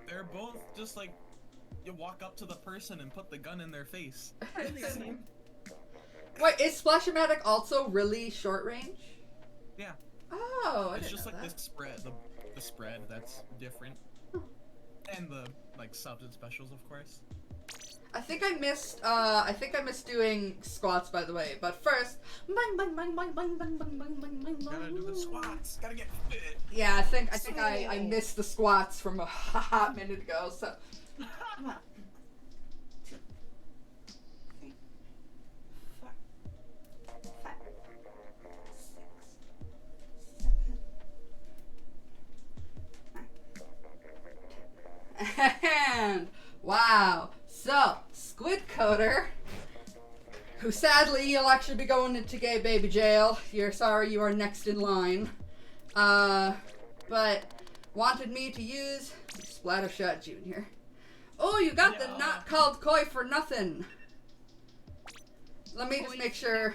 They're both just like, you walk up to the person and put the gun in their face. Wait, is Splash-O-Matic also really short range? Yeah. Oh, I It's didn't just know like that. the spread, the spread that's different. And the like subs and specials, of course. I think I missed doing squats, by the way. But first, bang bang bang bang bang bang bang bang bang bang. Gotta do the squats. Gotta get fit. Yeah, I think I missed the squats from a hot minute ago. So, come on. 2, 3, 4, 5, 6, 7, 8, 9. And wow, so Squid Coder, who sadly you'll actually be going into gay baby jail. You're sorry, you are next in line. But wanted me to use Splattershot Jr. Oh, you got the not called koi for nothing. Let me just make sure.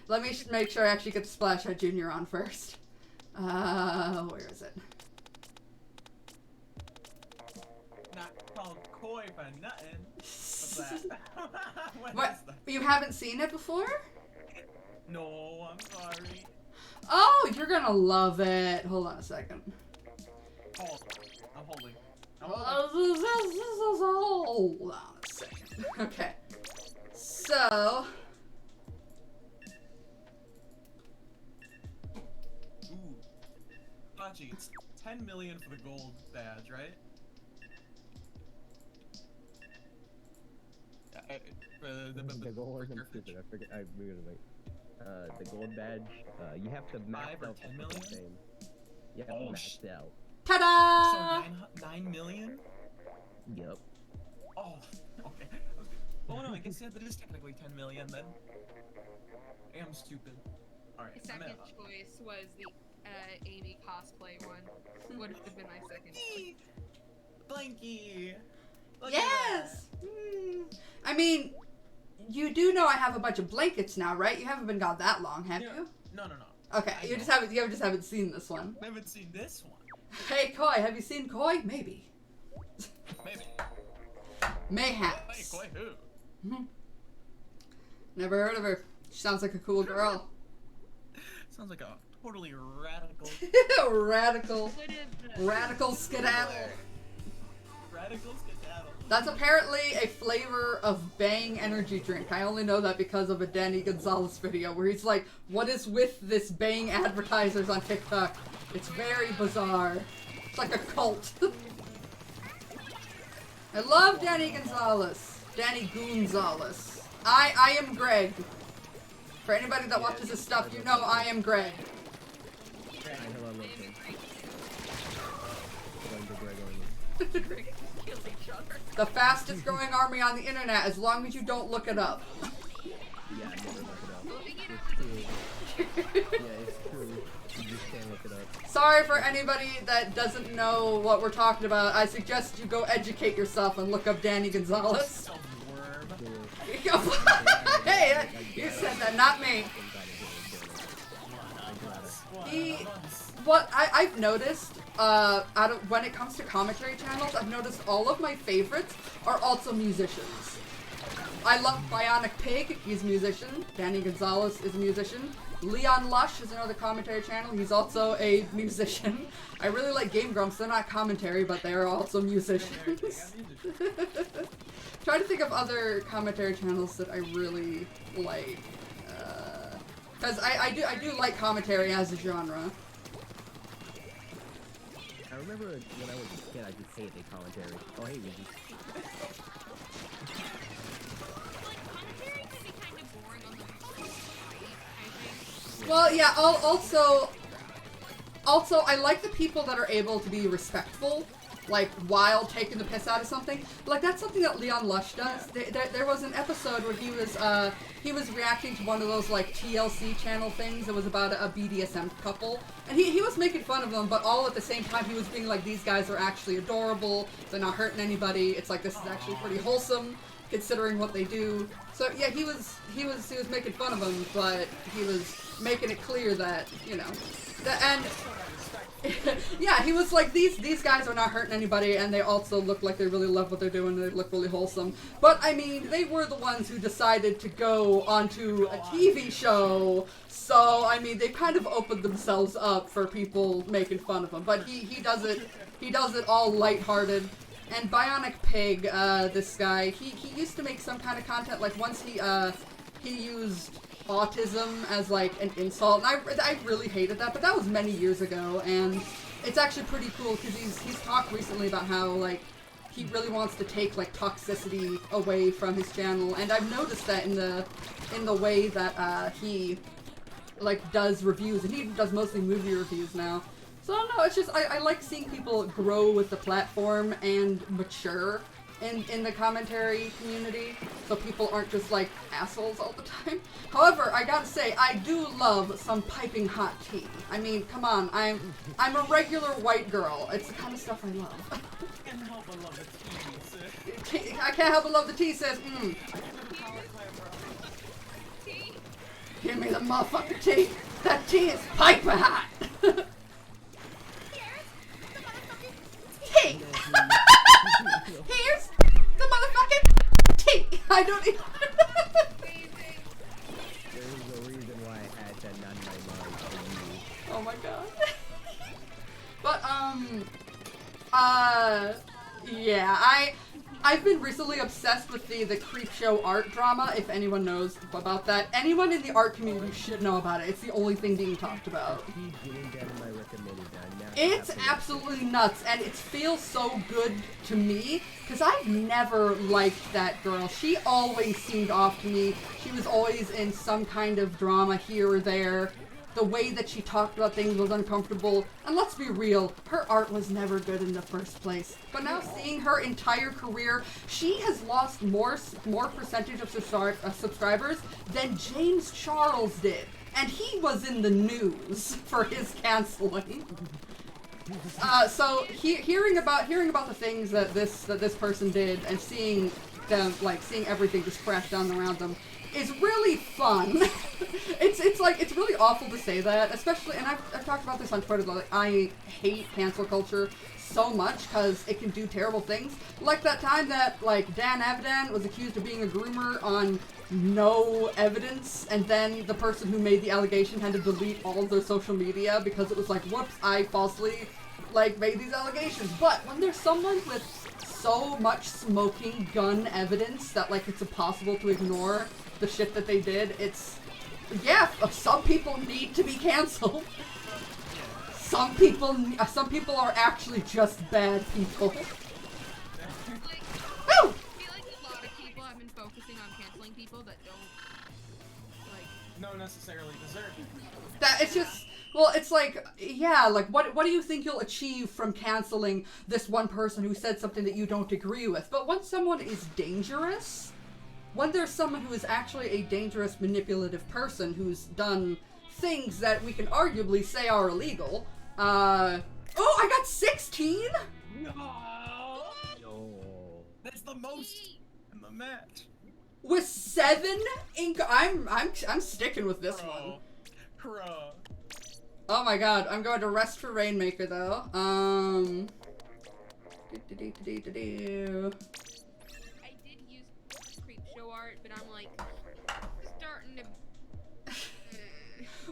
Let me just make sure I actually get the Splattershot Jr. on first. Where is it? Not called koi for nothing. What's that? What What? is that? You haven't seen it before? No, I'm sorry. Oh, you're gonna love it. Hold on a second. Hold. I'm holding. Hold on a second. Okay. So. Ooh. Hachi, it's 10 million for the gold badge, right? The gold, I'm stupid, I forget, I really like, the gold badge, you have to max 5 or out 10 the million? same. You have to max out. Ta-da! So 9 million? Yep. Oh, okay. Oh no, I guess that is technically 10 million then. I am stupid. Alright, My second choice was the Amy cosplay one. Would have been my second choice. Blanky! Look Yes! I mean, you do know I have a bunch of blankets now, right? You haven't been gone that long, have Yeah. you? No. Okay, you just haven't seen this one. I haven't seen this one. Hey, Koi, have you seen Koi? Maybe. Maybe. Mayhaps. Hey, Koi who? Never heard of her. She sounds like a cool girl. Sounds like a totally radical. Radical skedaddle. Radical skedaddle. That's apparently a flavor of Bang energy drink. I only know that because of a Danny Gonzalez video where he's like, what is with this Bang advertisers on TikTok? It's very bizarre. It's like a cult. I love Danny Gonzalez. Danny Gonzalez. I am Greg. For anybody that watches his stuff, you know I am Greg. Hello, listen. Going to Greg only. Kill each other. The fastest growing army on the internet, as long as you don't look it up. Yeah, I never look it up. Moving it It's up. true. Yeah, it's true. You just can't look it up. Sorry for anybody that doesn't know what we're talking about. I suggest you go educate yourself and look up Danny Gonzalez. Worm. Yeah. Hey, Hey, you said that, not me. What I've noticed, when it comes to commentary channels, I've noticed all of my favorites are also musicians. I love Bionic Pig, he's a musician. Danny Gonzalez is a musician. Leon Lush is another commentary channel, he's also a musician. I really like Game Grumps, they're not commentary, but they are also musicians. Trying to think of other commentary channels that I really like. Because I do like commentary as a genre. I remember when I was a kid, I just hated commentary. Oh, hey, Wigi. Well, yeah, also, I like the people that are able to be respectful, like, while taking the piss out of something. Like, that's something that Leon Lush does. There was an episode where he was reacting to one of those, like, TLC channel things. It was about a BDSM couple. And he was making fun of them, but all at the same time he was being like, these guys are actually adorable, they're not hurting anybody, it's like, this is actually pretty wholesome, considering what they do. So, yeah, he was making fun of them, but he was making it clear that, you know, and yeah, he was like, these guys are not hurting anybody, and they also look like they really love what they're doing, and they look really wholesome. But, I mean, they were the ones who decided to go onto a TV show, so, I mean, they kind of opened themselves up for people making fun of them. But he does it all lighthearted. And Bionic Pig, this guy, he used to make some kind of content, like, once he used autism as like an insult, and I really hated that, but that was many years ago, and it's actually pretty cool because he's talked recently about how like he really wants to take like toxicity away from his channel, and I've noticed that in the way that he like does reviews, and he does mostly movie reviews now. So I don't know, it's just I like seeing people grow with the platform and mature in the commentary community, so people aren't just like assholes all the time. However, I gotta say, I do love some piping hot tea. I mean, come on, I'm a regular white girl. It's the kind of stuff I love. I can't help but love the tea, I can't help but love the tea, says, Give me the motherfucking tea. That tea is piping hot. Tea. Here's the motherfucking tea. I don't even. There's a reason why I had that on my mind for you. Oh my god. But yeah, I've been recently obsessed with the Creepshow art drama, if anyone knows about that. Anyone in the art community should know about it. It's the only thing being talked about. It's absolutely nuts, and it feels so good to me, because I've never liked that girl. She always seemed off to me. She was always in some kind of drama here or there. The way that she talked about things was uncomfortable, and let's be real, her art was never good in the first place. But now seeing her entire career, she has lost more percentage of subscribers than James Charles did, and he was in the news for his canceling. So hearing about the things that this person did, and seeing them, like, seeing everything just crash down around them, is really fun. it's really awful to say that, especially, and I've talked about this on Twitter, like, I hate cancel culture so much because it can do terrible things. Like that time that, like, Dan Avidan was accused of being a groomer on no evidence, and then the person who made the allegation had to delete all of their social media because it was like, whoops, I falsely, like, made these allegations. But when there's someone with so much smoking gun evidence that, like, it's impossible to ignore the shit that they did, it's, yeah, some people need to be canceled. Some people are actually just bad people. Like, I feel like a lot of people have been focusing on canceling people that don't necessarily deserve it. That it's just, well, it's like, yeah, like, what do you think you'll achieve from canceling this one person who said something that you don't agree with? But when someone is dangerous, when there's someone who is actually a dangerous, manipulative person who's done things that we can arguably say are illegal, oh, I got 16? No! That's the most in the match. With 7 ink, I'm sticking with this one. Pro. Oh my god, I'm going to rest for Rainmaker though. I did use creep show art, but I'm like starting to.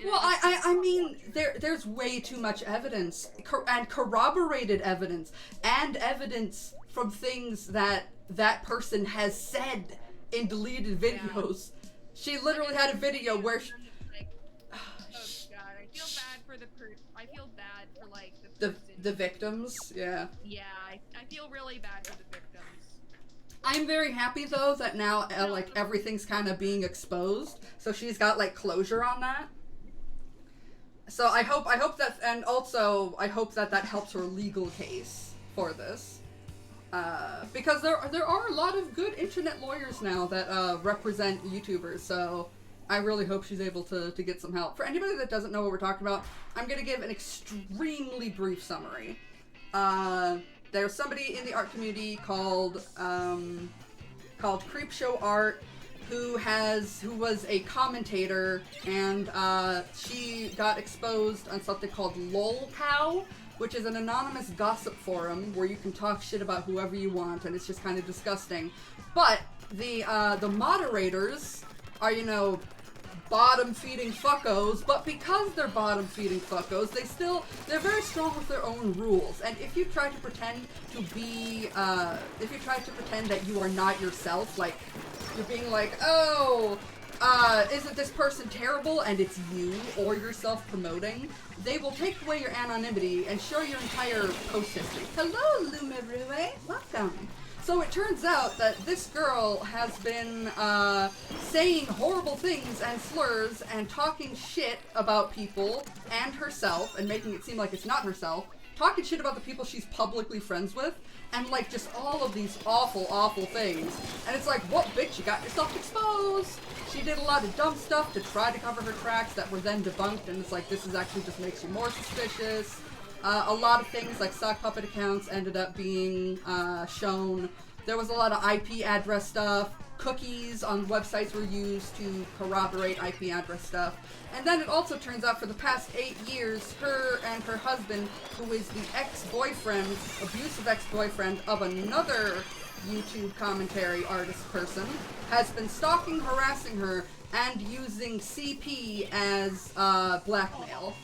Well, I mean, there's way too much evidence, and corroborated evidence, and evidence from things that person has said in deleted videos. She literally had a video where she, Like, oh god, I feel bad for I feel bad for like the person. the victims, yeah. Yeah, I feel really bad for the victims. I'm very happy though that now like everything's kind of being exposed, so she's got like closure on that. So I hope that, and also I hope that helps her legal case for this, because there are a lot of good internet lawyers now that represent YouTubers. So I really hope she's able to get some help. For anybody that doesn't know what we're talking about, I'm gonna give an extremely brief summary. There's somebody in the art community called Creepshow Art, who was a commentator, and she got exposed on something called LolCow, which is an anonymous gossip forum where you can talk shit about whoever you want, and it's just kind of disgusting. But the moderators are, you know, bottom-feeding fuckos, but because they're bottom-feeding fuckos, they're very strong with their own rules. And if you try to pretend to be, if you try to pretend that you are not yourself, like, you're being like, oh, isn't this person terrible, and it's you, or you're self-promoting, they will take away your anonymity and show your entire post history. Hello, Lumarue, welcome. So it turns out that this girl has been saying horrible things and slurs and talking shit about people and herself and making it seem like it's not herself, talking shit about the people she's publicly friends with, and like just all of these awful, awful things. And it's like, what, bitch, you got yourself exposed. She did a lot of dumb stuff to try to cover her tracks that were then debunked, and it's like, this is actually just makes you more suspicious. A lot of things like sock puppet accounts ended up being shown. There was a lot of IP address stuff. Cookies on websites were used to corroborate IP address stuff. And then it also turns out for the past 8 years, her and her husband, who is the ex-boyfriend, abusive ex-boyfriend of another YouTube commentary artist person, has been stalking, harassing her, and using CP as blackmail.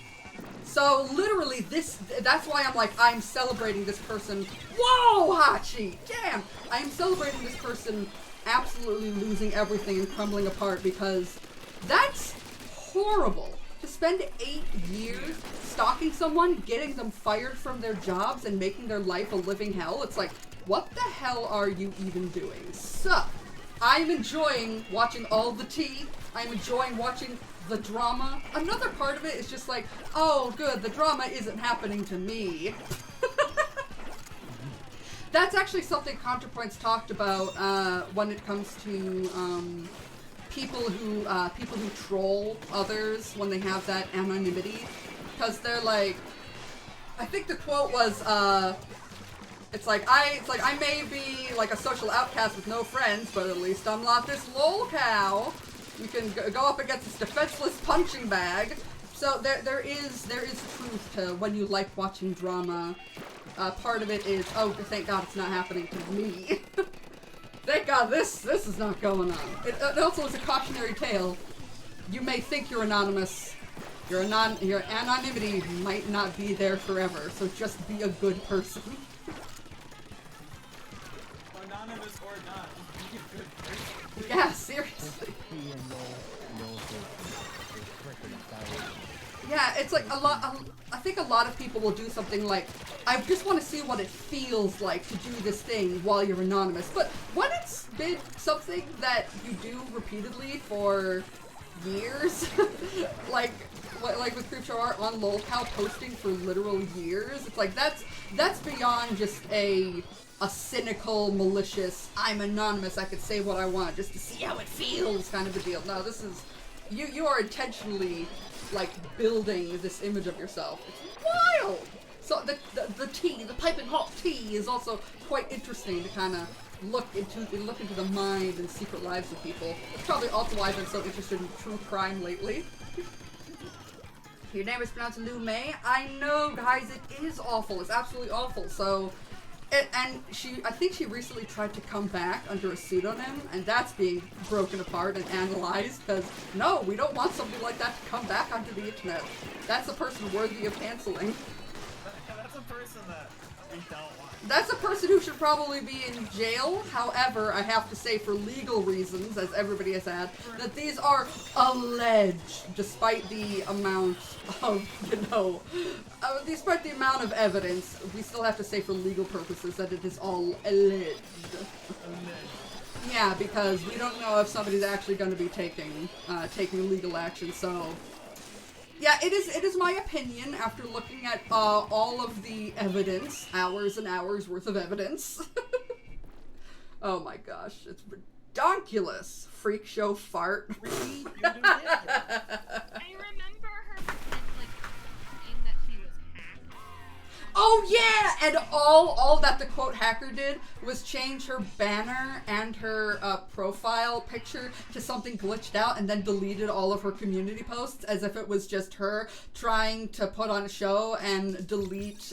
So literally that's why I'm like, I'm celebrating this person. Whoa, Hachi! Damn! I'm celebrating this person absolutely losing everything and crumbling apart, because that's horrible. To spend 8 years stalking someone, getting them fired from their jobs, and making their life a living hell, it's like, what the hell are you even doing? So, I'm enjoying watching all the tea. I'm enjoying watching the drama. Another part of it is just like, oh good, the drama isn't happening to me. That's actually something ContraPoints talked about when it comes to people who troll others when they have that anonymity, because they're like, I think the quote was, it's like I may be like a social outcast with no friends, but at least I'm not this lol cow. You can go up against this defenseless punching bag. So there is truth to when you like watching drama. Part of it is, oh, thank God it's not happening to me. Thank God this is not going on. It also is a cautionary tale. You may think you're anonymous. Your anonymity might not be there forever, so just be a good person. Anonymous or not, just be a good person. Yeah, seriously. Yeah, it's like a lot. I think a lot of people will do something like, I just want to see what it feels like to do this thing while you're anonymous. But when it's been something that you do repeatedly for years, like with Creepshow Art on LolCow posting for literal years, it's like that's beyond just a cynical, malicious, I'm anonymous, I could say what I want just to see how it feels kind of a deal. No, this is, you are intentionally like building this image of yourself. It's wild! So the tea, the piping hot tea is also quite interesting to kind of look into the mind and secret lives of people. That's probably also why I've been so interested in true crime lately. Your name is pronounced Lou May. I know, guys, it is awful. It's absolutely awful. So, I think she recently tried to come back under a pseudonym, and that's being broken apart and analyzed, because, no, we don't want somebody like that to come back onto the internet. That's a person worthy of canceling. That's a person that we don't want. That's a person who should probably be in jail. However, I have to say, for legal reasons, as everybody has had, that these are alleged, despite the amount of, despite the amount of evidence, we still have to say for legal purposes that it is all alleged. Yeah, because we don't know if somebody's actually going to be taking legal action, so... Yeah, it is my opinion, after looking at all of the evidence, hours and hours worth of evidence. Oh my gosh, it's redonkulous. Freak show fart. I remember her saying that she was hacked. Oh yeah! And all that the quote hacker did was change her banner and her profile picture to something glitched out, and then deleted all of her community posts as if it was just her trying to put on a show and delete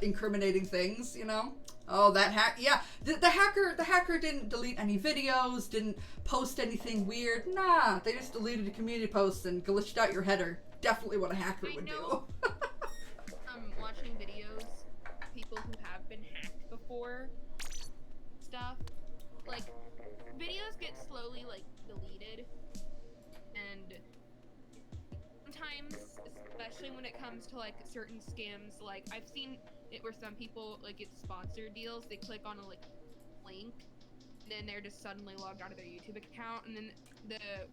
incriminating things, you know? Oh, that hack! Yeah, the hacker didn't delete any videos, didn't post anything weird. Nah, they just deleted the community posts and glitched out your header. Definitely what a hacker would do. Watching videos, people who have been hacked before, stuff, like, videos get slowly, like, deleted, and sometimes, especially when it comes to, like, certain scams, like, I've seen it where some people, like, get sponsored deals, they click on a, like, link, and then they're just suddenly logged out of their YouTube account, and then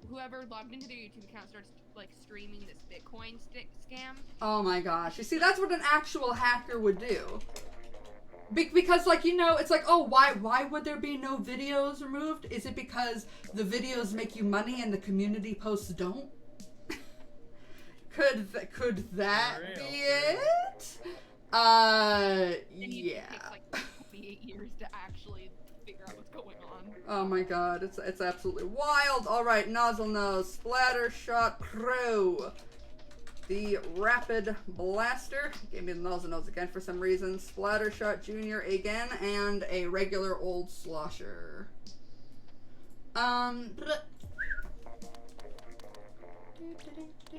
whoever logged into their YouTube account starts, like, streaming this Bitcoin scam. Oh my gosh. You see, that's what an actual hacker would do. Because, like, you know, it's like, oh, why would there be no videos removed? Is it because the videos make you money and the community posts don't? Could that be it? And you yeah. take, like, 28 years to actually figure out what's going on. Oh my god, it's absolutely wild. Alright, Nozzle Nose, Splatter Shot Crow. The Rapid Blaster. Gave me the Nozzle Nose again for some reason. Splatter Shot Jr. again, and a regular old slosher. I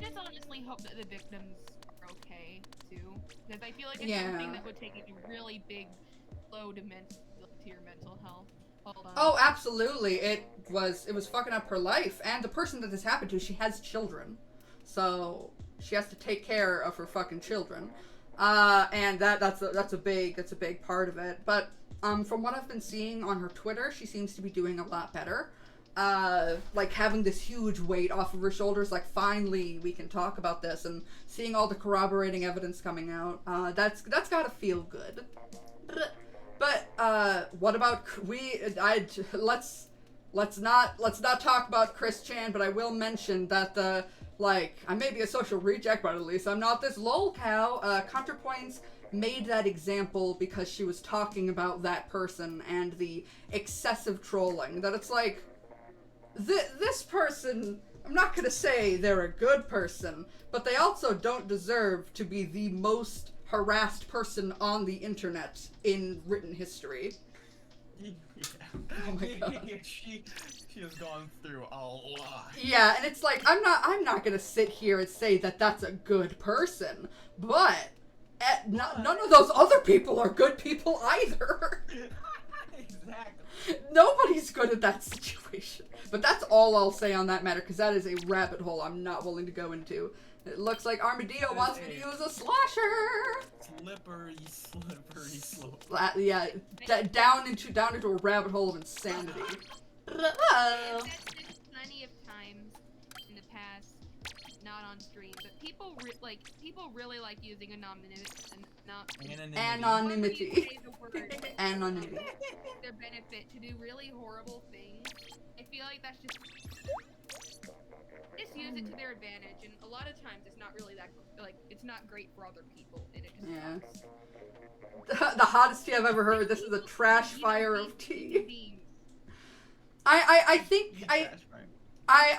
just honestly hope that the victims are okay, too. Because I feel like it's something that would take a really big blow to your mental health. Oh, absolutely. It was fucking up her life. And the person that this happened to, she has children. So she has to take care of her fucking children. And that's a big part of it. But from what I've been seeing on her Twitter, she seems to be doing a lot better. Like having this huge weight off of her shoulders, like finally we can talk about this, and seeing all the corroborating evidence coming out, that's gotta feel good. But what about let's not talk about Chris Chan, but I will mention that I may be a social reject, but at least I'm not this lol cow. ContraPoints made that example because she was talking about that person and the excessive trolling. That it's like, this person, I'm not gonna say they're a good person, but they also don't deserve to be the most harassed person on the internet in written history. Yeah. Oh my god. She has gone through a lot. Yeah, and it's like, I'm not gonna sit here and say that that's a good person, but none of those other people are good people either. Exactly. Nobody's good at that situation. But that's all I'll say on that matter, because that is a rabbit hole I'm not willing to go into. It looks like Armadillo wants me to use a slosher. Slippery slope. Yeah, down into a rabbit hole of insanity. I've said this plenty of times in the past, not on stream, but people really like using anonymity. Anonymity. Their benefit to do really horrible things. I feel like that's just just use it to their advantage, and a lot of times it's not really that, like, it's not great for other people, and it just Yeah. sucks. The hottest tea I've ever heard. This is a trash fire of tea. Memes. I think Eat I trash, right?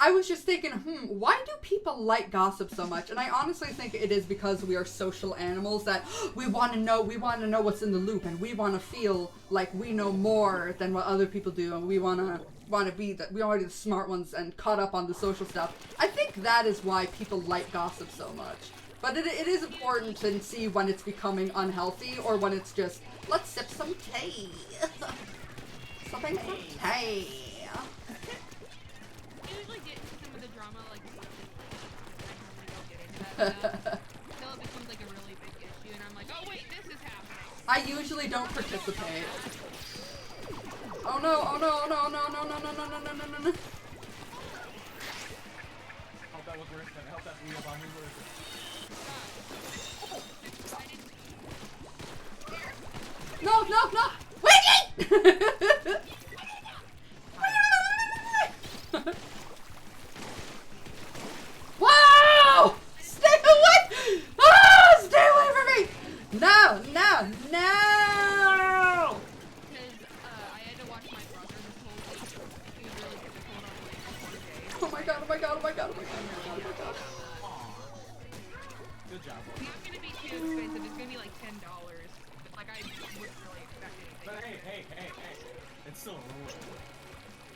I was just thinking, why do people like gossip so much? And I honestly think it is because we are social animals that we want to know what's in the loop, and we want to feel like we know more than what other people do, and we want to be the smart ones and caught up on the social stuff. I think that is why people like gossip so much. But it is important to see when it's becoming unhealthy or when it's just, let's sip some tea. Sipping some tea. I usually get into some of the drama, like, I don't get into that stuff until it becomes like a really big issue, and I'm like, oh wait, this is happening. I usually don't participate. Oh no, oh no, oh no, no, no, no, no, no, no, no, no, no. Hope that was worth it. I hope that real bomb was worth it. No, no, no! Wiggy! Wow! Stay away! Ah! Stay away from me! No, no, no! Because I had to watch my brother this whole week. It was really difficult on like 4 days. Oh my god, oh my god, oh my god, oh my god, oh my god, oh my god. Good job. It's not gonna be too expensive. It's gonna be like $10. But like I wouldn't really expect anything. But hey, it's still a rule.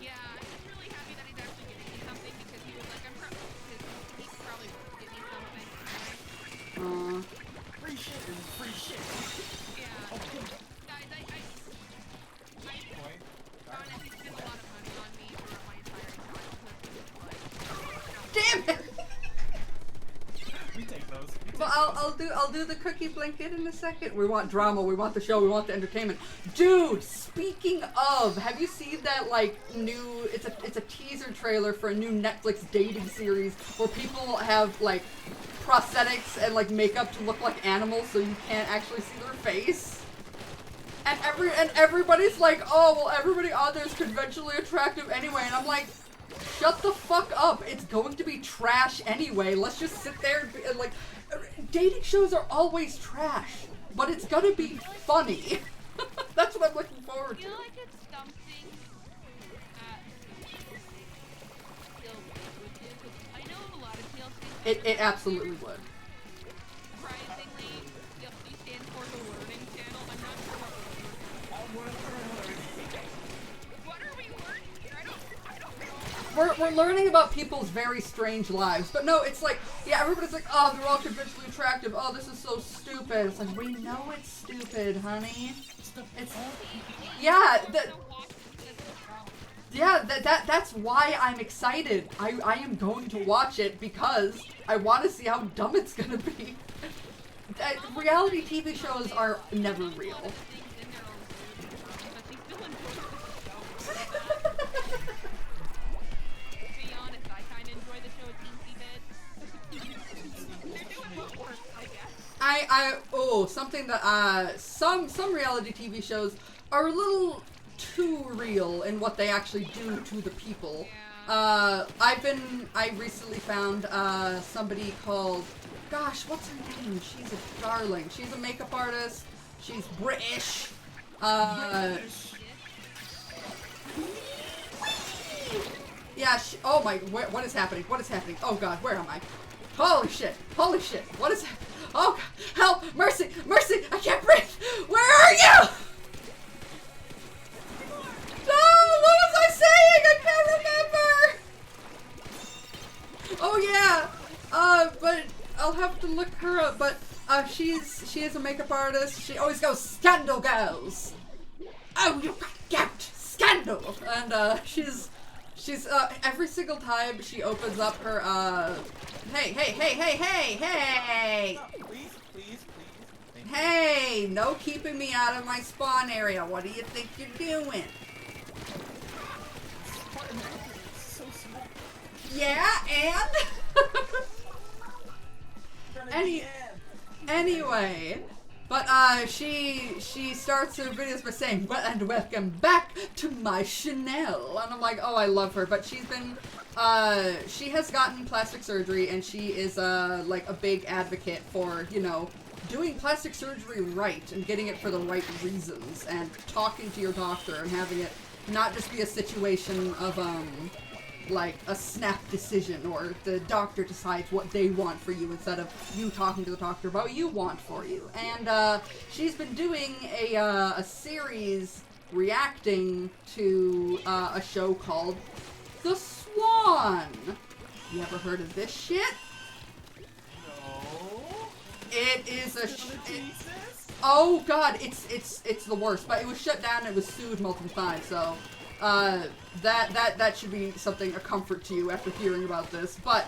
Yeah, I'm just really happy that he's actually giving me something because he was like, he probably won't give me something. Free shit is free shit. Yeah. Guys, Boy. honestly spent a lot of money on me for my entire childhood. Like, Damn it! We take those. Well, I'll do the cookie blanket in a second. We want drama, we want the show, we want the entertainment. Dude, speaking of, have you seen that like new? It's a teaser trailer for a new Netflix dating series where people have like prosthetics and like makeup to look like animals, so you can't actually see their face. And everybody's like, oh well, everybody on there is conventionally attractive anyway, and I'm like, shut the fuck up. It's going to be trash anyway. Let's just sit there and like, dating shows are always trash, but it's gonna be funny. That's what I'm looking forward I to. feel like it's something that TLC would do, 'cause I know a lot of TLC. It absolutely would. Surprisingly, TLC stands for the Learning Channel. I'm not sure what are we learning? I don't know. We're learning about people's very strange lives, but no, it's like, yeah, everybody's like, oh, they're all conventionally attractive. Oh, this is so stupid. It's like, we know it's stupid, honey. It's yeah, that's why I'm excited. I am going to watch it because I want to see how dumb it's gonna be. Reality TV shows are never real. Something that some reality TV shows are a little too real in what they actually do to the people. I recently found somebody called, gosh, what's her name? She's a darling. She's a makeup artist. She's British. Yeah, oh my, what is happening? What is happening? Oh god, where am I? Holy shit, what is happening? Oh god, help, mercy, I can't breathe! Where are you? No, what was I saying? I can't remember! Oh yeah, but I'll have to look her up, but she is a makeup artist. She always goes, Scandal Girls! Oh, you got gout! Scandal! And she's every single time she opens up her, hey! Please. Hey, no keeping me out of my spawn area. What do you think you're doing? So small. Yeah, and? Anyway, But she starts her videos by saying, "Well, and welcome back to my Chanel," and I'm like, oh, I love her. But she's been, she has gotten plastic surgery, and she is like a big advocate for, you know, doing plastic surgery right and getting it for the right reasons, and talking to your doctor and having it not just be a situation of like a snap decision, or the doctor decides what they want for you instead of you talking to the doctor about what you want for you. And she's been doing a series reacting to a show called The Swan. You ever heard of this shit? No. It is oh god, it's the worst. But it was shut down. It was sued multiple times. So that should be something, a comfort to you after hearing about this. But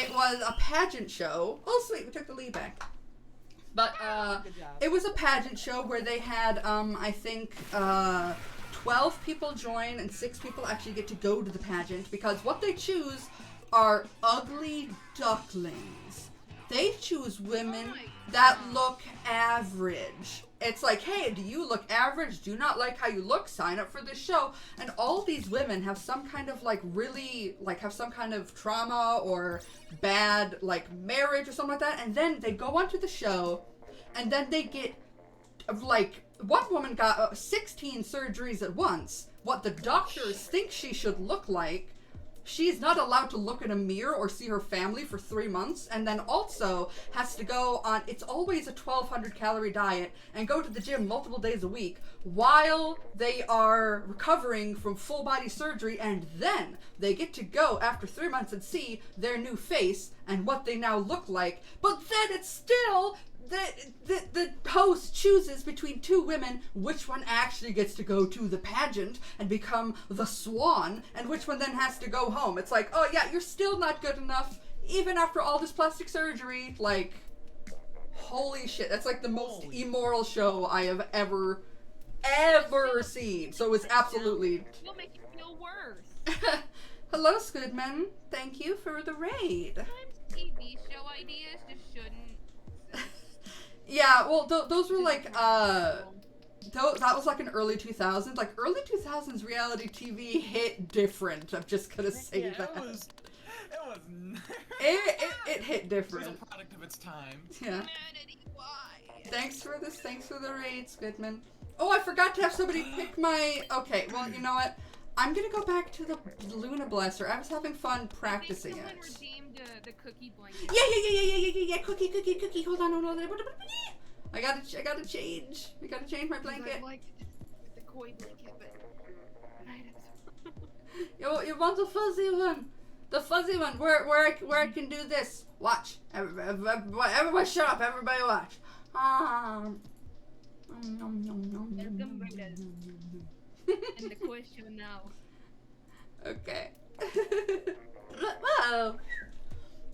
it was a pageant show. Oh sweet, we took the lead back. But it was a pageant show where they had I think 12 people join and 6 people actually get to go to the pageant, because what they choose are ugly ducklings. They choose women that look average. It's like, hey, do you look average? Do you not like how you look? Sign up for this show. And all these women have some kind of like really, like have some kind of trauma or bad like marriage or something like that. And then they go onto the show and then they get like, one woman got 16 surgeries at once. What the doctors think she should look like. She's not allowed to look in a mirror or see her family for 3 months, and then also has to go on, it's always a 1,200 calorie diet, and go to the gym multiple days a week while they are recovering from full body surgery, and then they get to go after 3 months and see their new face and what they now look like. But then it's still the host chooses between 2 women which one actually gets to go to the pageant and become the swan, and which one then has to go home. It's like, oh yeah, you're still not good enough even after all this plastic surgery. Like, holy shit, that's like the most immoral show I have ever seen. So it's absolutely It'll make you feel worse. Hello Squidman, thank you for the raid. Sometimes TV show ideas just shouldn't. Yeah, well, those were like, that was like in early 2000s. Like, early 2000s reality TV hit different. I'm just gonna say that. It hit different. It was a product of its time. Yeah. Thanks for the raid, Squidman. Oh, I forgot to have somebody pick my, okay, well, you know what? I'm gonna go back to the Luna Blaster. I was having fun practicing it. Redeemed the cookie blanket. Yeah, cookie. Hold on. I gotta change. I gotta change my blanket. I liked it with the koi blanket, but You want the fuzzy one? The fuzzy one, where I can do this. Watch. Everybody shut up. Everybody watch. welcome, brothers. And the question now. Okay. Whoa.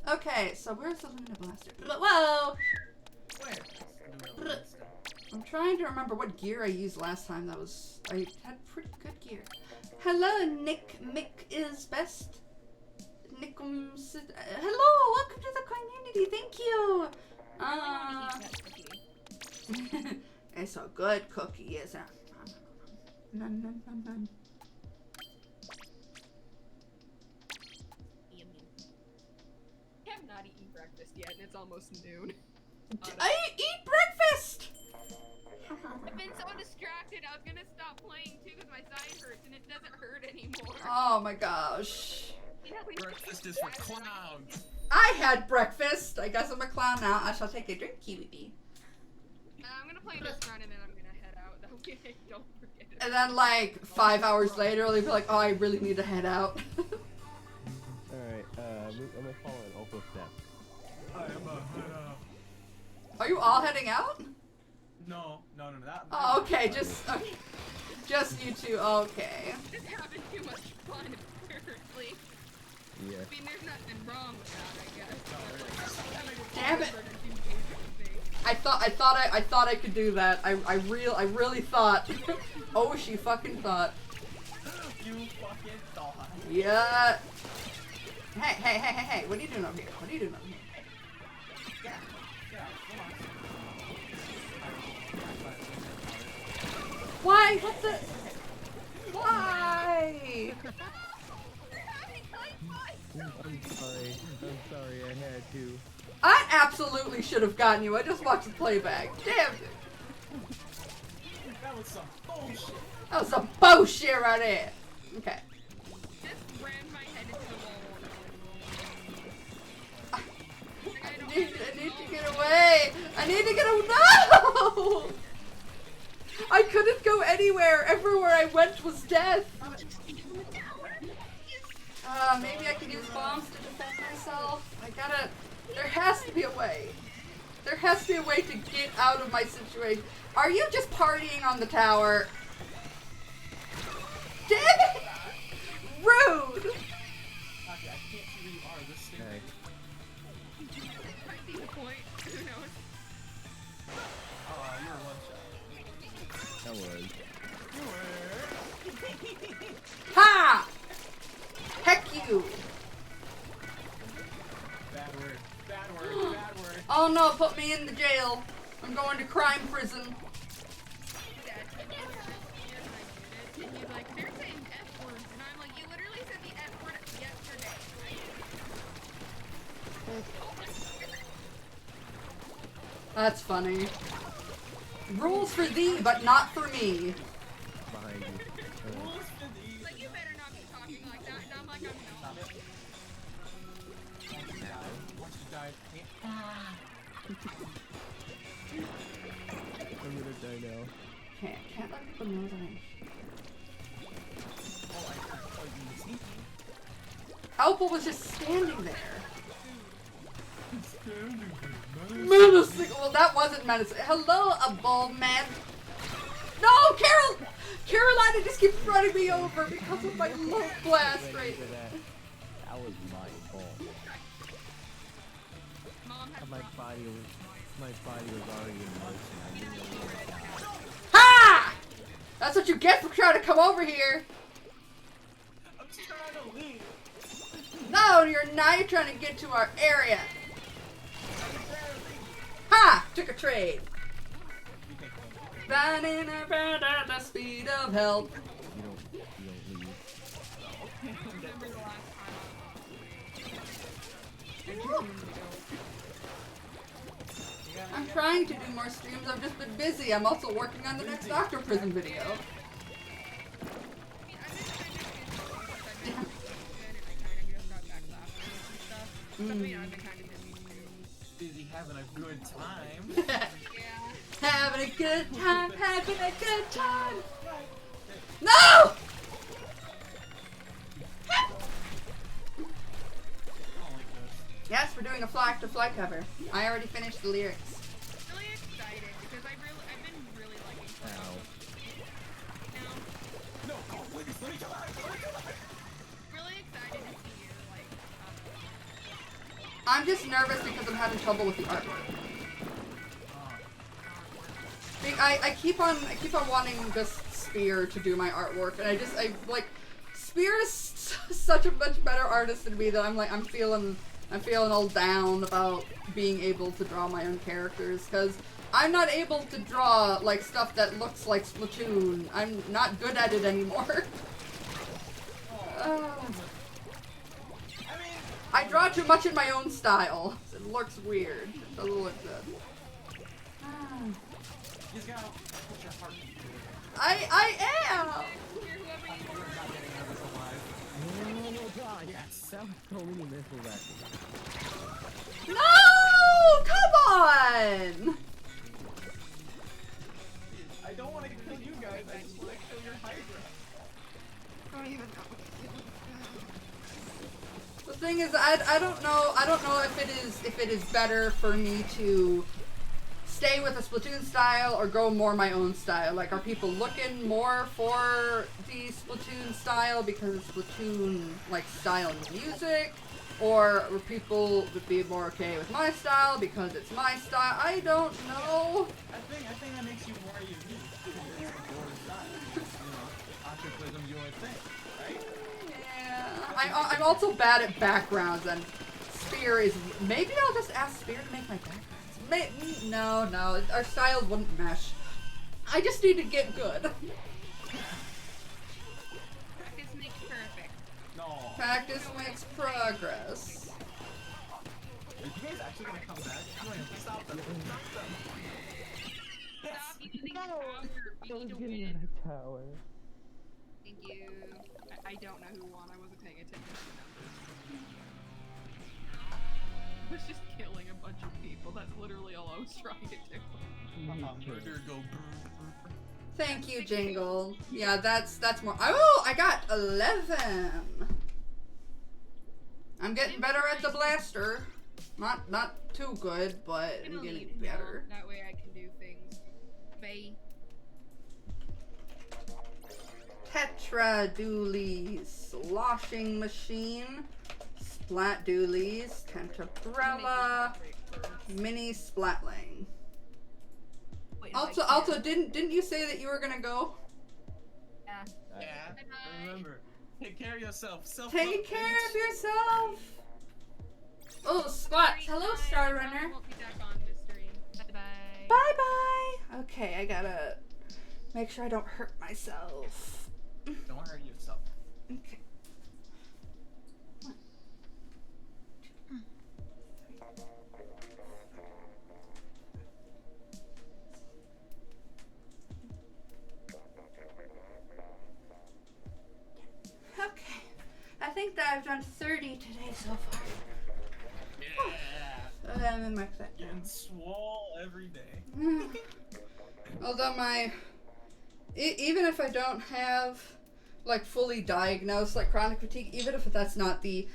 Okay, so where's the Luna Blaster? Whoa. Where? I'm trying to remember what gear I used last time. I had pretty good gear. Hello, Nick. Mick is best. Hello, welcome to the community. Thank you. It's a good cookie, isn't it? None. I have not eaten breakfast yet, and it's almost noon. I eat breakfast! I've been so distracted, I was gonna stop playing too because my side hurts and it doesn't hurt anymore. Oh my gosh. You know, Breakfast is for clowns. I had breakfast. I guess I'm a clown now. I shall take a drink, Kiwi. I'm gonna play this run and then I'm gonna head out. Okay, don't forget it. And then like 5 hours later, they'll be like, oh, I really need to head out. Alright, I'm gonna follow an Opal step. Are you all heading out? No. That, Oh, okay, just you two. Okay. Just having too much fun, apparently. Yeah. I mean, there's nothing wrong with that, I guess. Damn it. I thought I could do that. I really thought. Oh, she fucking thought. You fucking thought. Yeah. Hey, what are you doing over here? What are you doing over here? Yeah, come on. Why? What the? Why? I'm sorry, I had to. I absolutely should have gotten you. I just watched the playback. Damn it. That was some bullshit. That was some bullshit right there. Okay. Just ran my head into the wall. I need to get away. I need to get away. No! I couldn't go anywhere. Everywhere I went was death. Maybe I can use bombs to defend myself. I gotta... There has to be a way. There has to be a way to get out of my situation. Are you just partying on the tower? Damn it! Rude! Okay, I can't see where you are. This thing. Okay. I see the point. Who knows? Oh, you're one shot. That was. Ha! Heck you! Bad word. Bad word. Bad word. Oh no, put me in the jail. I'm going to crime prison. Dad, and he's like, they're saying F words, and I'm like, you literally said the F word yesterday. That's funny. Rules for thee, but not for me. Behind you. Rules for these. Like, you better not be talking like that, and I'm like, I'm not. Once you die. I'm gonna die now. Can't let people know that I'm... Oh, I can't. Oh, you sneaky. Alpha was just standing there. Menacing. Well, that wasn't menacing. Hello, a bald man. No, Carol! Carolina just keeps running me over because of my low blast rate. That was my fault. Mom has My body was already in motion. I didn't know where to die. Ha! That's what you get for trying to come over here. I'm just trying to leave. No, you're not. You're trying to get to our area. Ha! Took a trade. You take one. Running around at the speed of help. You don't leave. remember the last time I'm trying to do more streams. I've just been busy. I'm also working on the next Doctor Prison video. Busy having a good time. Having a good time, having a good time. No! I don't like this. Yes, we're doing a fly to fly cover. I already finished the lyrics. really excited because I've been really liking Ow. now. No, oh, please, let me come out. Let me come out. Really excited to see you like I'm just nervous because I'm having trouble with the artwork. I keep on wanting this Spear to do my artwork, and I like Spear is such a much better artist than me that I'm feeling all down about being able to draw my own characters because I'm not able to draw like stuff that looks like Splatoon. I'm not good at it anymore. I draw too much in my own style. It looks weird. It doesn't look good. You just gotta put your heart into it. I am! Oh god, yes. That was so many missiles at me. No! Come on! I don't want to kill you guys, I just want to kill your Hydra. I don't even know. The thing is, I don't know if it is better for me to stay with a Splatoon style or go more my own style. Like, are people looking more for the Splatoon style because it's Splatoon like style and music, or people would be more okay with my style because it's my style? I don't know. I think that makes you more unique. It's your style. You know, octoplasm your thing, right? Yeah. I'm also bad at backgrounds, and Spear is. Maybe I'll just ask Spear to make my backgrounds. No, our styles wouldn't mesh. I just need to get good. Practice makes perfect. No. Practice makes progress. Are you guys actually gonna come back? I'm gonna stop them. Stop them. Yes. Stop using No. power. I We was need to getting win. out of tower. Thank you. I don't know who won. I wasn't paying attention to the numbers. I was just killing a bunch of people. That's literally all I was trying to do. Murder go brr. Thank you, Jingle. Yeah, that's more. Oh, I got 11. I'm getting better at the blaster. Not too good, but I'm I'm gonna getting leave better. now. That way I can do things. Bye. Tetra Doolies, Sloshing Machine, Splat Doolies, Tentabrella, Mini Splatling. Wait, no, I Also, can't. didn't you say that you were gonna go? Yeah. Yeah. Bye-bye. Remember, take care of yourself. Self. Take care of yourself. Oh, Squats. Hello, Star Runner. I won't be back on this stream. Bye-bye. Bye bye. Okay, I gotta make sure I don't hurt myself. Don't hurt yourself. Okay. Okay. I think that I've done 30 today so far. Yeah. I'm in my set. Getting swole every day. Although even if I don't have like fully diagnosed like chronic fatigue, even if that's not the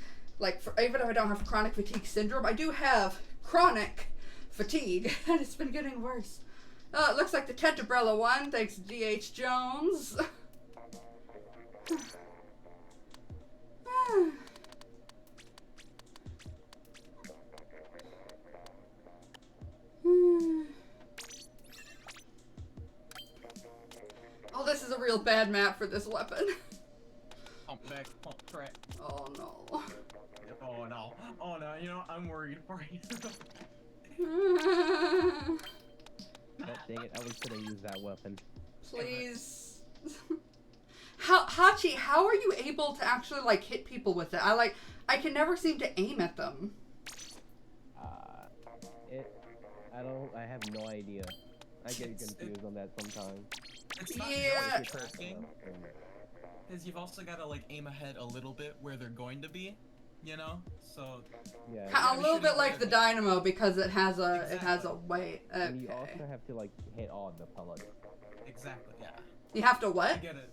even if I don't have chronic fatigue syndrome, I do have chronic fatigue, and it's been getting worse. It looks like the Tentabrella won, thanks to D.H. Jones. Oh, this is a real bad map for this weapon. Pump back, pump crack. Oh no. Oh no. Oh no, you know, I'm worried for you. God dang it, I was gonna use that weapon. Please. Hachi, how are you able to actually like hit people with it? I can never seem to aim at them. I have no idea. I get confused on that sometimes. It's not Yeah. just tracking, because you've also got to like aim ahead a little bit where they're going to be, you know? So Yeah. A little bit like the dynamo because it has a weight. Okay. And you also have to like hit all the pellets. exactly, yeah. You have to I what? get it.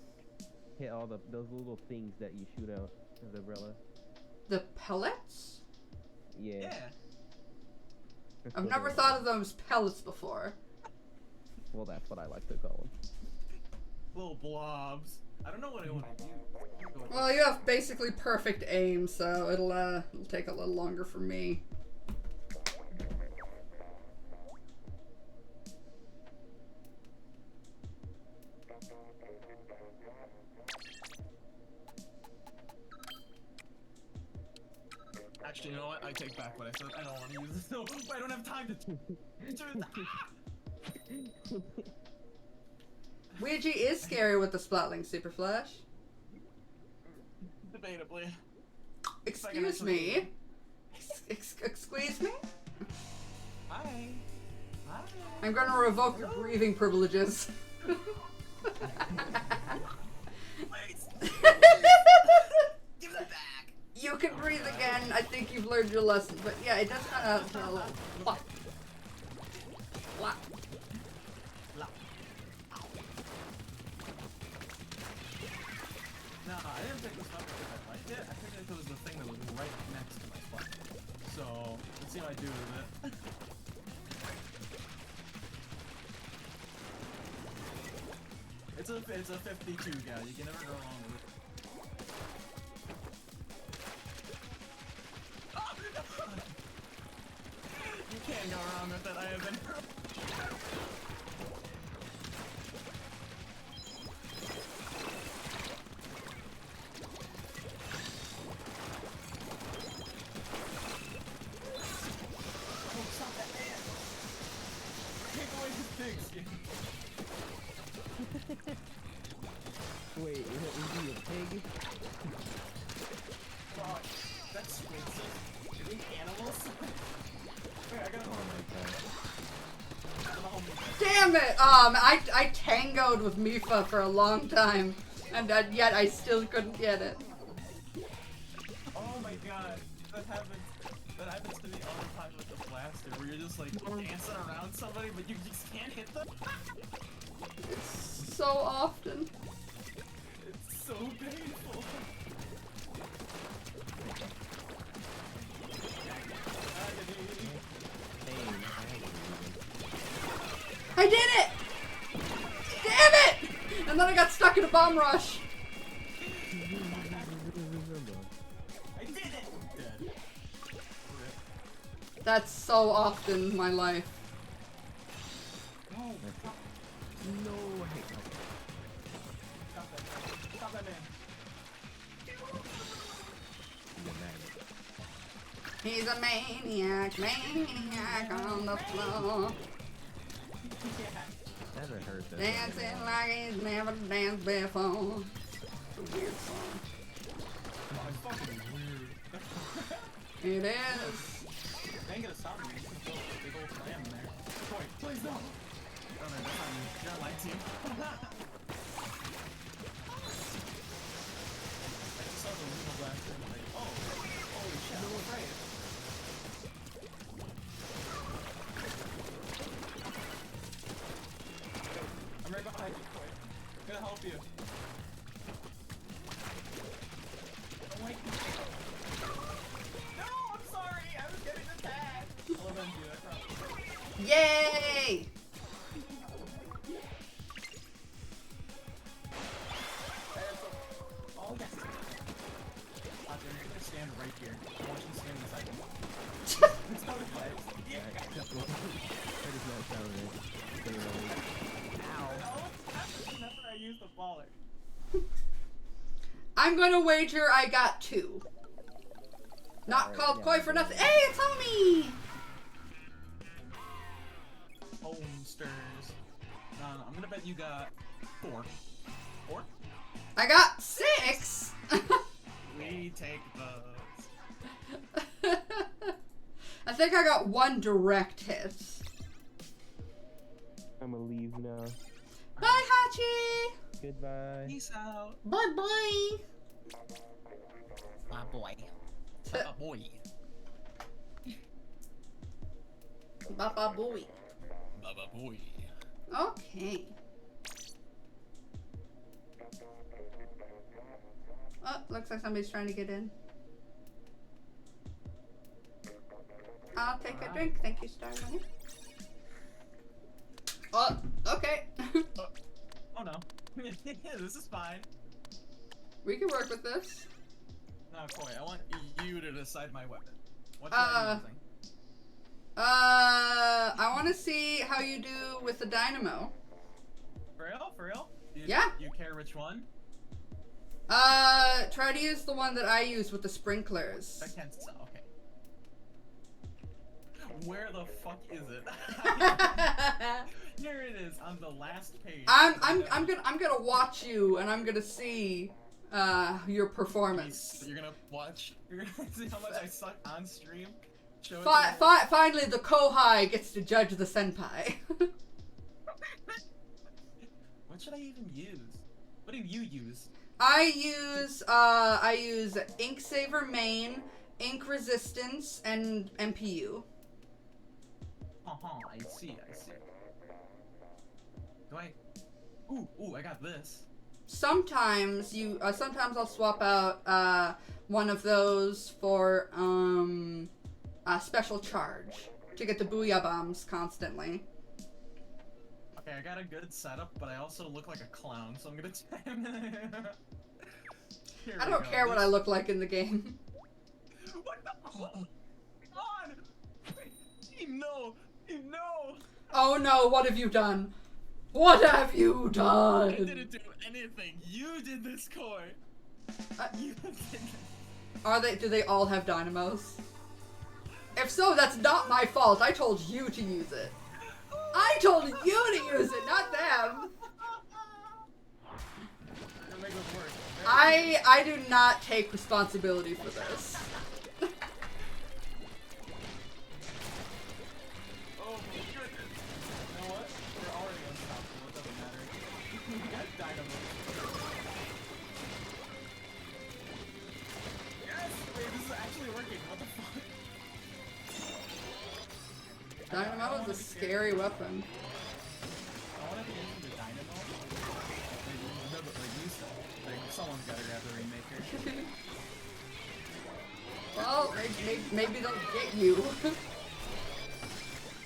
Hit all those little things that you shoot out of the umbrella. The pellets? Yeah. Yeah. I've never thought of them as pellets before. Well, that's what I like to call them. Little blobs. I don't know what I want to do. Well, you have basically perfect aim, so it'll take a little longer for me. Actually, you know what? I take back what I said. I don't want to use this. No, I don't have time to. Wigi is scary with the Splatling Super Flash. Debatably. Excuse me. Excuse me? Hi. Hi. I'm gonna revoke your breathing privileges. Wait. Give that back. You can breathe again. I think you've learned your lesson. But yeah, it does kind of sound a little flop. Flop. No, I didn't pick this up because I liked it. I picked it because it was the thing that was right next to my spot. So, let's see what I do with it. It's a 52 gal. You can never go wrong with it. You can't go wrong with it. I have been. Wait, is he a pig? Oh, that's squids. Eating animals? Wait, I gotta Oh my god. Damn it! I tangoed with Mifa for a long time, and yet I still couldn't get it. Oh my god, that happens to me all the time with the blaster, where you're just like dancing around somebody, but you just can't hit them. So often. It's so painful. I did it! Damn it! And then I got stuck in a bomb rush. I did it! Dead. That's so often my life. No, No, I hate that. stop that man. He's a maniac, maniac on the floor. Never heard that. Dancing like he's never danced before. It's a weird song. Oh, it's fucking weird. It is. They ain't gonna stop me. You can throw a big old slam in there. Boy, please don't. Oh no, that's not me. You're on my team. I just saw the lethal blaster and I'm like, oh, holy shit, I'm afraid. I'm right behind you, Coy. I'm gonna help you. Oh my god. No, I'm sorry. I was getting attacked. I'll avenge you, I promise. Yay! Oh, yes. You're gonna stand right here. I want you to stand beside me. It's not a fight. Yeah. That does not sound right. Ow. No, that's when I use the baller. I'm gonna wager I got 2. Not Alright, called yeah, Koi for nothing. Hey, it's homie! Homesters. No, I'm gonna bet you got 4. 4? I got 6! We take those. I think I got 1 direct hit. I'm gonna leave now. Bye, Hachi! Goodbye. Peace out. Bye bye! My boy. My boy. Baba boy. Baba boy. Okay. Oh, looks like somebody's trying to get in. I'll take a drink. Thank you, Star Runner. Oh, okay. Oh no. This is fine. We can work with this. No, Koi, I want you to decide my weapon. What should I be using? I want to see how you do with the dynamo. For real? For real? Yeah. You care which one? Try to use the one that I use with the sprinklers. I can't tell. Okay. Where the fuck is it? Here it is on the last page. I'm gonna watch you and I'm gonna see your performance. You're gonna watch. You're gonna see how much I suck on stream. Show it to Finally, the Kohai gets to judge the senpai. What should I even use? What do you use? I use Ink Saver main, Ink Resistance, and MPU. I see. Do I? Ooh, I got this. Sometimes sometimes I'll swap out one of those for a special charge to get the booyah bombs constantly. Okay, I got a good setup, but I also look like a clown, so I'm gonna. I don't care what I look like in the game. What the? Oh, God! No! Oh no! What have you done? What have you done? I didn't do anything. You did this, Koi. You did this. Do they all have dynamos? If so, that's not my fault. I told you to use it. I told you to use it, not them. I do not take responsibility for this. Oh my goodness. You know what? We're already unstoppable. It doesn't matter. We got dynamo. Yes! Wait, this is actually working. What the fuck? Dynamo is a scary weapon. I want to be into the dynamo. Like you said. Like, someone's gotta grab the Rainmaker. Well, maybe they'll get you.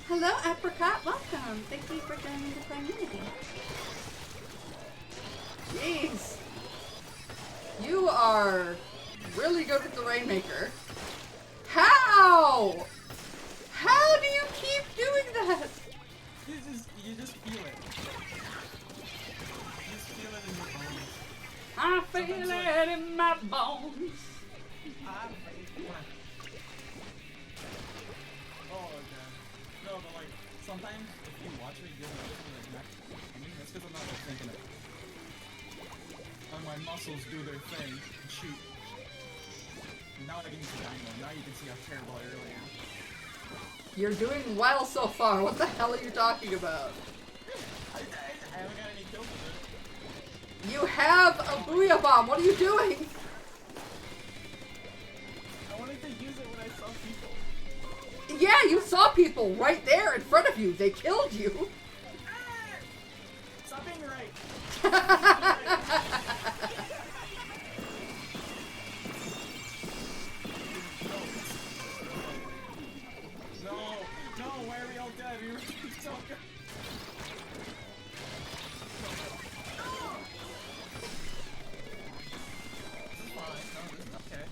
Hello, Apricot. Welcome. Thank you for joining the community. Jeez. You are really good with the Rainmaker. How? How do you keep doing that? You just feel it. You just feel it in your bones. I feel it in my bones. Oh god. No, but like, sometimes if you watch me do it, like, that's because I'm not like thinking it. And my muscles do their thing and shoot. Now I can use the dynamo. Now you can see how terrible I really am. You're doing well so far. What the hell are you talking about? I haven't got any kills with it. You have a booyah bomb. What are you doing? I wanted to use it when I saw people. Yeah, you saw people right there in front of you. They killed you. Stop being right. No, why are we all dead? We were so good. This is fine. No, this is okay.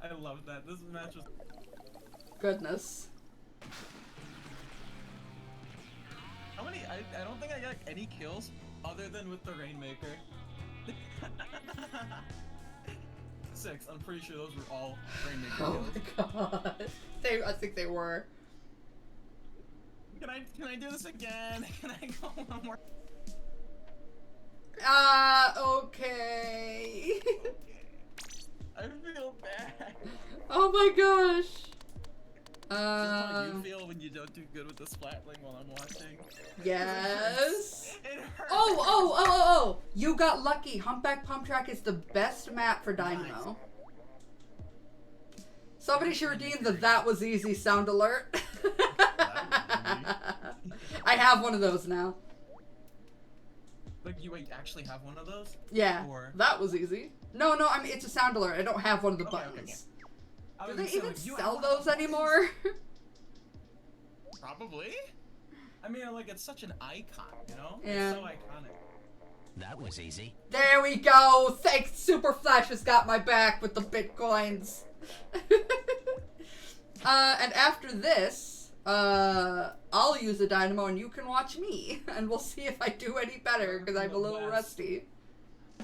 I love that. This match was. Goodness. How many? I don't think I got any kills other than with the Rainmaker. 6. I'm pretty sure those were all Rainmaker Oh kills. my god. I think they were. Can I do this again? Can I go one more? Okay. I feel bad. Oh my gosh. How do you feel when you don't do good with the splatling while I'm watching? Yes. It hurts. Oh. You got lucky. Humpback Pump Track is the best map for Dynamo. Somebody should redeem the "that was easy" sound alert. I have one of those now. Like you actually have one of those? Yeah, Or... that was easy. No, I mean, it's a sound alert. I don't have one of the buttons. Okay. Do they even sell those anymore? Probably. I mean, like, it's such an icon, you know? Yeah. It's so iconic. That was easy. There we go. Thanks, Super Flash has got my back with the bitcoins. And after this, I'll use a dynamo and you can watch me, and we'll see if I do any better because I'm a little rusty.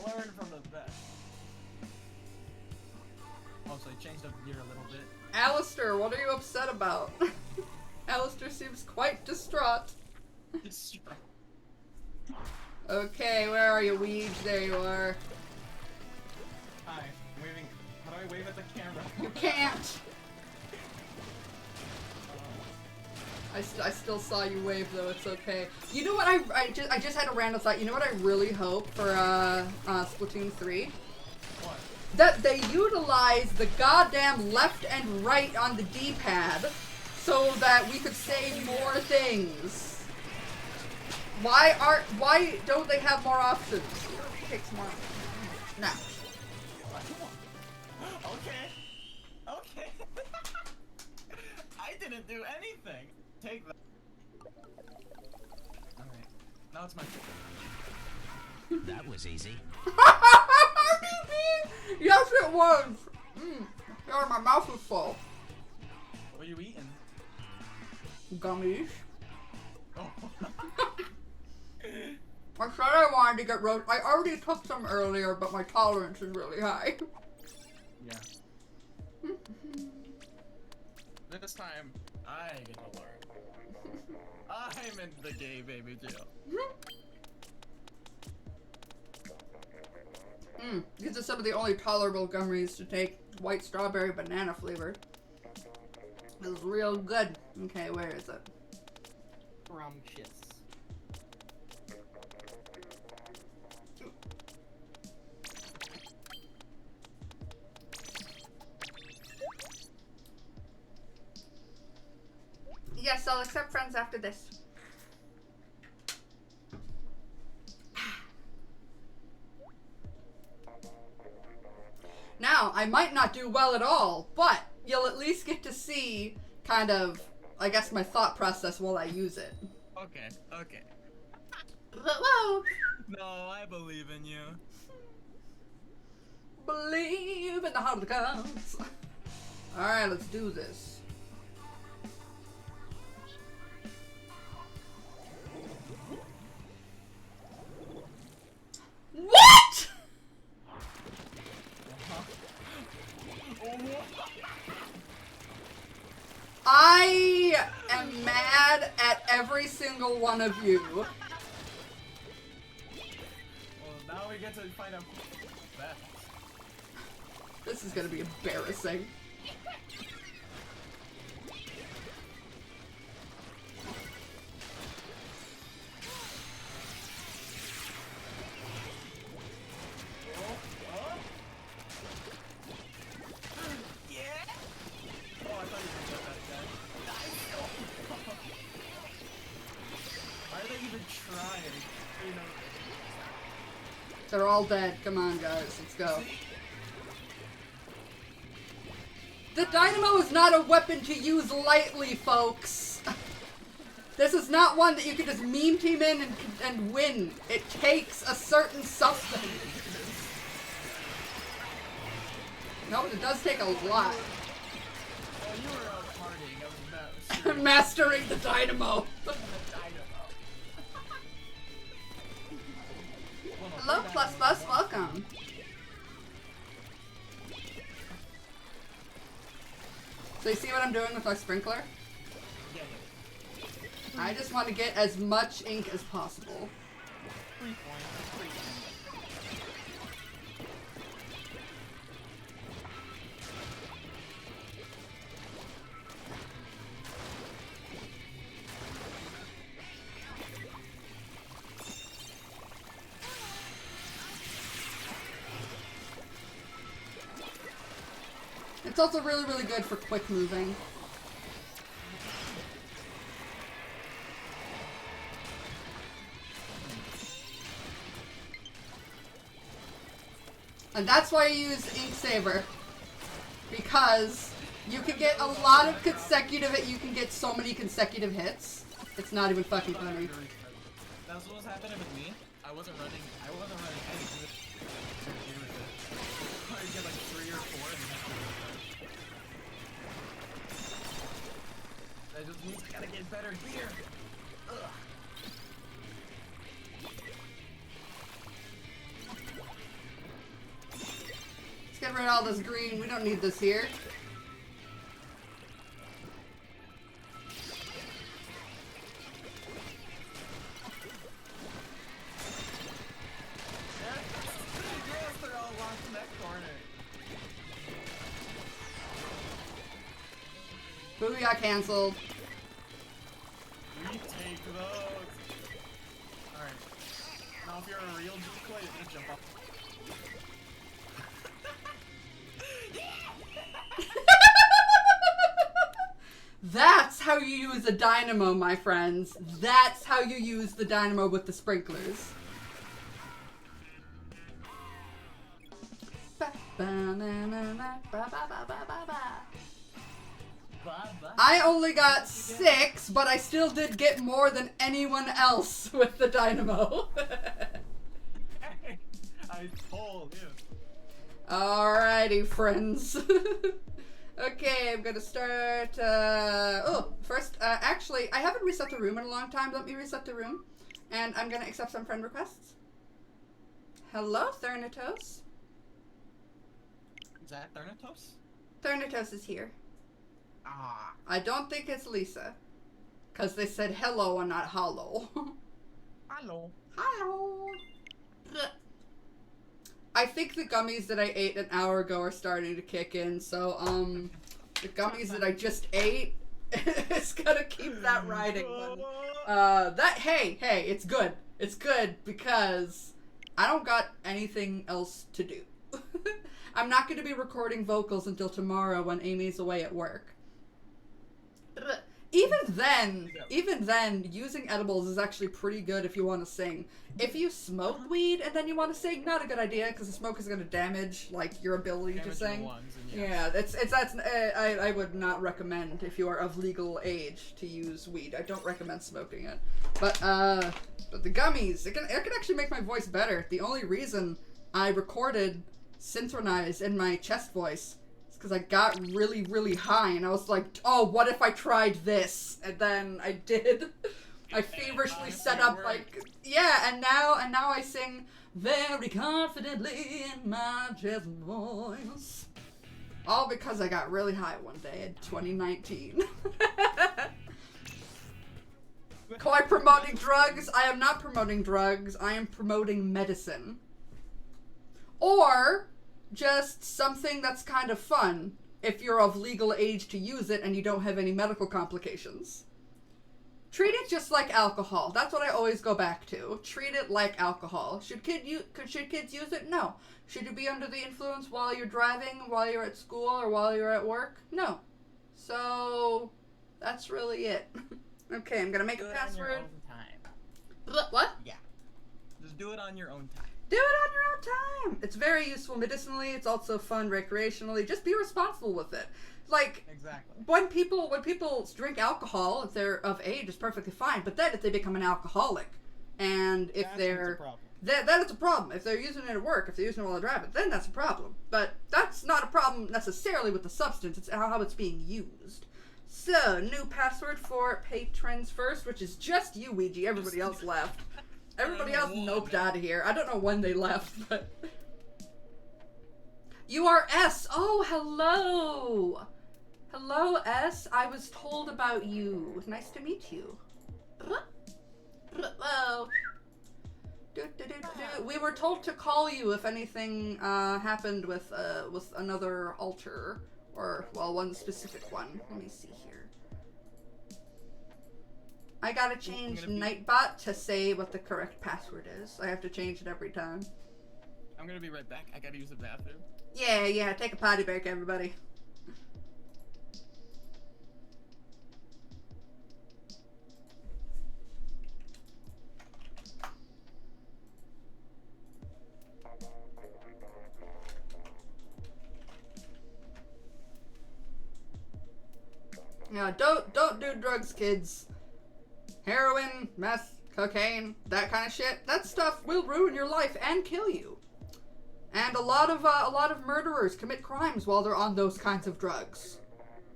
Learn from the best. Also, I changed up gear a little bit. Alistair, what are you upset about? Alistair seems quite distraught. Okay, where are you, Weege? There you are. Hi, I'm waving. How do I wave at the camera? You can't! I still saw you wave though, it's okay. You know what I just had a random thought. You know what I really hope for Splatoon 3? What? That they utilize the goddamn left and right on the D-pad so that we could say more things. Why don't they have more options? It takes more. No. Okay. I didn't do anything. Take that. Alright. Now it's my turn. That was easy. Yes, it was. Yeah, my mouth was full. What are you eating? Gummies. Oh. I said I wanted to get roast. I already took some earlier, but my tolerance is really high. Yeah. This time, I get to learn. I'm in the gay baby jail. These are some of the only tolerable gummies to take. White strawberry banana flavored. It was real good. Okay, where is it? Scrumptious. Yes, I'll accept friends after this. Now, I might not do well at all, but you'll at least get to see kind of, I guess, my thought process while I use it. Okay, okay. Whoa! No, I believe in you. Believe in the heart of the cards. Alright, let's do this. What?! I am mad at every single one of you. Well, now we get to find out that. This is gonna be embarrassing. They're all dead. Come on, guys. Let's go. The dynamo is not a weapon to use lightly, folks. This is not one that you can just meme team in and win. It takes a certain substance. No, but it does take a lot. Well, you were out partying. I was Mastering the dynamo. Hello, Plus Plus. Welcome. So you see what I'm doing with my sprinkler? Yeah. I just want to get as much ink as possible. 3 points. 3 points. It's also really, really good for quick moving. And that's why I use Ink Saver. Because you can get a lot of consecutive, you can get so many consecutive hits. It's not even fucking funny. That's what was happening with me. I wasn't running anything. I get like 3 or 4 and I just means I gotta get better here. Ugh. Let's get rid of all this green. We don't need this here. Yes, they're all locked in that corner. Boo got cancelled. We take those. Alright. Now if you're a real decoy, you can jump up. That's how you use a dynamo, my friends. That's how you use the dynamo with the sprinklers. I only got 6, but I still did get more than anyone else with the dynamo. I told you. Alrighty, friends. Okay, I'm gonna start, first, actually, I haven't reset the room in a long time. Let me reset the room. And I'm gonna accept some friend requests. Hello, Thurnatos. Is that Thurnatos? Thurnatos is here. Ah. I don't think it's Lisa. Because they said hello and not hollow. Hello. Hello. I think the gummies that I ate an hour ago are starting to kick in, so, the gummies that I just ate, it's gonna keep that riding. Hey, it's good. It's good because I don't got anything else to do. I'm not gonna be recording vocals until tomorrow when Amy's away at work. Even then, using edibles is actually pretty good if you want to sing. If you smoke weed and then you want to sing, not a good idea because the smoke is going to damage like your ability to sing. Yeah, I would not recommend if you are of legal age to use weed. I don't recommend smoking it. But the gummies, it can actually make my voice better. The only reason I recorded synchronized in my chest voice because I got really, really high, and I was like, oh, what if I tried this? And then I did. I feverishly set up, like, yeah, and now I sing very confidently in my chest voice. All because I got really high one day in 2019. Koi promoting drugs? I am not promoting drugs. I am promoting medicine. Or just something that's kind of fun if you're of legal age to use it and you don't have any medical complications. Treat it just like alcohol. That's what I always go back to. Treat it like alcohol. Should kids use it? No. Should you be under the influence while you're driving, while you're at school, or while you're at work? No. So, that's really it. Okay, I'm gonna make a password. On your own time. What? Yeah. Just do it on your own time. Do it on your own time. It's very useful medicinally. It's also fun recreationally. Just be responsible with it. Like, exactly. When people drink alcohol, if they're of age, it's perfectly fine. But then if they become an alcoholic, and if then it's a problem. If they're using it at work, if they're using it while they're driving, then that's a problem. But that's not a problem necessarily with the substance. It's how it's being used. So, new password for patrons first, which is just you, Wigi. Everybody else left. Everybody else noped out of here. I don't know when they left, but... You are S! Oh, hello! Hello, S. I was told about you. Nice to meet you. Whoa. We were told to call you if anything happened with another altar. Or, well, one specific one. Let me see here. I gotta change Nightbot to say what the correct password is. I have to change it every time. I'm gonna be right back. I gotta use the bathroom. Yeah, take a potty break, everybody. Yeah, don't do drugs, kids. Heroin, meth, cocaine, that kind of shit. That stuff will ruin your life and kill you. And a lot of murderers commit crimes while they're on those kinds of drugs,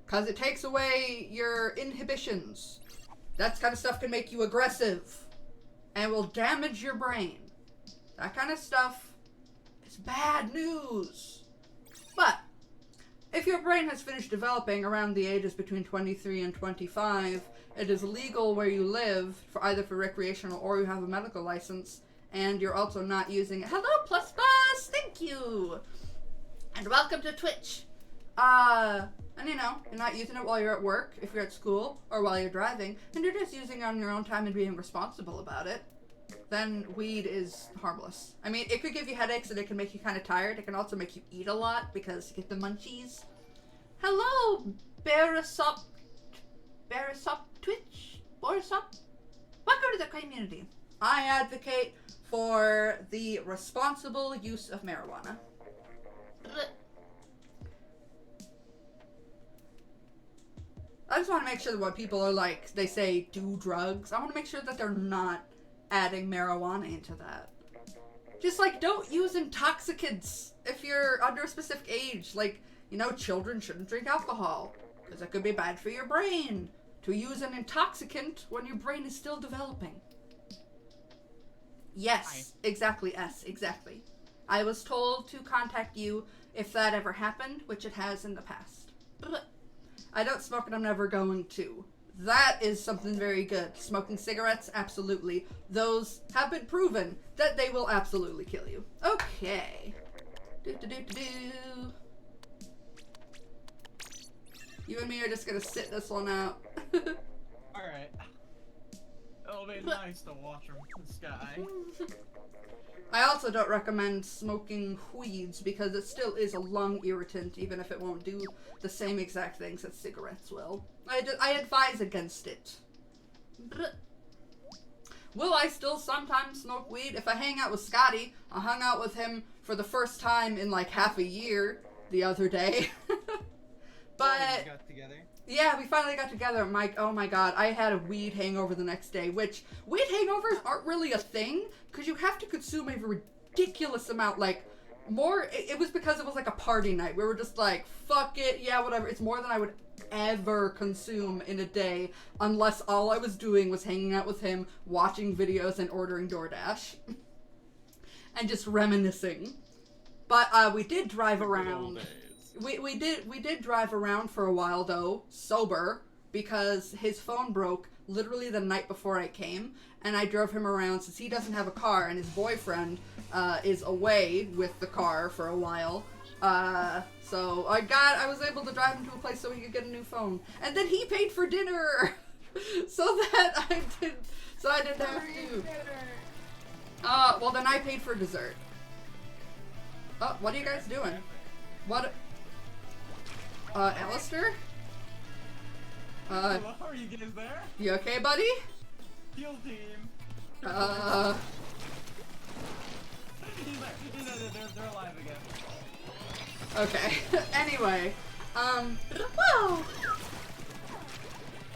cause it takes away your inhibitions. That kind of stuff can make you aggressive, and will damage your brain. That kind of stuff is bad news. But if your brain has finished developing around the ages between 23 and 25, it is legal where you live, for either for recreational or you have a medical license, and you're also not using it. Hello, Plus Bus! Thank you! And welcome to Twitch. And you know, you're not using it while you're at work, if you're at school, or while you're driving, and you're just using it on your own time and being responsible about it, then weed is harmless. I mean, it could give you headaches and it can make you kind of tired. It can also make you eat a lot because you get the munchies. Hello, Beresop Twitch? Borisop? Welcome to the community. I advocate for the responsible use of marijuana. I just want to make sure that when people are like, they say do drugs, I want to make sure that they're not adding marijuana into that. Just like, don't use intoxicants if you're under a specific age. Like, you know, children shouldn't drink alcohol because it could be bad for your brain to use an intoxicant when your brain is still developing. Yes, exactly, S, exactly. I was told to contact you if that ever happened, which it has in the past. I don't smoke and I'm never going to. That is something very good. Smoking cigarettes, absolutely. Those have been proven that they will absolutely kill you. Okay. You and me are just gonna sit this one out. Alright. It'll be nice to watch from the sky. I also don't recommend smoking weeds because it still is a lung irritant, even if it won't do the same exact things that cigarettes will. I advise against it. Will I still sometimes smoke weed? If I hang out with Scotty, I hung out with him for the first time in like half a year the other day. But we got together. yeah, we finally got together. Mike, oh my god, I had a weed hangover the next day, which weed hangovers aren't really a thing because you have to consume a ridiculous amount, like more. It was because it was like a party night. We were just like, fuck it, yeah, whatever. It's more than I would ever consume in a day unless all I was doing was hanging out with him, watching videos, and ordering DoorDash. And just reminiscing. But we did drive around. We did drive around for a while though, sober, because his phone broke literally the night before I came, and I drove him around since he doesn't have a car and his boyfriend is away with the car for a while. So I was able to drive him to a place so he could get a new phone, and then he paid for dinner, so I didn't have to. Well then I paid for dessert. Oh, what are you guys doing? What? Alistair? Hello, are you guys there? You okay, buddy? Heal team. He's They're alive again. Okay. Anyway, well,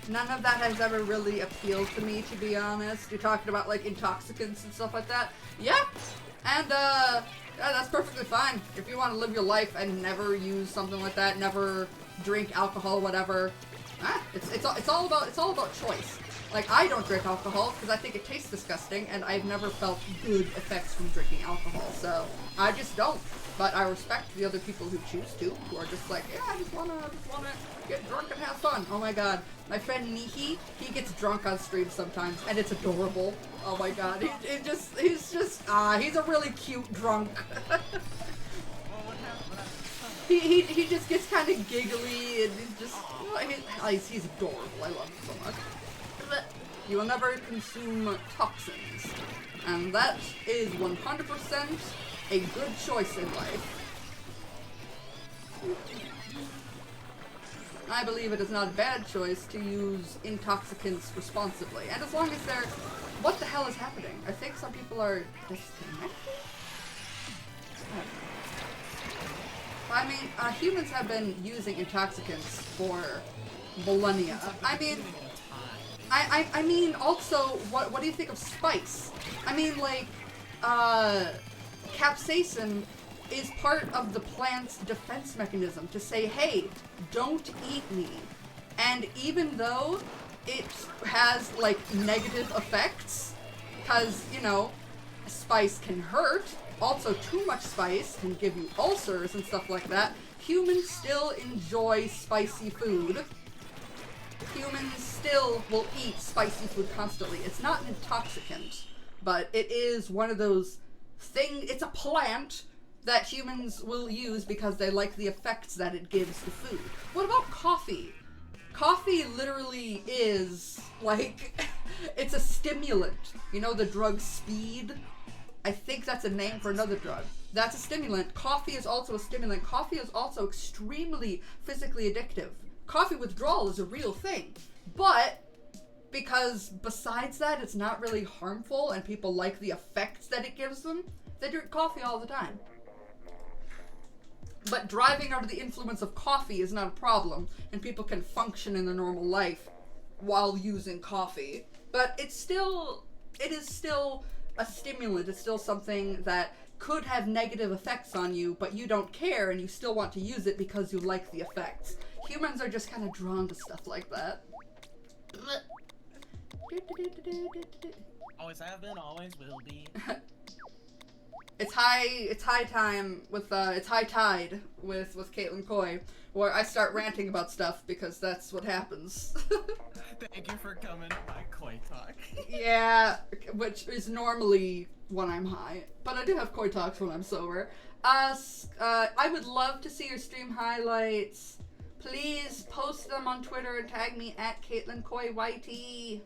none of that has ever really appealed to me, to be honest. You're talking about like intoxicants and stuff like that. Yeah, and yeah, that's perfectly fine. If you want to live your life and never use something like that, never drink alcohol, whatever. It's all about choice. Like, I don't drink alcohol because I think it tastes disgusting, and I've never felt good effects from drinking alcohol, so I just don't. But I respect the other people who choose to, who are just like, yeah, I just wanna get drunk and have fun. Oh my god, my friend Nihi, he gets drunk on stream sometimes, and it's adorable. Oh my god, he's a really cute drunk. He just gets kind of giggly, and he's just, he's adorable. I love him so much. You will never consume toxins, and that is 100% a good choice in life. I believe it is not a bad choice to use intoxicants responsibly, and as long as they're... What the hell is happening? I think some people are disconnected? I mean, humans have been using intoxicants for millennia. I mean, also, what do you think of spice? I mean, like, capsaicin is part of the plant's defense mechanism to say, hey, don't eat me. And even though it has, like, negative effects, because, you know, spice can hurt, also too much spice can give you ulcers and stuff like that, humans still enjoy spicy food. Humans still will eat spicy food constantly. It's not an intoxicant, but it is one of those it's a plant that humans will use because they like the effects that it gives the food. What about coffee? Coffee literally is, like, it's a stimulant. You know the drug speed? I think that's a name for another drug. That's a stimulant. Coffee is also a stimulant. Coffee is also extremely physically addictive. Coffee withdrawal is a real thing. But because besides that, it's not really harmful and people like the effects that it gives them, they drink coffee all the time. But driving under the influence of coffee is not a problem, and people can function in their normal life while using coffee. But it is still a stimulant. It's still something that could have negative effects on you, but you don't care and you still want to use it because you like the effects. Humans are just kind of drawn to stuff like that. Always have been, always will be. It's high time with it's high tide with Caitlin Coy. Or I start ranting about stuff because that's what happens. Thank you for coming to my koi talk. Yeah, which is normally when I'm high, but I do have koi talks when I'm sober. I would love to see your stream highlights. Please post them on Twitter and tag me at CaitlinKoiYT.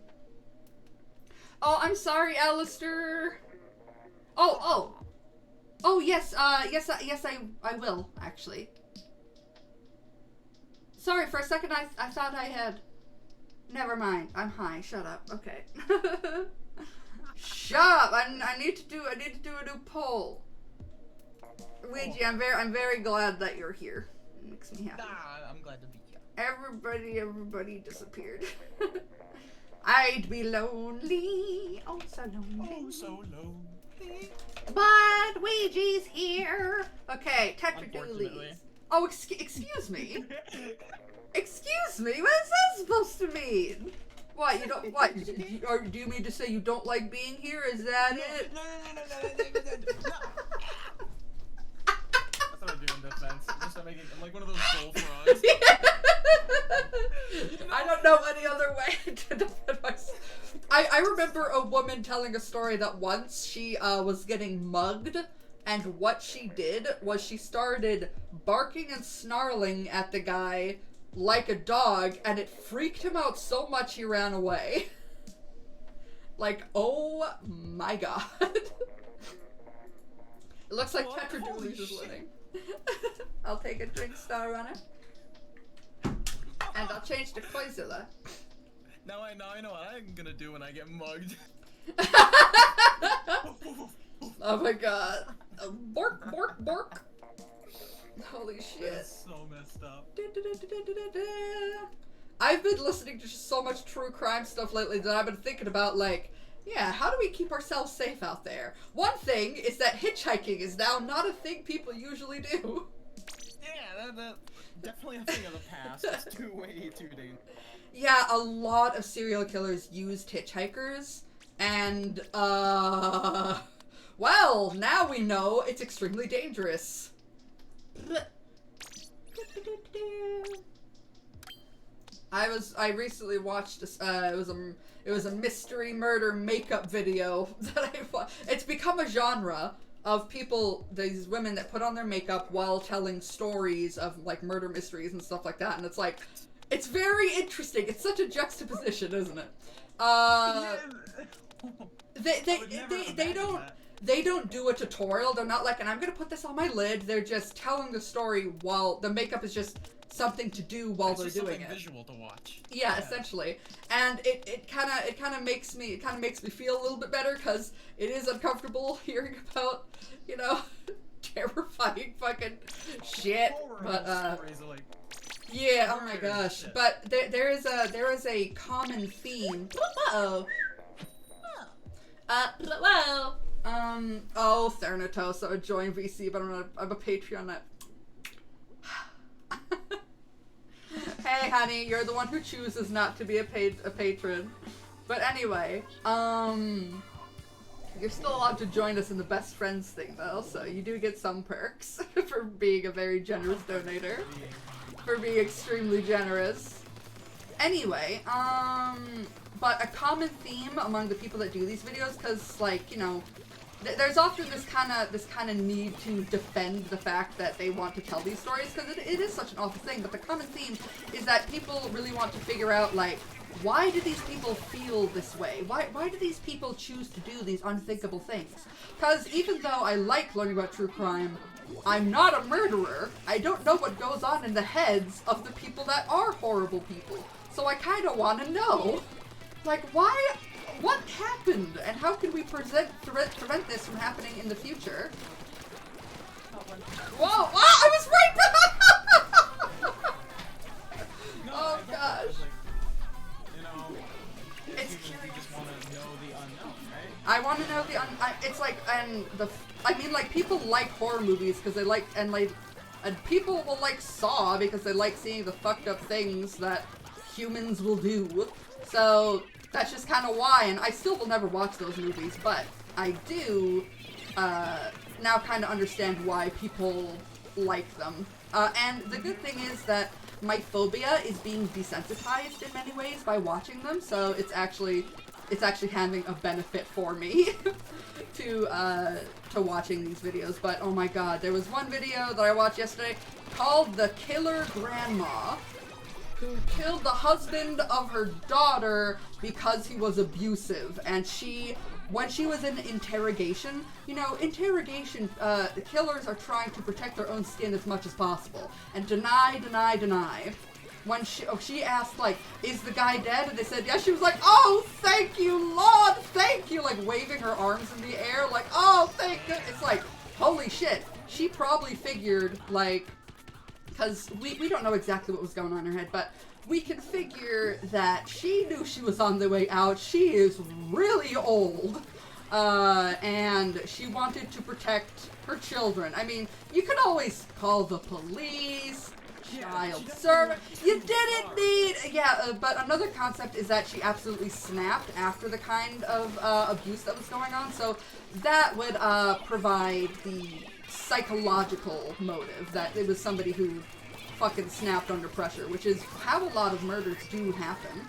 Oh, I'm sorry, Alistair. Oh, yes, yes, I will, actually. Sorry, for a second I thought I had... Never mind, I'm high, shut up, okay. Shut up, I need to do a new poll. Luigi, I'm very glad that you're here. It makes me happy. Nah, I'm glad to be here. Everybody disappeared. I'd be lonely, oh so lonely. Oh, so lonely. But Ouija's here. Okay, Tetra Unfortunately. Doolies. Oh, excuse me. Excuse me. What is that supposed to mean? What you don't? What? Or do you mean to say you don't like being here? Is that it? No. That's what I do in defense. Just I'm like one of those bullfrogs. I don't know any other way to defend myself. I remember a woman telling a story that once she was getting mugged, and what she did was she started barking and snarling at the guy like a dog, and it freaked him out so much he ran away. Like, oh my god. It looks like Tetra Doolies is winning. I'll take a drink, Star Runner. And I'll change to Koizilla. Now I know what I'm gonna do when I get mugged. Oh my god. Bork, bork, bork. Holy shit. That's so messed up. I've been listening to just so much true crime stuff lately that I've been thinking about, like, yeah, how do we keep ourselves safe out there? One thing is that hitchhiking is now not a thing people usually do. Yeah, that definitely a thing of the past. It's way too dangerous. Yeah, a lot of serial killers used hitchhikers, and, well, now we know it's extremely dangerous. I recently watched this, it was a mystery murder makeup video that I watched. It's become a genre of people, these women that put on their makeup while telling stories of, like, murder mysteries and stuff like that, and it's like, it's very interesting. It's such a juxtaposition, isn't it? They don't do a tutorial. They're not like, and I'm gonna put this on my lid. They're just telling the story while the makeup is just something to do while they're doing it. Visual to watch. Yeah, essentially. And it kind of makes me feel a little bit better because it is uncomfortable hearing about, you know, terrifying fucking shit. But yeah, oh my gosh. But there is a common theme. Uh-oh. Hello. Oh, Theranos, I would join VC, but I'm a Patreon now. Hey, honey, you're the one who chooses not to be a patron. But anyway, you're still allowed to join us in the best friends thing, though, so you do get some perks for being a very generous donator. For being extremely generous. Anyway, but a common theme among the people that do these videos, because, like, you know, there's often this kind of need to defend the fact that they want to tell these stories, because it is such an awful thing, but the common theme is that people really want to figure out, like, why do these people feel this way? Why do these people choose to do these unthinkable things? Because even though I like learning about true crime, I'm not a murderer. I don't know what goes on in the heads of the people that are horrible people. So I kind of want to know, like, what happened, and how can we prevent this from happening in the future? Whoa! I was right behind! Oh gosh. You know, it's curious. You just want to know the unknown, right? I want to know the it's like, and I mean, like, people like horror movies because they like, and people will like Saw because they like seeing the fucked up things that humans will do. So that's just kind of why, and I still will never watch those movies, but I do now kind of understand why people like them. And the good thing is that my phobia is being desensitized in many ways by watching them, so it's actually having a benefit for me to watching these videos. But oh my god, there was one video that I watched yesterday called The Killer Grandma, who killed the husband of her daughter because he was abusive. And when she was in interrogation, you know, the killers are trying to protect their own skin as much as possible. And deny. When she asked, like, is the guy dead? And they said, yes. She was like, oh, thank you, Lord, thank you. Like, waving her arms in the air, like, oh, thank goodness. It's like, holy shit. She probably figured, like, because we don't know exactly what was going on in her head, but we can figure that she knew she was on the way out. She is really old, and she wanted to protect her children. I mean, you can always call the police, child servant. You didn't need, but another concept is that she absolutely snapped after the kind of abuse that was going on, so that would provide the psychological motive that it was somebody who fucking snapped under pressure, which is how a lot of murders do happen,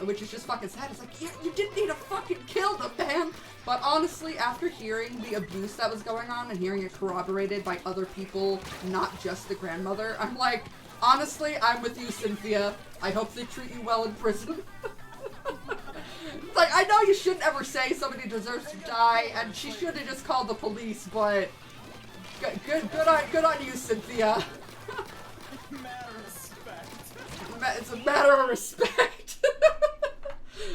which is just fucking sad. It's like, yeah, you didn't need to fucking kill them, man. But honestly, after hearing the abuse that was going on and hearing it corroborated by other people, not just the grandmother, I'm like, honestly, I'm with you, Cynthia. I hope they treat you well in prison. It's like, I know you shouldn't ever say somebody deserves to die, and she should have just called the police, but good on you, Cynthia. It's a matter of respect.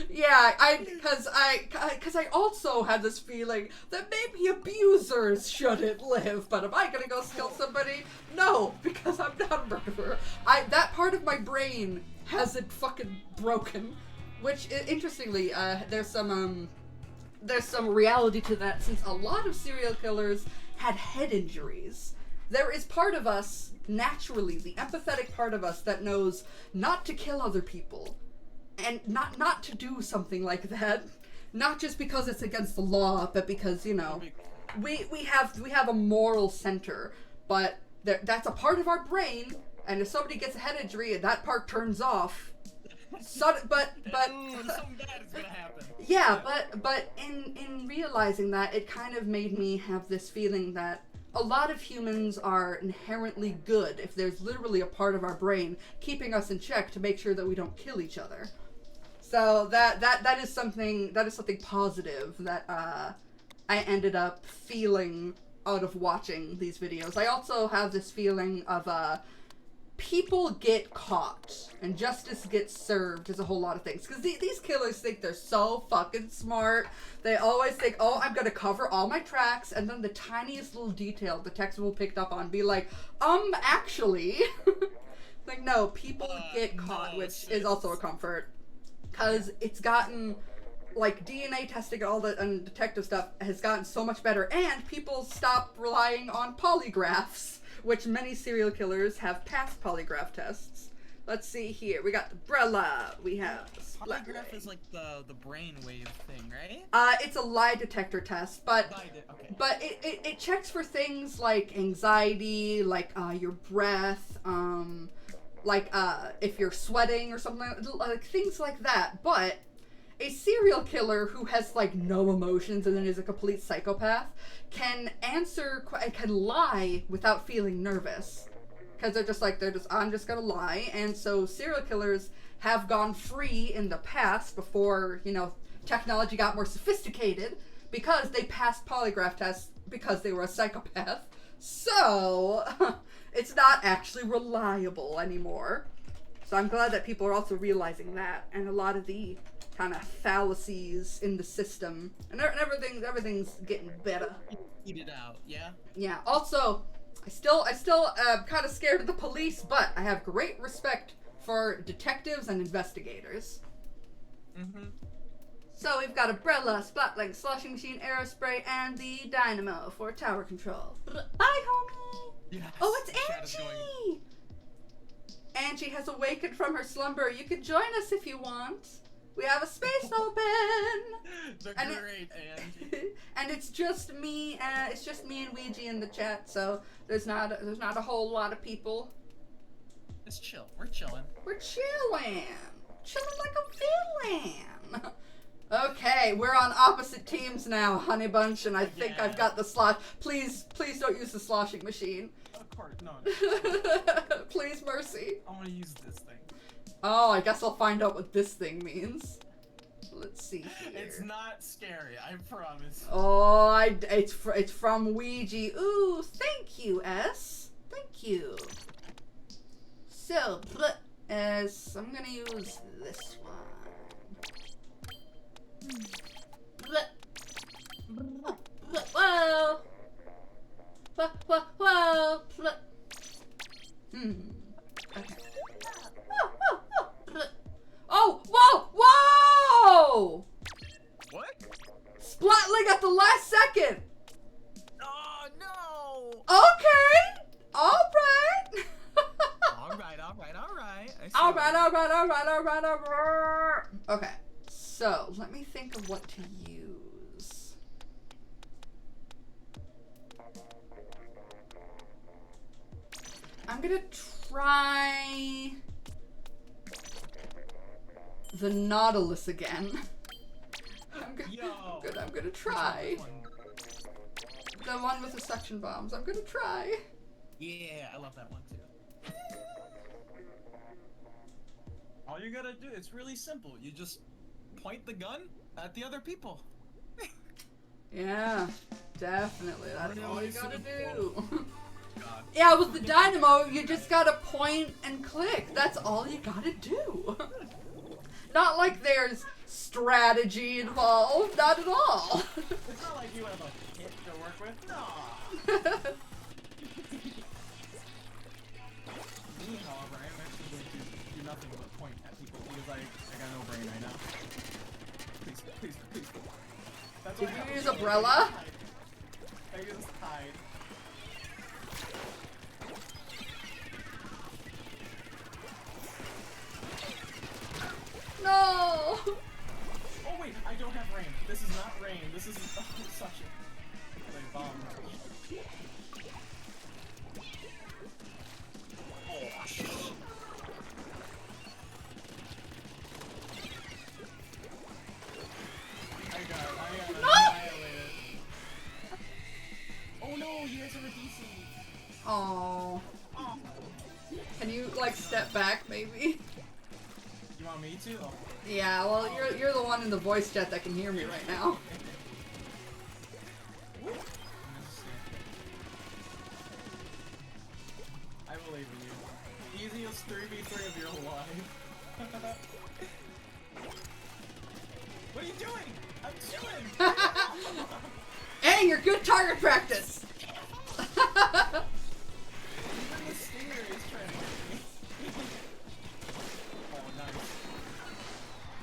Yeah, because I also had this feeling that maybe abusers shouldn't live, but am I gonna go kill somebody? No, because I'm not a murderer. That part of my brain hasn't fucking broken, which, interestingly, there's some reality to that, since a lot of serial killers had head injuries. There is part of us, naturally, the empathetic part of us that knows not to kill other people. And not to do something like that. Not just because it's against the law, but because, you know, we have a moral center. But that's a part of our brain, and if somebody gets a head injury and that part turns off, but something bad is gonna happen. Yeah, but in realizing that, it kind of made me have this feeling that a lot of humans are inherently good if there's literally a part of our brain keeping us in check to make sure that we don't kill each other. So that is something positive that I ended up feeling out of watching these videos. I also have this feeling of people get caught and justice gets served is a whole lot of things. Because these killers think they're so fucking smart. They always think, oh, I'm going to cover all my tracks, and then the tiniest little detail the text will pick up on be like, actually. Like, no, people get caught, which is also a comfort. Because it's gotten, like, DNA testing and detective stuff has gotten so much better, and people stop relying on polygraphs, which many serial killers have passed polygraph tests. Let's see here. We got the Brella. We have polygraph is like the brainwave thing, right? It's a lie detector test, but it checks for things like anxiety, like your breath, like if you're sweating or something, like things like that. But a serial killer who has like no emotions and then is a complete psychopath can lie without feeling nervous, because I'm just gonna lie. And so serial killers have gone free in the past before, you know, technology got more sophisticated, because they passed polygraph tests because they were a psychopath. So it's not actually reliable anymore. So I'm glad that people are also realizing that, and a lot of the kind of fallacies in the system, and everything's getting better. Eat it out, yeah? Yeah. Also, I still kind of scared of the police, but I have great respect for detectives and investigators. Mm-hmm. So we've got Umbrella, Splatling, Sloshing Machine, Aerospray, and the Dynamo for tower control. Bye, homie! Yes. Oh, it's Angie! Angie has awakened from her slumber. You can join us if you want. We have a space open. The And great Angie. And it's just me. It's just me and Wigi in the chat. So there's not a whole lot of people. It's chill. We're chilling. We're chilling like a villain. Okay, we're on opposite teams now, Honey Bunch, and I think I've got the slosh. Please don't use the sloshing machine. Of course, no. Please, mercy. I want to use this thing. Oh, I guess I'll find out what this thing means. Let's see here. It's not scary, I promise. Oh, it's from Wigi. Ooh, thank you, S. Thank you. So, I'm gonna use this one. Whoa. Whoa. Okay. Oh, whoa! What? Splatling at the last second! Oh, no! Okay! Alright! Alright. Okay, so let me think of what to use. I'm gonna try the Nautilus again. I'm gonna try. The one with the suction bombs. I'm gonna try. Yeah, I love that one too. All you gotta do, it's really simple. You just point the gun at the other people. Yeah, definitely. That's all you gotta do. God. Yeah, with the dynamo, you just gotta point and click. That's all you gotta do. Not like there's strategy involved. Not at all. It's not like you have a kit to work with. No. Me, however, I'm actually going to do nothing but point at people because I got no brain right now. Please. That's Did what I you have. use umbrella? I used hide. No. Oh wait, I don't have rain. This is not rain. This is such a bomb rush. Oh shit. I got annihilated. Oh no, you guys have a DC. Oh. Can you like step back, maybe? You want me to? Oh. Yeah. Well, you're the one in the voice chat that can hear me right now. I believe in you. Easiest 3v3 of your life. What are you doing? I'm chilling! Hey, you're good target practice! Even the stinger is trying to hit me. Oh, nice.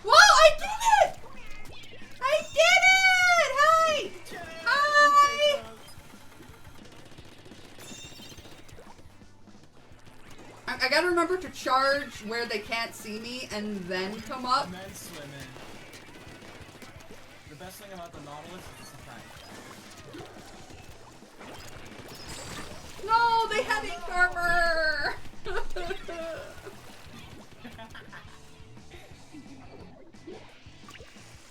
Whoa, I did it! I did it! Hi! Hi! I gotta remember to charge where they can't see me and then come up. And then swim in. The best thing about the Nautilus is the surprise. No, they had ink armor!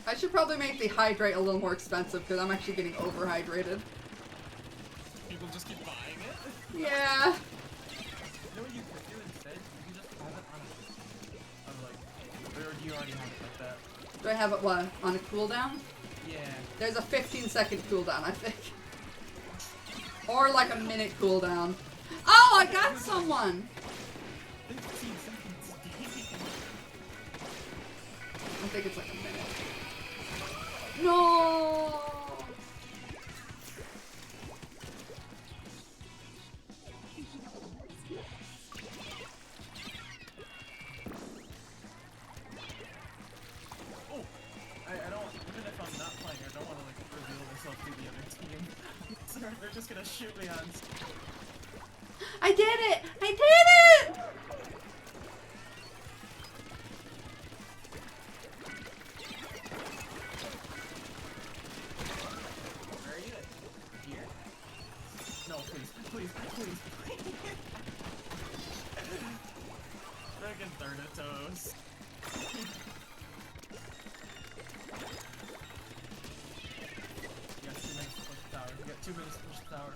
I should probably make the hydrate a little more expensive because I'm actually getting overhydrated. People just keep buying it? Yeah. You know what you could do instead? You can just have it on like, or do you already have it like that? Do I have it, what, on a cooldown? Yeah. There's a 15-second cooldown, I think. Or like a minute cooldown. Oh, I got someone! 15 seconds. I think it's like a minute. No! Oh! I don't, even if I'm not playing, I don't want to like reveal myself to the other team. So they're just gonna shoot me on. I did it! I did it! close. You got 2 minutes to push the tower. You got 2 minutes to push the tower.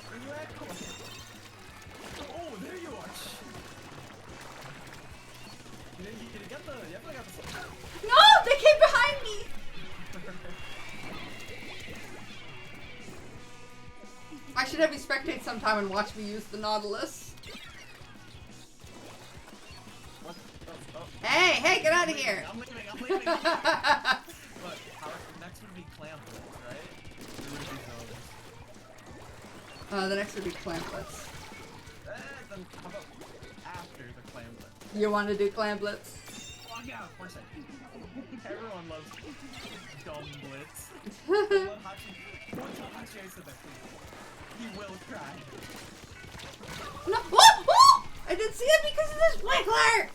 Where you at? Oh, there you are. You definitely got the No, they came behind me. I should have you spectate sometime and watch me use the Nautilus. What? Oh. Hey, get out of here. I'm leaving. But next would be Clamplets, right? Or would it be those? The next would be Clamplets. Then how about after the Clamplets? You want to do Clamplets? Oh yeah, of course I do. Everyone loves dumb blitz. One time Hachi said that he will cry. No! Oh! I didn't see it because of this sprinkler!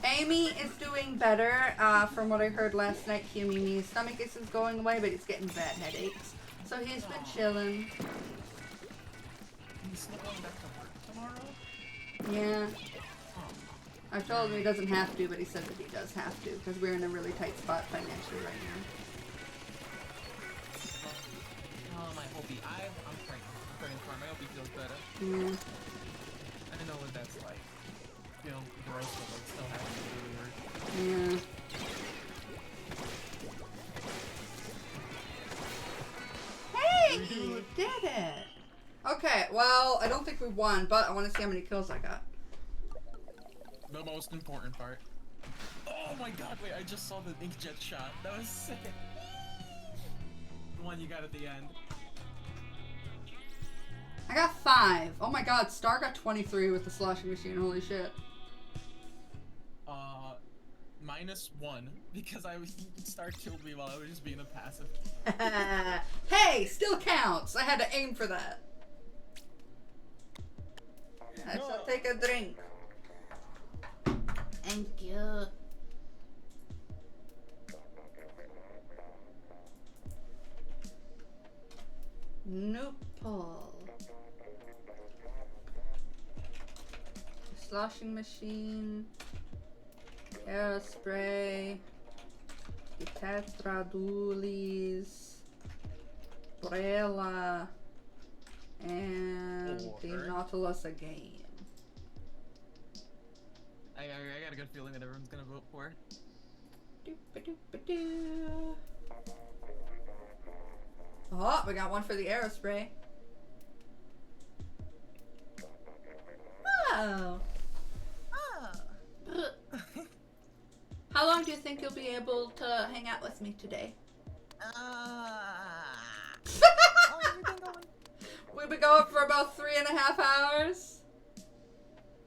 Amy is doing better. From what I heard last night, Humini's stomach is going away, but he's getting bad headaches. So he's been chilling. He's still going back to work tomorrow? Yeah. I've told him he doesn't have to, but he said that he does have to, because we're in a really tight spot financially right now. I hope I'm praying for him. I hope he feels better. Yeah. I don't know what that's like. You know, gross, but like still having to do work. Yeah. Hey! You did it! Okay, well, I don't think we won, but I want to see how many kills I got. The most important part. Oh my god, wait, I just saw the inkjet shot. That was sick. The one you got at the end. I got 5. Oh my god, Star got 23 with the sloshing machine, holy shit. -1, because Star killed me while I was just being a passive. Hey, still counts! I had to aim for that. I shall take a drink. Thank you. Newpole. Sloshing machine. Aerospray. The Tetradulis. Brella. And the Nautilus again. I got a good feeling that everyone's gonna vote for. Doop-a-doop-a-doo. Oh, we got one for the Aerospray. Oh. How long do you think you'll be able to hang out with me today? We've been going for about 3.5 hours.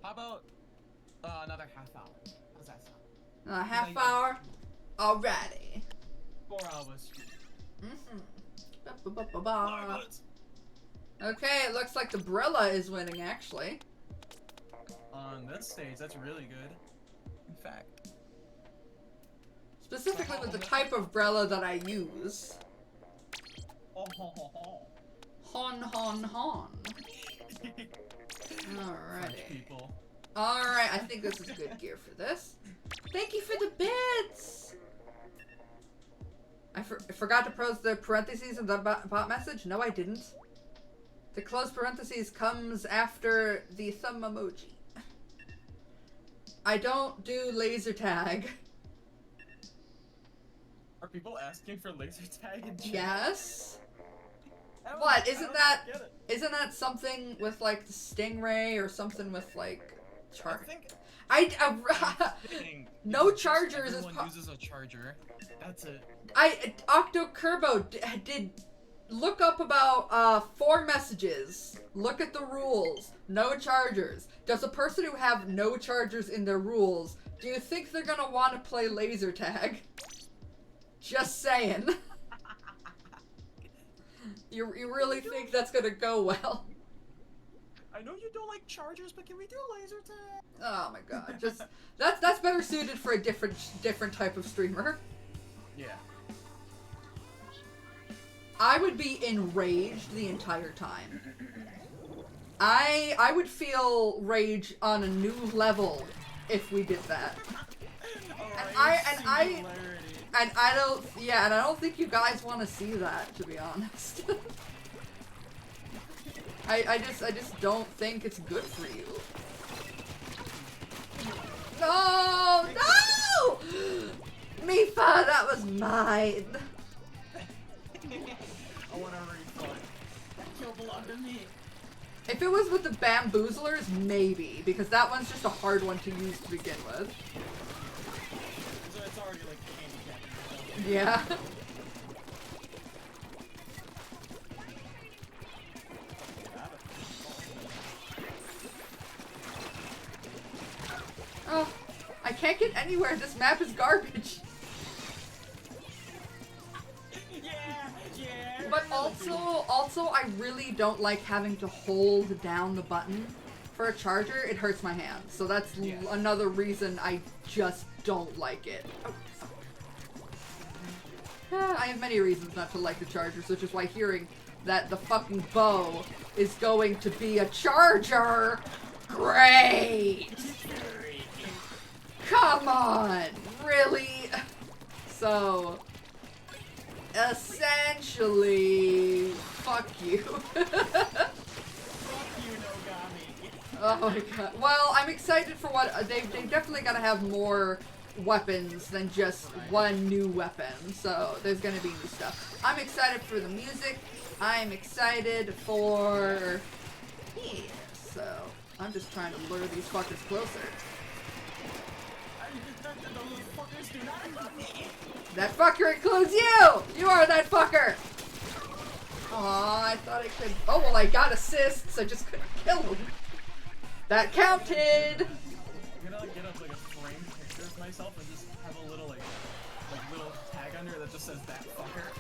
How about another half hour? How's that sound? A half hour? Alrighty. 4 hours. Ba-ba-ba-ba-ba. Okay, it looks like the Brella is winning, actually. On this stage, that's really good. In fact. Specifically with the type of Brella that I use. Hon, hon, hon. Alrighty. People. Alright, I think this is good gear for this. Thank you for the bits! I forgot to close the parentheses in the bot message? No, I didn't. The closed parentheses comes after the thumb emoji. I don't do laser tag. Are people asking for laser tag in chat? Yes. What? Isn't that something with like the Stingray or something with like charge? No chargers is Everyone uses a charger. That's it. Octo Kerbo did look up about 4 messages. Look at the rules. No chargers. Does a person who have no chargers in their rules, do you think they're gonna want to play laser tag? Just saying. You really think that's gonna go well? I know you don't like chargers, but can we do laser tag? Oh my god, just that's better suited for a different type of streamer. Yeah. I would be enraged the entire time. I would feel rage on a new level if we did that. And I don't think you guys want to see that, to be honest. I just don't think it's good for you. No! No! Mifa, that was mine. I want a refund. That kill belonged to me. If it was with the bamboozlers, maybe, because that one's just a hard one to use to begin with. So it's already like handicapping yourself. Yeah. Oh, I can't get anywhere. This map is garbage. Yeah. But also, I really don't like having to hold down the button for a charger. It hurts my hands. So that's another reason I just don't like it. I have many reasons not to like the charger, which is why hearing that the fucking bow is going to be a charger, great! Come on, really? So, essentially, fuck you. Fuck you, Nogami. Oh my god. Well, I'm excited for what they've definitely got to have more weapons than just one new weapon. So there's gonna be new stuff. I'm excited for the music. I'm excited for so I'm just trying to lure these fuckers closer. That fucker includes you! You are that fucker! Aw, I thought I could. Oh, well, I got assists. I just couldn't kill him. That counted! I'm gonna like get up like a framed picture of myself and just have a little like little tag under that just says that fucker.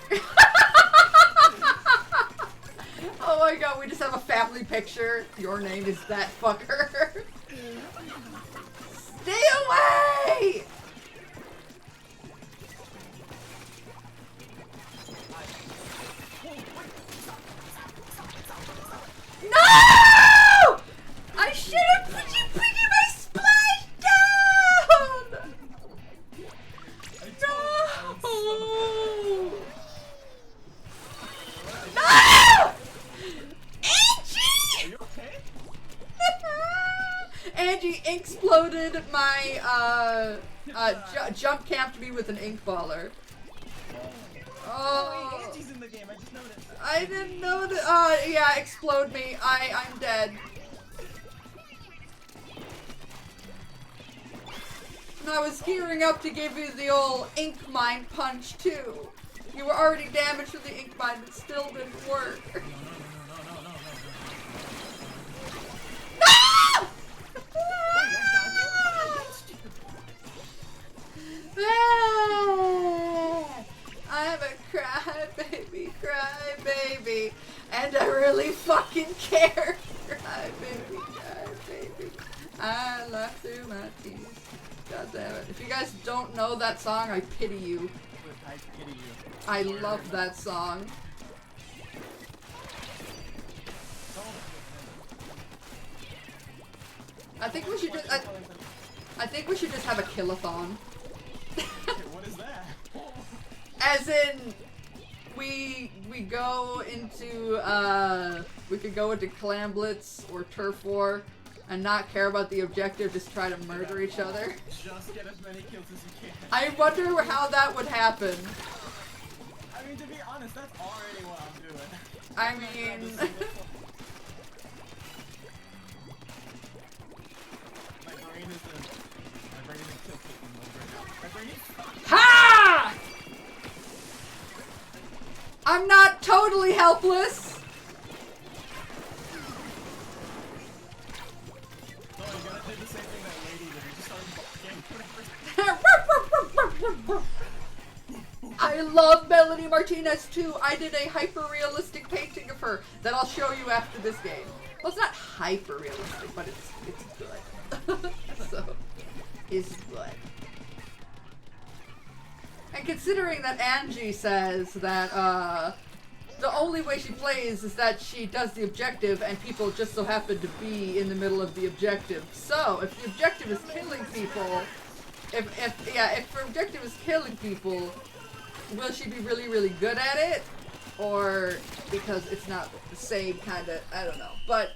Oh my god, we just have a family picture. Your name is that fucker. Stay away! No! I should have put you my splash down! No! No! Angie! Are you okay? Angie exploded my jump camped me with an ink baller. Oh, Angie's in the game. I just noticed. I didn't know that. Yeah, explode me. I'm dead. And I was gearing up to give you the old ink mine punch too. You were already damaged with the ink mine, but still didn't work. No! I'm a cry baby, and I really fucking care. Cry baby, I laugh through my tears. God damn it. If you guys don't know that song, I pity you. I pity you. I love that song. I think we should just I think we should just have a killathon. What is that? As in, we go into we could go into Clan Blitz or Turf War and not care about the objective, just try to murder each other. Just get as many kills as you can. I wonder how that would happen. I mean, to be honest, that's already what I'm doing. I mean, my brain is kill clicking mode right now. My brain is ha! I'm not totally helpless. Oh, you gotta do the same thing that lady did. You just started I love Melanie Martinez too. I did a hyper-realistic painting of her that I'll show you after this game. Well, it's not hyper-realistic, but it's good. So, it's good. And considering that Angie says that the only way she plays is that she does the objective and people just so happen to be in the middle of the objective. So, if the objective is killing people, if her objective is killing people, will she be really, really good at it? Or because it's not the same kind of, I don't know. But,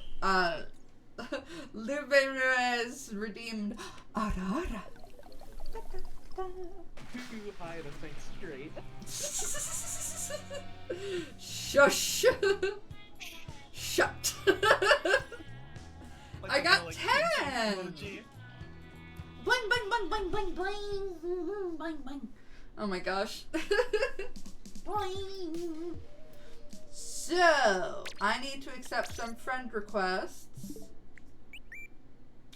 Liberes redeemed Ara Ara. Too high to think straight. Shush. Shut. Like I got like, 10. emoji. Boing, boing, boing, boing, boing, boing, boing, boing. Oh my gosh. Boing. So, I need to accept some friend requests.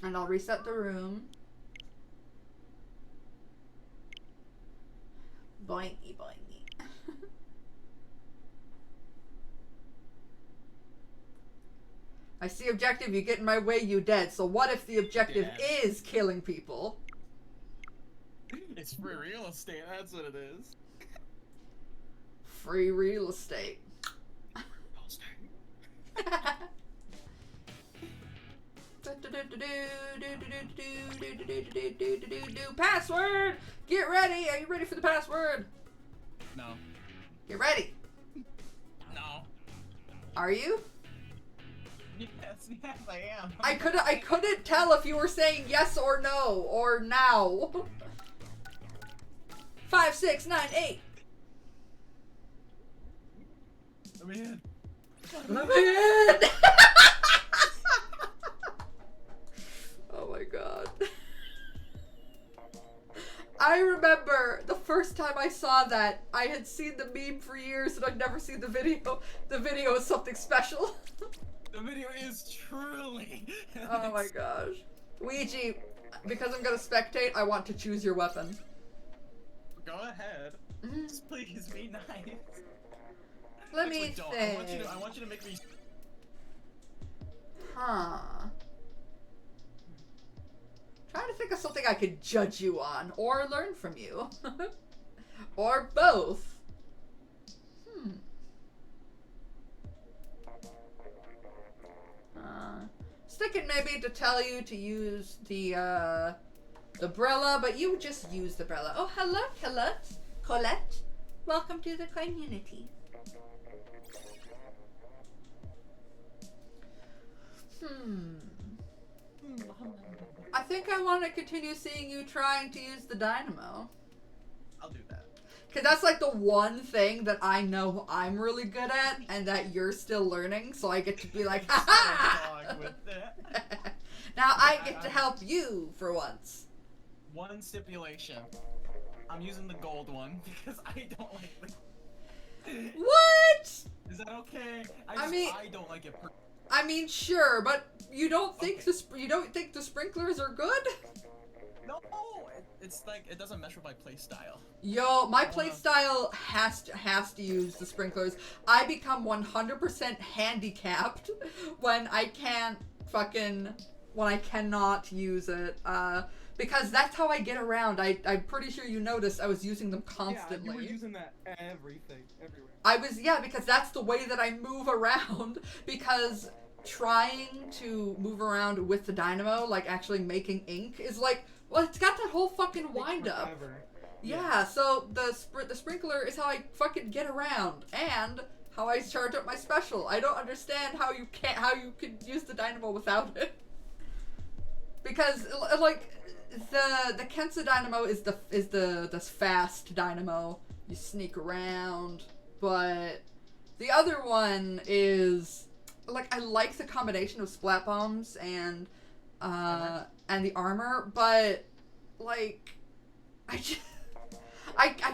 And I'll reset the room. Boingy, boingy. I see objective, you get in my way, you dead. So what if the objective is killing people? It's free real estate, that's what it is. Free real estate. Password! Get ready! Are you ready for the password? No. Get ready! No. Are you? Yes, I am. I couldn't tell if you were saying yes or no or now. 5, 6, 9, 8. Let me in. Let me in! Oh my god. I remember the first time I saw that, I had seen the meme for years and I'd never seen the video. The video is something special. The video is truly. Oh my gosh. Wigi, because I'm gonna spectate, I want to choose your weapon. Go ahead. Just please be nice. Let me don't. think. I want you to make me. Huh. Trying to think of something I could judge you on, or learn from you. Or both. Sticking maybe to tell you to use the umbrella, but you just use the umbrella. Oh, hello, Colette. Welcome to the community. I think I want to continue seeing you trying to use the dynamo. I'll do that. Because that's like the one thing that I know I'm really good at and that you're still learning, so I get to be like, ha Now I get to help you for once. One stipulation. I'm using the gold one because I don't like the... What? Is that okay? I don't like it. I mean, sure, but you don't think the sprinklers are good? No, it's like it doesn't mesh with my playstyle. Yo, my playstyle has to use the sprinklers. I become 100% handicapped when I cannot use it. Because that's how I get around. I'm pretty sure you noticed I was using them constantly. Yeah, you were using that everywhere. Because that's the way that I move around. Because trying to move around with the dynamo, like actually making ink, is like, well, it's got that whole fucking wind up. Yeah, so the sprinkler is how I fucking get around, and how I charge up my special. I don't understand how you could use the dynamo without it. Because like the Kensa dynamo is the fast dynamo. You sneak around, but the other one is like, I like the combination of splat bombs and the armor, but like I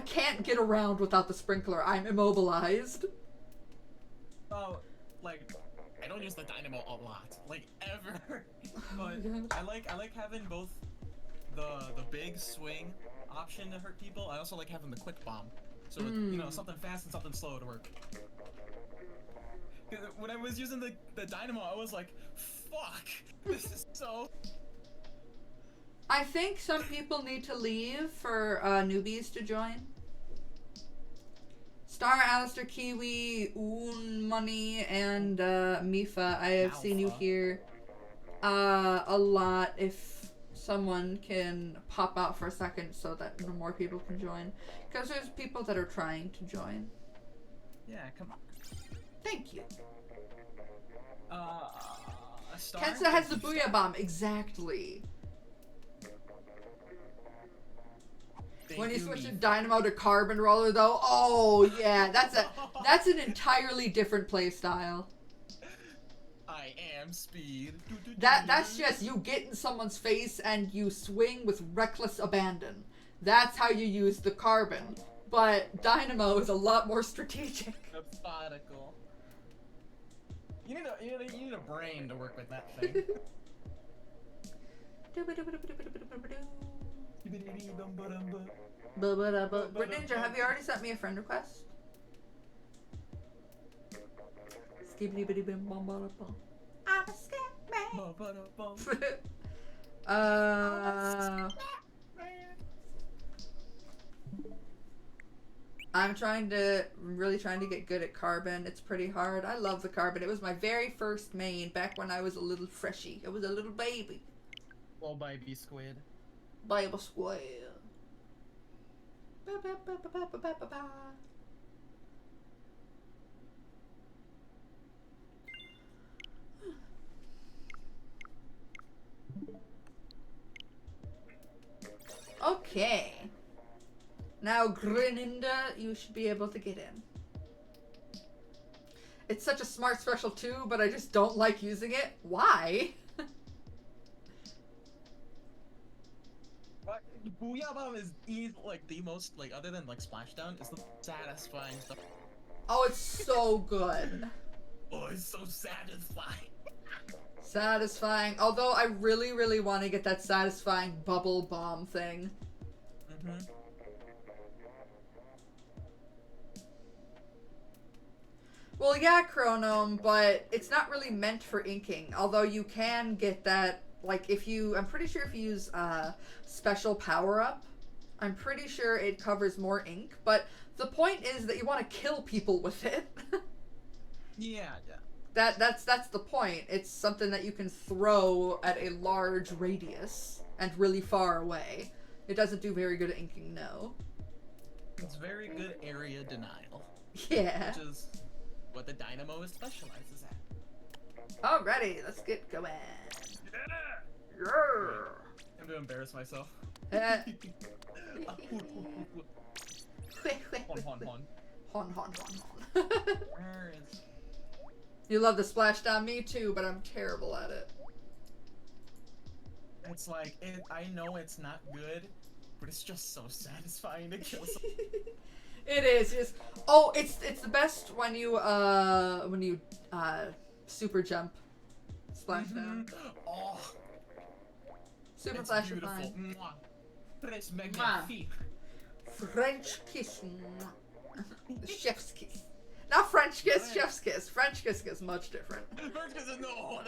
can't get around without the sprinkler. I'm immobilized. Oh, like I don't use the dynamo a lot, like ever. But I like having both the big swing option to hurt people. I also like having the quick bomb. So you know, something fast and something slow to work. When I was using the dynamo, I was like, fuck, this is so... I think some people need to leave for newbies to join. Star, Alistair, Kiwi, Un, Money, and Mifa. I have seen you here a lot. If someone can pop out for a second so that more people can join. Because there's people that are trying to join. Yeah, come on. Thank you. Star, Kensa has the Booyah Bomb. Exactly. When you switch to Dynamo to Carbon Roller, though, oh yeah, that's an entirely different playstyle. I am speed. That's just you get in someone's face and you swing with reckless abandon. That's how you use the Carbon. But Dynamo is a lot more strategic. Methodical. You need a brain to work with that thing. Ninja, have you already sent me a friend request? I'm a scat man. I'm really trying to get good at Carbon. It's pretty hard. I love the Carbon. It was my very first main back when I was a little freshy. I was a little baby. Well, baby squid. Bible square. Okay. Now, Greninja, you should be able to get in. It's such a smart special too, but I just don't like using it. Why? Booyah Bomb is like the most, like, other than like Splashdown, is the satisfying stuff. Oh, it's so good. Oh, it's so satisfying. Satisfying. Although I really, really want to get that satisfying bubble bomb thing. Mm-hmm. Well, yeah, Chronome, but it's not really meant for inking. Although you can get that, like, I'm pretty sure if you use special power-up, I'm pretty sure it covers more ink. But the point is that you want to kill people with it. Yeah. That's the point. It's something that you can throw at a large radius and really far away. It doesn't do very good at inking, no. It's very good area denial. Yeah. Which is what the Dynamo specializes at. Alrighty, let's get going. Yeah! I'm gonna embarrass myself. Hon. Where is... You love the Splashdown, me too, but I'm terrible at it. It's like, I know it's not good, but it's just so satisfying to kill someone. It is. It's the best when you super jump Splashdown. Mm-hmm. Oh, Super it's Flash beautiful. Fine. Tres magnifique. French kiss. The chef's kiss. Not French kiss, chef's kiss. French kiss is much different. French kiss is no.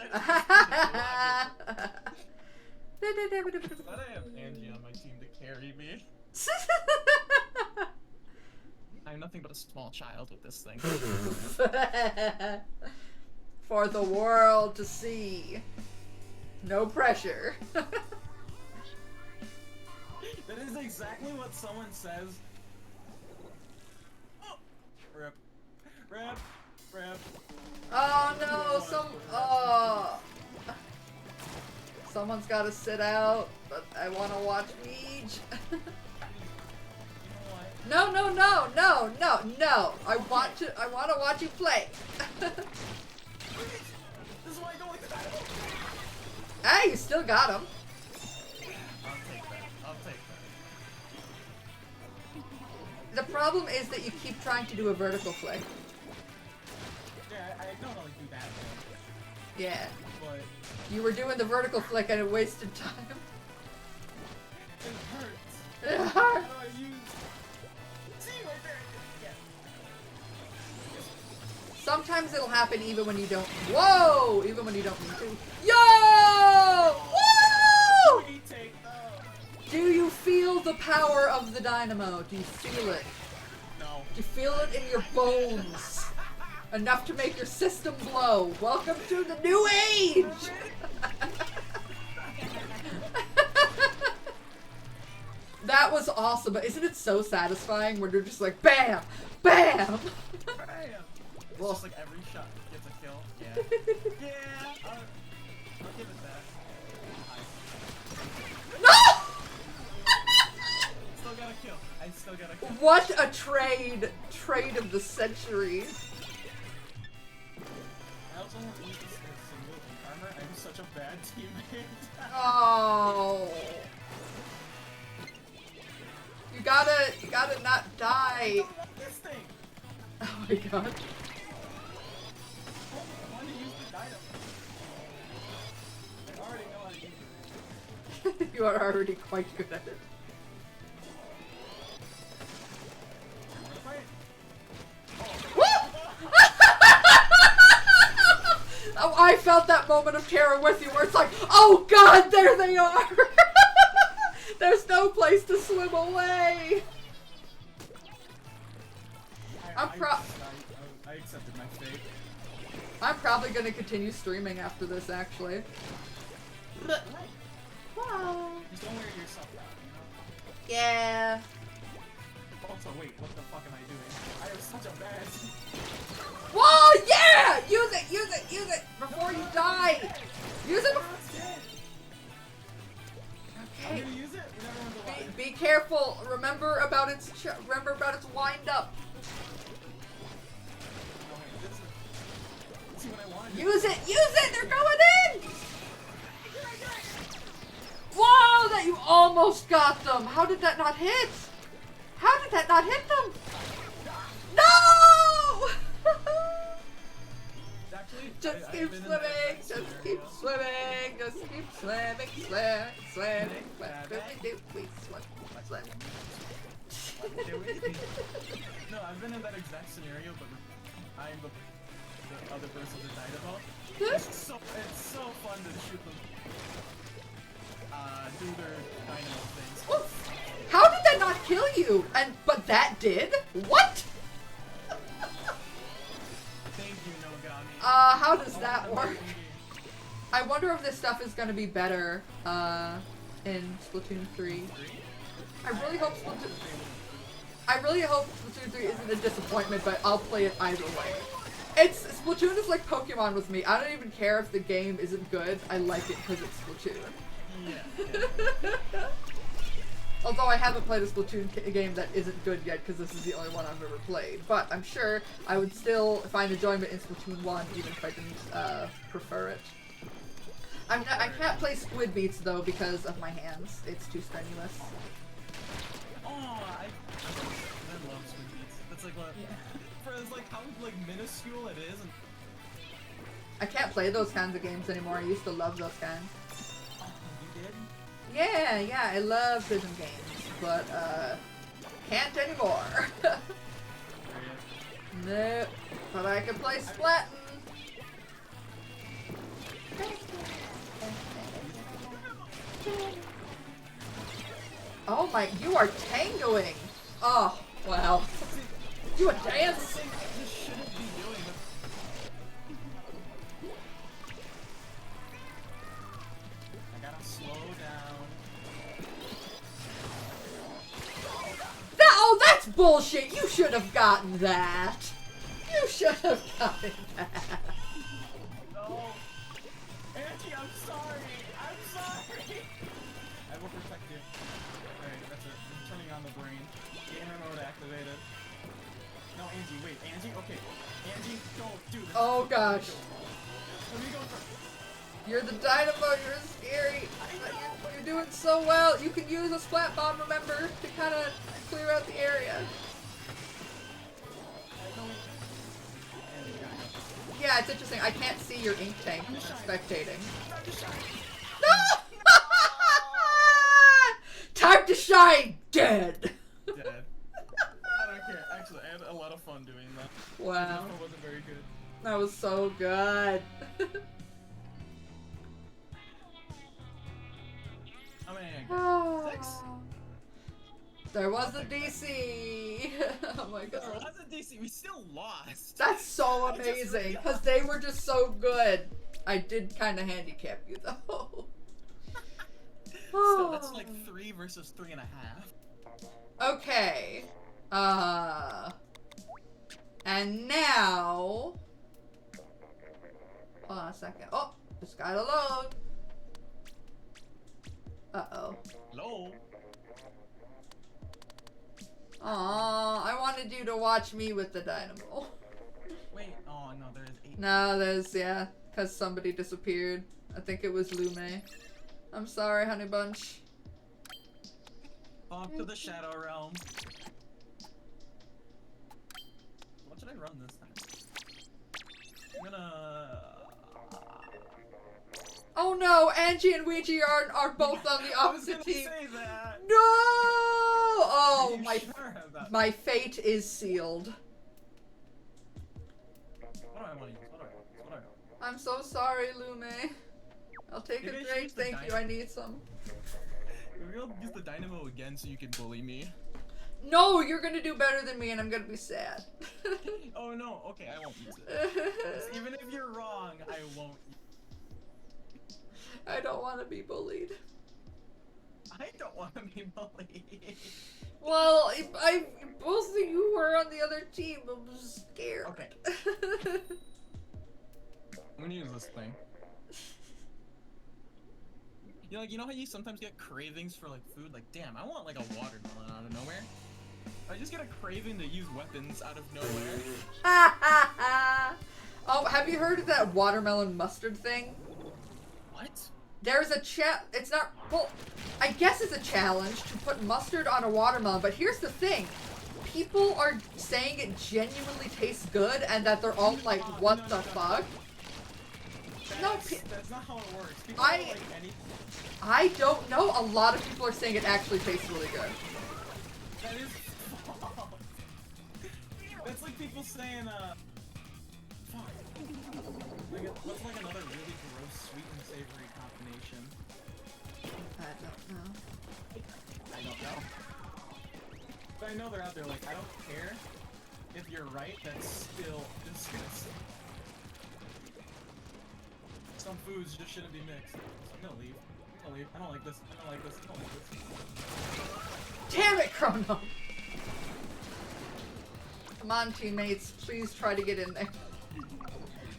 But I have Angie on my team to carry me. I'm nothing but a small child with this thing. For the world to see. No pressure. That is exactly what someone says. Oh. Rip. Oh no, someone's gotta sit out, but I wanna watch Weege. No. I wanna watch you play. This is why I don't like the Dynamo. Hey, you still got him. I'll take that. The problem is that you keep trying to do a vertical flick. Yeah, I don't really do that. Yeah. But You were doing the vertical flick and it wasted time. it hurts. It hurts. How do I use... See right there. Yeah. Sometimes it'll happen even when you don't. Whoa! Even when you don't need to. Yo! Woo! Retake. Do you feel the power of the Dynamo? Do you feel it? No. Do you feel it in your bones. Enough to make your system blow. Welcome to the new age! That was awesome, but isn't it so satisfying when you're just like, BAM! BAM! Bam! It's Well- just like every shot gets a kill. Yeah. Yeah! I'll give it that. No! Still got a kill. I still got a kill. What a trade! Trade of the century. I also want to use this as single armor. I'm such a bad teammate. Oh. You gotta not die. This thing! Oh my god. I want to use the dynamo. I already know how to use it. You are already quite good at it. Oh, I felt that moment of terror with you where it's like, oh god, there they are! There's no place to swim away! I accepted my fate. I'm probably gonna continue streaming after this, actually. Wow. Just don't wear yourself out, you know? Yeah. Also, wait, what the fuck am I doing? I am such a bad Whoa, yeah! Use it, use it, use it! Before you die! Use it before... I'm Okay. gonna use it when everyone's alive. Be careful. Remember about its wind up. No, wait, this is... See what I want to do. Use it, use it! They're going in! Whoa, that you almost got them. How did that not hit? How did that not hit them? No! Actually, Just I've keep been in swimming, that just scenario. keep swimming, just keep swimming, swimming. What do we do? We swim, swim. No, I've been in that exact scenario, but I'm the other person that died about. It's so fun to shoot them. Do their dynamo things. How did that not kill you? But that did? What? Thank you, Nogami. How does that work? I wonder if this stuff is gonna be better, in Splatoon 3. I really hope Splatoon 3 isn't a disappointment, but I'll play it either way. Splatoon is like Pokemon with me. I don't even care if the game isn't good. I like it because it's Splatoon. Yeah. Although I haven't played a Splatoon game that isn't good yet because this is the only one I've ever played. But I'm sure I would still find enjoyment in Splatoon 1 even if I didn't prefer it. I can't play Squid Beats though because of my hands. It's too strenuous. Oh, I love Squid Beats. That's like what, for as like how like minuscule it is. And... I can't play those kinds of games anymore. I used to love those kinds. Oh, you did? Yeah, I love rhythm games, but can't anymore. No, but I can play Splatoon. Oh my, you are tangoing. Oh, wow. You a dance? You shouldn't be doing it. I gotta slow down. Oh, that's bullshit. You should have gotten that. You should have gotten that. No. Angie, I'm sorry. I'm sorry. I will protect you. Alright, that's it. I'm turning on the brain. Gamer mode activated. No, Angie, wait. Angie? Okay. Angie, don't do this. Oh gosh. Let me go first. You're the dynamo, you're scary. You're doing so well. You can use a splat bomb, remember, to kind of clear out the area. Yeah, it's interesting. I can't see your ink tank when I'm spectating. No! Time to shine! Dead! Dead. I don't care. Actually, I had a lot of fun doing that. Wow. It wasn't very good. That was so good. I mean, 6? There was a DC. Oh my There god. was a DC. We still lost. That's so I just amazing because realized. they were just so good. I did kind of handicap you though. Still, that's like 3 versus 3.5. Okay. And now. Hold on a second. Oh, just gotta load. Uh-oh. Hello. Aw, I wanted you to watch me with the dynamo. Wait. Oh no, there is 8. No, there's, yeah, because somebody disappeared. I think it was Lume. I'm sorry, honey bunch. Off to the Shadow Realm. What should I run this time? I'm gonna. Oh no, Angie and Wigi are both on the I was opposite gonna team. say that. No! Oh, Are you my sure about my fate is sealed. What do I want to use? What do I want? What do I want? I'm so sorry, Lume. I'll take Maybe I a should drink. use the Thank you. I need some. Maybe I'll use the dynamo again so you can bully me. No, you're gonna do better than me, and I'm gonna be sad. Oh no. Okay, I won't use it. Even if you're wrong, I won't. I don't want to be bullied. I don't want to be bullied. Well, I both of you were on the other team. I was scared. Okay. I'm gonna use this thing. You know how you sometimes get cravings for like food? Like, damn, I want like a watermelon out of nowhere. I just get a craving to use weapons out of nowhere. Oh, have you heard of that watermelon mustard thing? What? There's a it's not, well, I guess it's a challenge to put mustard on a watermelon, but here's the thing. People are saying it genuinely tastes good and that they're all like, what the fuck? That's not how it works. People I- don't like anything. I don't know. A lot of people are saying it actually tastes really good. That is false. That's like people saying, fuck. Like, what's like another really gross sweet and savory combination? I don't know. I don't know. But I know they're out there, like, I don't care if you're right, that's still disgusting. Some foods just shouldn't be mixed. So I'm gonna leave. I'm gonna leave. I don't like this. I don't like this. I don't like this. Damn it, Chrono! Come on, teammates. Please try to get in there.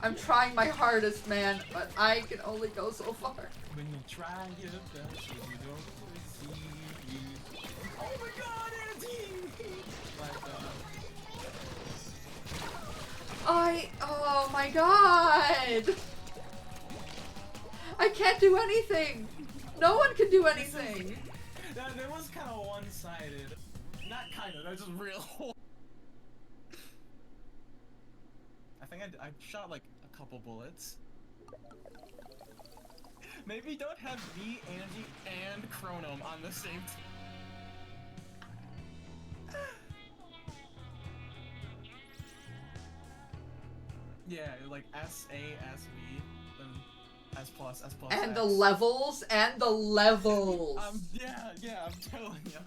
I'm trying my hardest, man, but I can only go so far. When you try your best, you don't succeed. Oh my god, Angie! Like, Oh my god! I can't do anything! No one can do anything! that was kind of one-sided. Not kind of, that was just real. I think I shot like a couple bullets. Maybe don't have me, Angie, and Chronom on the same team. Yeah, like S, A, S, V, then S plus, S plus, And X. the levels, and the levels! Yeah, I'm telling you.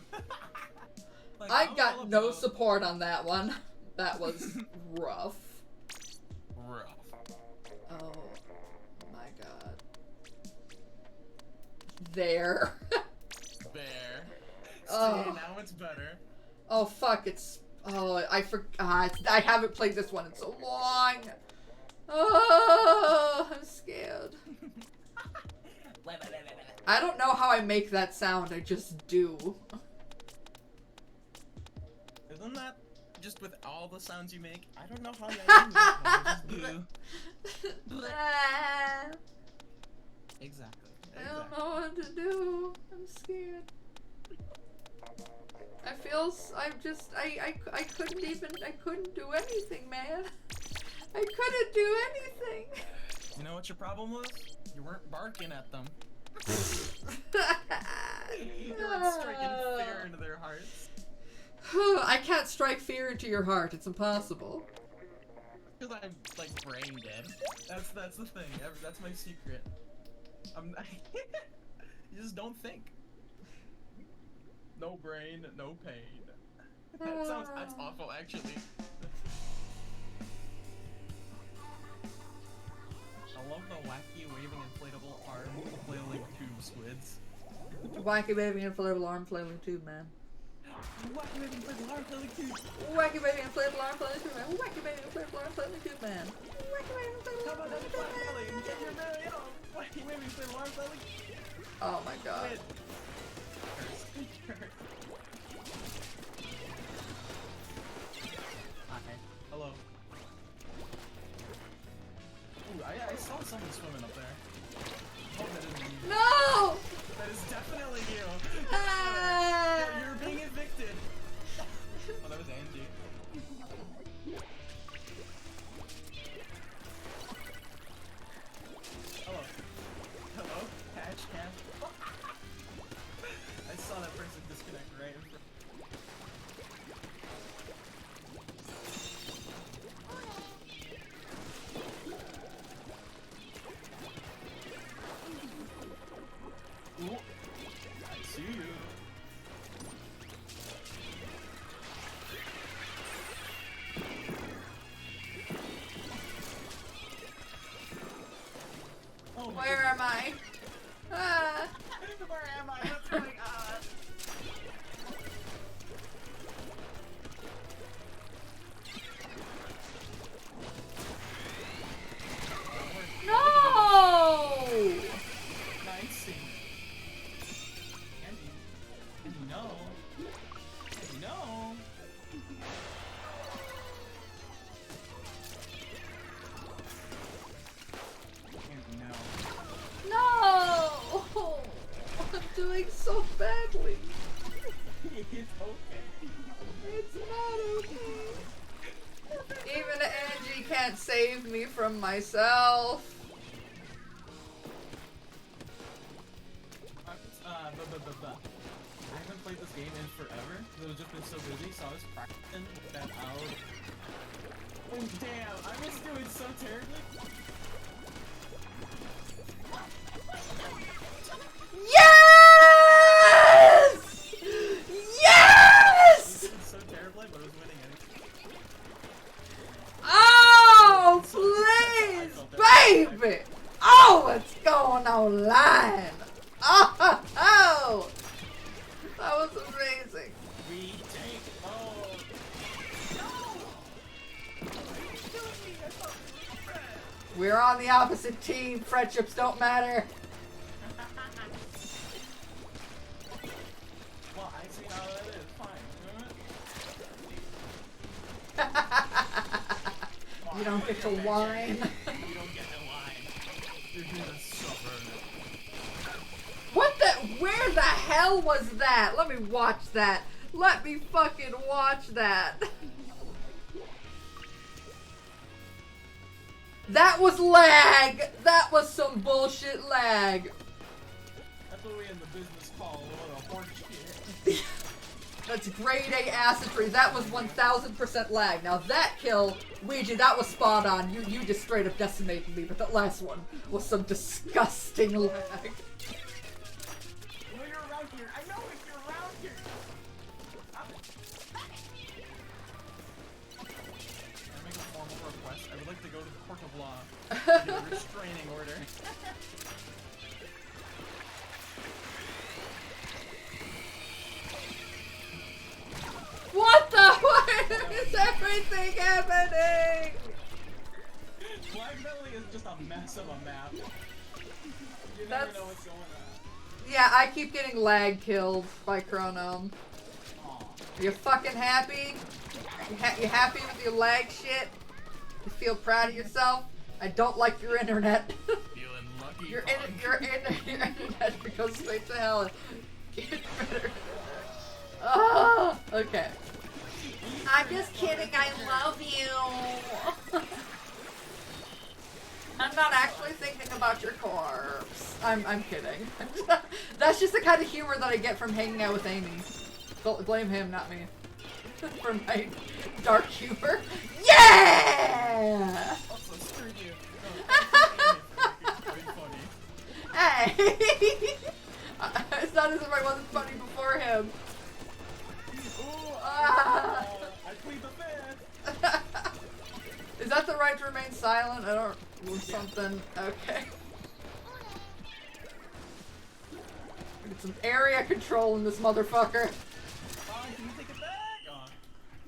Like, I I'm all got no about- support on that one. That was rough. Rough. Oh my god. There. There. Oh. See, now it's better. Oh fuck, it's... Oh, I forgot. I haven't played this one in so long. Oh, I'm scared. I don't know how I make that sound, I just do. Isn't that just with all the sounds you make? I don't know how you do it, but I just do. Exactly. I don't know what to do. I'm scared. I couldn't even, I couldn't do anything, man. I couldn't do anything. You know what your problem was? You weren't barking at them. You weren't striking fear into their hearts. I can't strike fear into your heart. It's impossible. Because I'm, like, brain dead. That's the thing. That's my secret. You just don't think. No brain, no pain. That's awful, actually. I love the wacky waving inflatable arm flailing tube squids. Wacky baby inflatable arm flailing tube man. Wacky waving inflatable arm flailing tube. Wacky baby inflatable arm flailing tube man. Wacky baby inflatable arm flailing tube man. Wacky baby inflatable How arm about that flailing flat tube belly and man. get your belly on? Wacky waving inflatable arm flailing tube. Oh my god. Wait. Hi. Hello. Ooh, I saw someone swimming up there. Oh, that isn't you. No! That is definitely you. Ah! You're being evicted. Oh, that was Angie. Hello. Hello? Hatch cam. I saw that person disconnect right in front. Ooh. I see you. Oh my Where am I? Ah! goodness. Where am I? What's going on? No! Nice scene. Andy. Andy, no. Andy, no. Andy, no. No! I'm doing so badly. It's okay. It's not okay. Even Angie can't save me from myself. I haven't played this game in forever. I've just been so busy, so I was practicing that out. Oh damn, I was doing so terribly. Yes! Yes! I was doing so terribly, but I was winning anyway. Oh, please, baby! Oh, what's going online? Oh, that was amazing. We take hold. No! What are you doing me? I thought we were friends. We're on the opposite team. Friendships don't matter. Well, I see how that is. Fine. You don't get to whine. You don't get to whine. You're gonna suffer. What the? Where the hell was that? Let me watch that. Let me fucking watch that. That was lag. That was some bullshit lag. That's what we in the business call a little horse shit. That's grade A assetry. That was 1000% lag. Now that kill, Wigi, that was spot on. You just straight up decimated me, but that last one was some disgusting lag. No, you're around here. I know if you're around here. Stop it. Can I make a formal request? I would like to go to the court of law to get a restraining order. What the? Why is everything happening? Black Belly is just a mess of a map. You never That's- know what's going on. Yeah, I keep getting lag killed by Chronome. Aw. Are you fucking happy? You happy with your lag shit? You feel proud of yourself? I don't like your internet. Feeling lucky. your punk. internet goes straight to hell. Get better. Oh, okay. I'm just kidding. I love you. I'm not actually thinking about your corpse. I'm kidding. That's just the kind of humor that I get from hanging out with Amy. Blame him, not me. For my dark humor. Yeah! Also, screw you. No, it's pretty funny. Hey! It's not as if I wasn't funny before him. that the right to remain silent? I don't... Or something. Okay. Get some area control in this motherfucker. Can you take it back?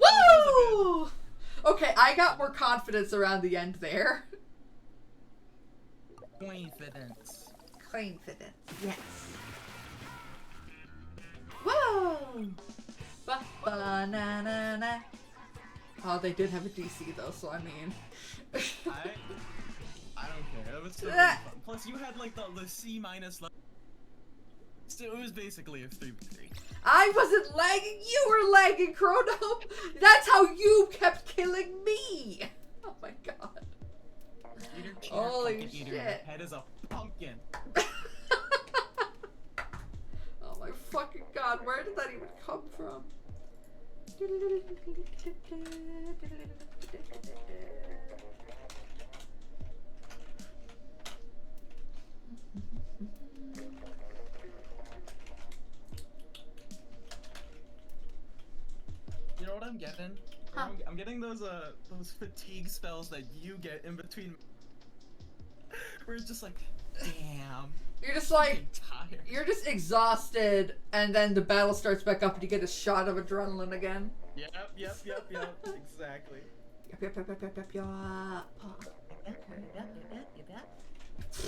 Oh. Woo! Okay, I got more confidence around the end there. Confidence. Confidence, yes. Whoa! Ba-ba-na-na-na. Oh, they did have a DC though, so I mean. I don't care. That was so fun. Plus, you had like the C minus level. So it was basically a 3v3. I wasn't lagging, you were lagging, Chrono! That's how you kept killing me! Oh my god. Eater, cheater, Holy pumpkin eater. shit. Your head is a pumpkin. Oh my fucking god, where did that even come from? You know what I'm getting? Huh. I'm getting those fatigue spells that you get in between. Where it's just like, damn. You're just like, I'm tired. you're just exhausted, and then the battle starts back up and you get a shot of adrenaline again. Yep. Exactly.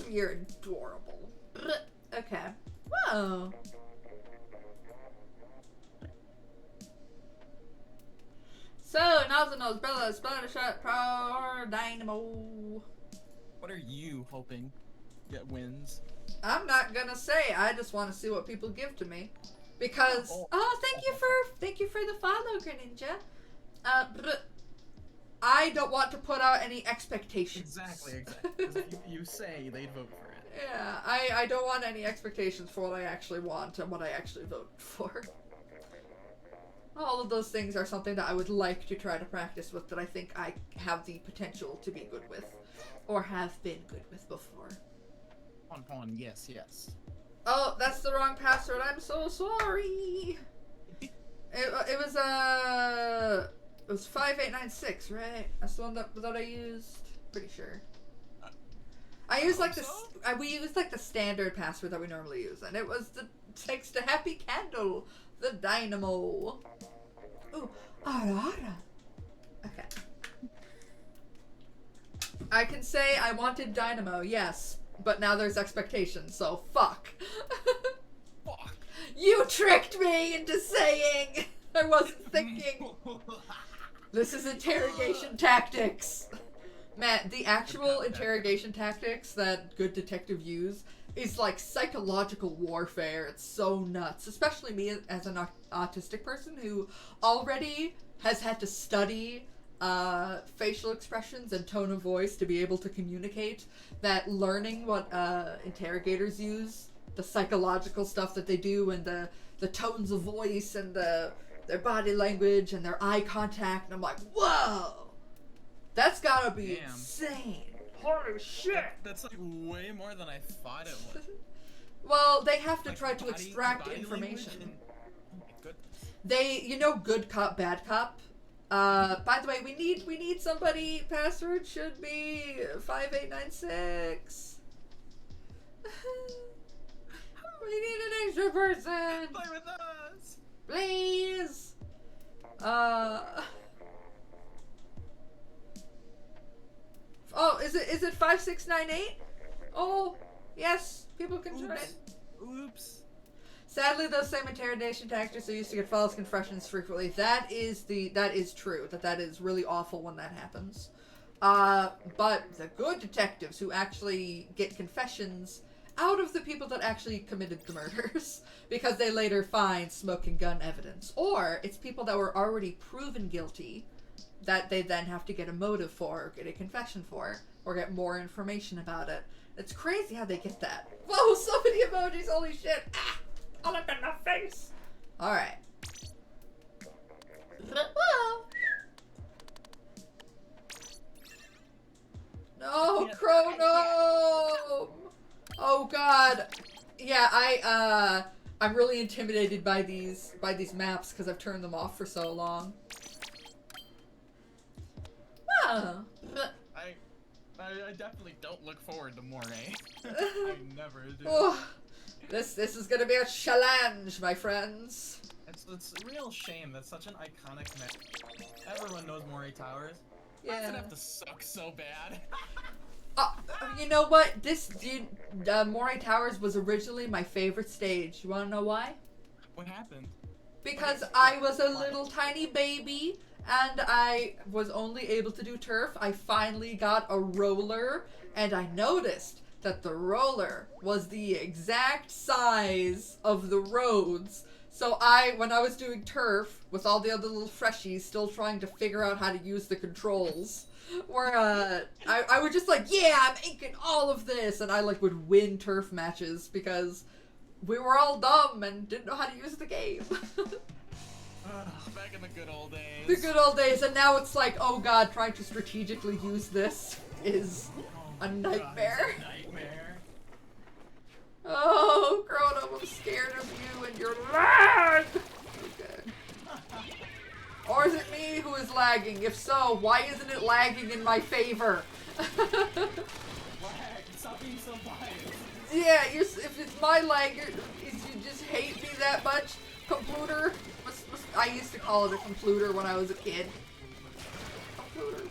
You're adorable. Okay. Whoa. So, Nozzle Nose, Bella, Splatter Shot, Power, Dynamo. What are you hoping get wins? I'm not gonna say. I just want to see what people give to me, because thank you for the follow, Greninja. I don't want to put out any expectations. Exactly. 'Cause if you say they'd vote for it. Yeah, I don't want any expectations for what I actually want and what I actually vote for. All of those things are something that I would like to try to practice with, that I think I have the potential to be good with, or have been good with before. Pon, yes. Oh, that's the wrong password. I'm so sorry. It was 5896, right? That's the one that I used. Pretty sure. I used like we used like the standard password that we normally use, and it was the thanks to Happy Candle, the Dynamo. Ooh, ara. Okay. I can say I wanted Dynamo, yes, but now there's expectations, so fuck. Fuck. You tricked me into saying I wasn't thinking. This is interrogation tactics. Matt, the actual interrogation tactics that good detectives use is like psychological warfare. It's so nuts. Especially me as an autistic person who already has had to study facial expressions and tone of voice to be able to communicate. That learning what interrogators use, the psychological stuff that they do, and the tones of voice and their body language and their eye contact, and I'm like, whoa! That's gotta be insane. Holy shit! That's like way more than I thought it was. Well, they have to Like try to extract body information. oh my goodness. They, good cop, bad cop. By the way, we need somebody. Password should be 5896. We need an extra person. Play with us. Please. Oh, is it 5698? Oh, yes. People can join. Oops. Sadly, those same interrogation tactics are used to get false confessions frequently. That is true. That is really awful when that happens. But the good detectives who actually get confessions out of the people that actually committed the murders, because they later find smoking gun evidence, or it's people that were already proven guilty that they then have to get a motive for, or get a confession for, or get more information about it. It's crazy how they get that. Whoa, so many emojis, holy shit. Ah, all up in my face. Alright. No, Chrono! Oh god. Yeah, I'm really intimidated by these maps because I've turned them off for so long. Oh. I definitely don't look forward to Moray. I never do. Oh, this is gonna be a challenge, my friends. It's a real shame that such an iconic map. Everyone knows Moray Towers. Why does it have to suck so bad? You know what? Moray Towers was originally my favorite stage. You wanna know why? What happened? Because I was a little tiny baby and I was only able to do turf. I finally got a roller and I noticed that the roller was the exact size of the roads. So when I was doing turf with all the other little freshies still trying to figure out how to use the controls, where I would just like, yeah, I'm inking all of this, and I like would win turf matches because we were all dumb and didn't know how to use the game. Back in the good old days. The good old days, and now it's like, oh god, trying to strategically use this is a nightmare. God, it's a nightmare. Oh, grown up, I'm scared of you and your lag! Okay. Or is it me who is lagging? If so, why isn't it lagging in my favor? Lag, stop being so biased. Yeah, if it's my lag, you just hate me that much. Computer? I used to call it a computer when I was a kid. Computer.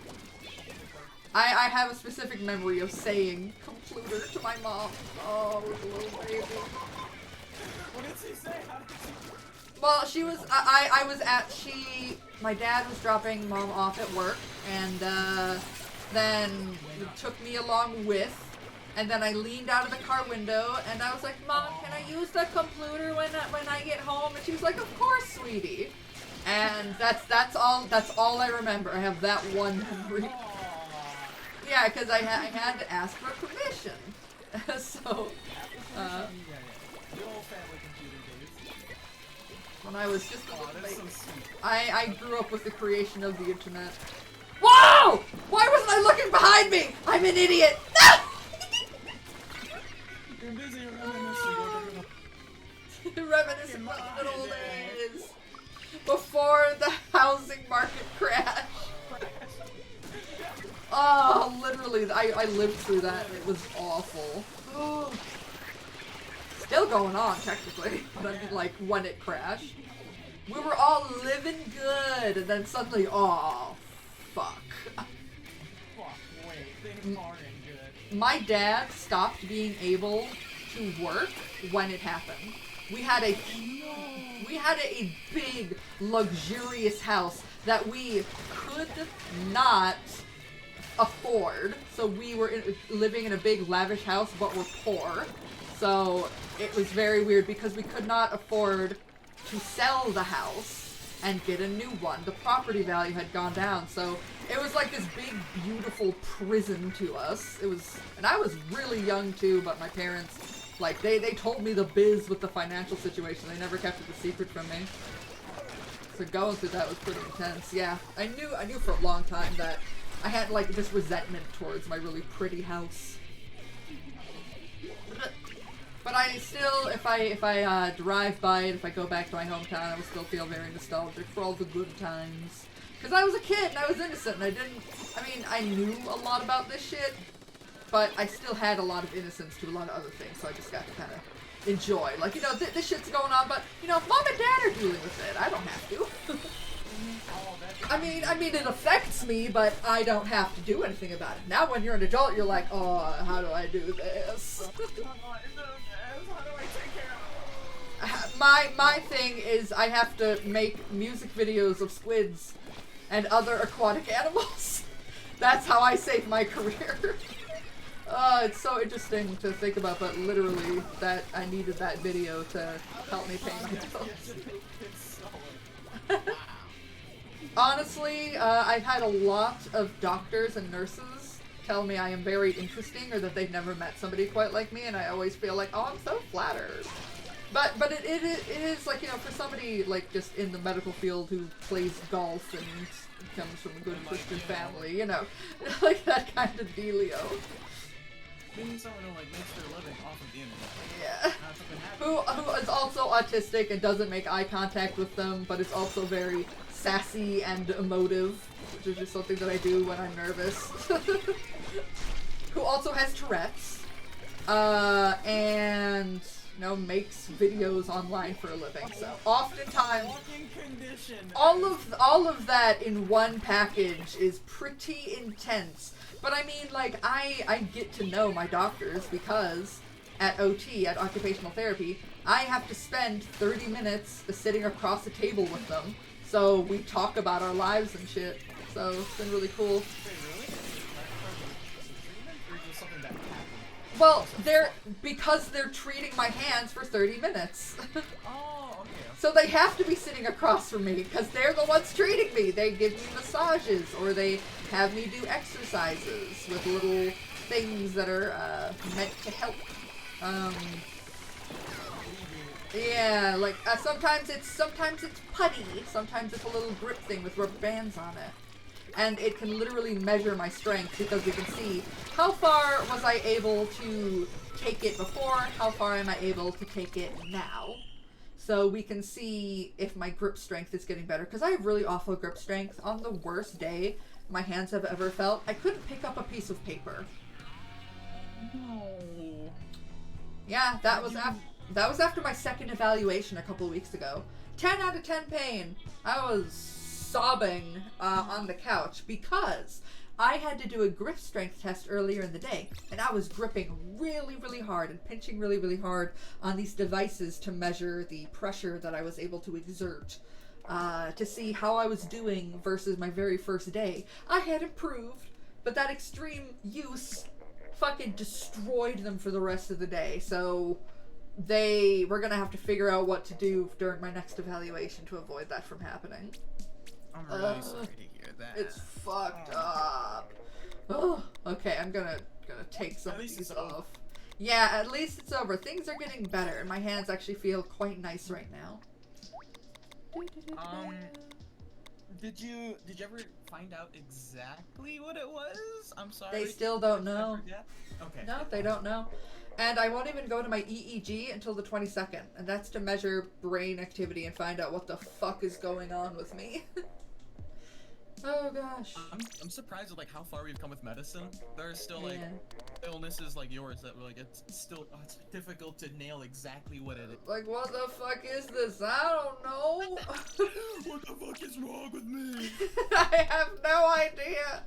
I have a specific memory of saying computer to my mom. Oh, the little baby. What did she say? How did she... Well, she was, my dad was dropping mom off at work, and then took me along with, and then I leaned out of the car window, and I was like, Mom, can I use the computer when I get home? And she was like, of course, sweetie. And that's all I remember. I have that one memory. Yeah, because I had to ask for permission. So, The old family computer days. when I was just a little baby. So sweet. I grew up with the creation of the internet. Whoa! Why wasn't I looking behind me? I'm an idiot. No! You're busy reminiscing. Reminiscing of good old days. Before the housing market crash. Oh, literally, I lived through that. It was awful. Still going on, technically. But I mean, like, when it crashed. We were all living good, and then suddenly, oh, fuck. Fuck, wait, things aren't good. My dad stopped being able to work when it happened. We had a big, luxurious house that we could not afford. So we were living in a big, lavish house, but we're poor. So it was very weird because we could not afford to sell the house and get a new one. The property value had gone down, so it was like this big, beautiful prison to us. It was, and I was really young too, but my parents, like, they told me the biz with the financial situation. They never kept it a secret from me. So going through that was pretty intense. Yeah, I knew for a long time that I had, like, this resentment towards my really pretty house. But I still, if I drive by it, if I go back to my hometown, I will still feel very nostalgic for all the good times. Because I was a kid, and I was innocent, and I knew a lot about this shit, but I still had a lot of innocence to a lot of other things, so I just got to kind of enjoy. Like, you know, this shit's going on, but, you know, if mom and dad are dealing with it, I don't have to. I mean, it affects me, but I don't have to do anything about it. Now when you're an adult, you're like, oh, how do I do this? My thing is I have to make music videos of squids and other aquatic animals. That's how I save my career. It's so interesting to think about, but literally that I needed that video to help me pay my bills. Honestly, I've had a lot of doctors and nurses tell me I am very interesting or that they've never met somebody quite like me, and I always feel like, oh, I'm so flattered. But it is like, you know, for somebody like just in the medical field who plays golf and comes from a good Christian family, you know, like that kind of dealio. Being someone who like makes their living off of the internet. Yeah. Who is also autistic and doesn't make eye contact with them, but is also very sassy and emotive, which is just something that I do when I'm nervous. who also has Tourette's, and makes videos online for a living. So oftentimes, all of that in one package is pretty intense. But I mean, like, I get to know my doctors because at OT, at occupational therapy, I have to spend 30 minutes sitting across the table with them. So we talk about our lives and shit. So it's been really cool. Well, because they're treating my hands for 30 minutes. Oh, okay. So they have to be sitting across from me because they're the ones treating me. They give me massages or they have me do exercises with little things that are meant to help. Yeah, like sometimes it's putty, sometimes it's a little grip thing with rubber bands on it. And it can literally measure my strength because we can see how far was I able to take it before, how far am I able to take it now. So we can see if my grip strength is getting better because I have really awful grip strength. On the worst day my hands have ever felt, I couldn't pick up a piece of paper. No. Yeah, that was after my second evaluation a couple weeks ago. 10 out of 10 pain. I was sobbing on the couch because I had to do a grip strength test earlier in the day, and I was gripping really, really hard and pinching really, really hard on these devices to measure the pressure that I was able to exert to see how I was doing versus my very first day. I had improved, but that extreme use fucking destroyed them for the rest of the day, so we're gonna have to figure out what to do during my next evaluation to avoid that from happening. I'm really sorry to hear that. It's fucked up. Oh, okay, I'm gonna take some of these off. Yeah, at least it's over. Things are getting better, and my hands actually feel quite nice right now. Did you ever find out exactly what it was? I'm sorry. They still don't know. Okay. No, they don't know. And I won't even go to my EEG until the 22nd, and that's to measure brain activity and find out what the fuck is going on with me. Oh gosh. I'm surprised at like how far we've come with medicine. There are still like illnesses like yours that were like it's difficult to nail exactly what it is. Like, what the fuck is this? I don't know. What the fuck is wrong with me? I have no idea.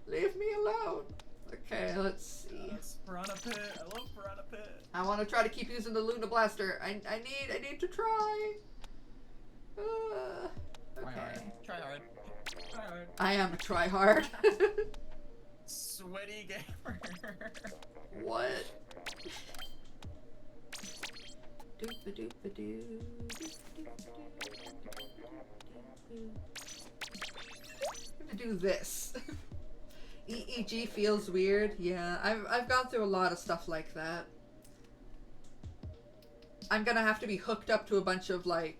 Leave me alone. Okay, let's see. Piranha Pit. I love Piranha Pit. I want to try to keep using the Luna Blaster. I need to try. Okay. Try hard. Try hard. I am a try hard. Sweaty gamer. What? Doop-a-doop-a-doo. I'm gonna do this. EEG feels weird. Yeah, I've gone through a lot of stuff like that. I'm gonna have to be hooked up to a bunch of like,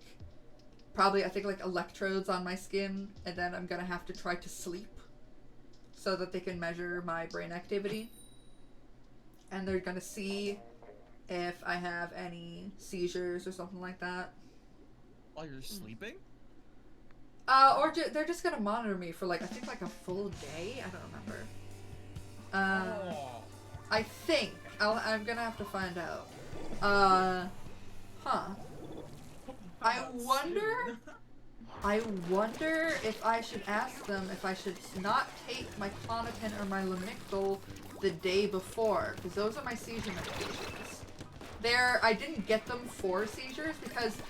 probably I think like electrodes on my skin, and then I'm gonna have to try to sleep so that they can measure my brain activity. And they're gonna see if I have any seizures or something like that. While you're sleeping? Or they're just gonna monitor me for like, I think like a full day? I don't remember. I think. I'm gonna have to find out. I wonder if I should ask them if I should not take my Klonopin or my Lamictal the day before, because those are my seizure medications. I didn't get them for seizures because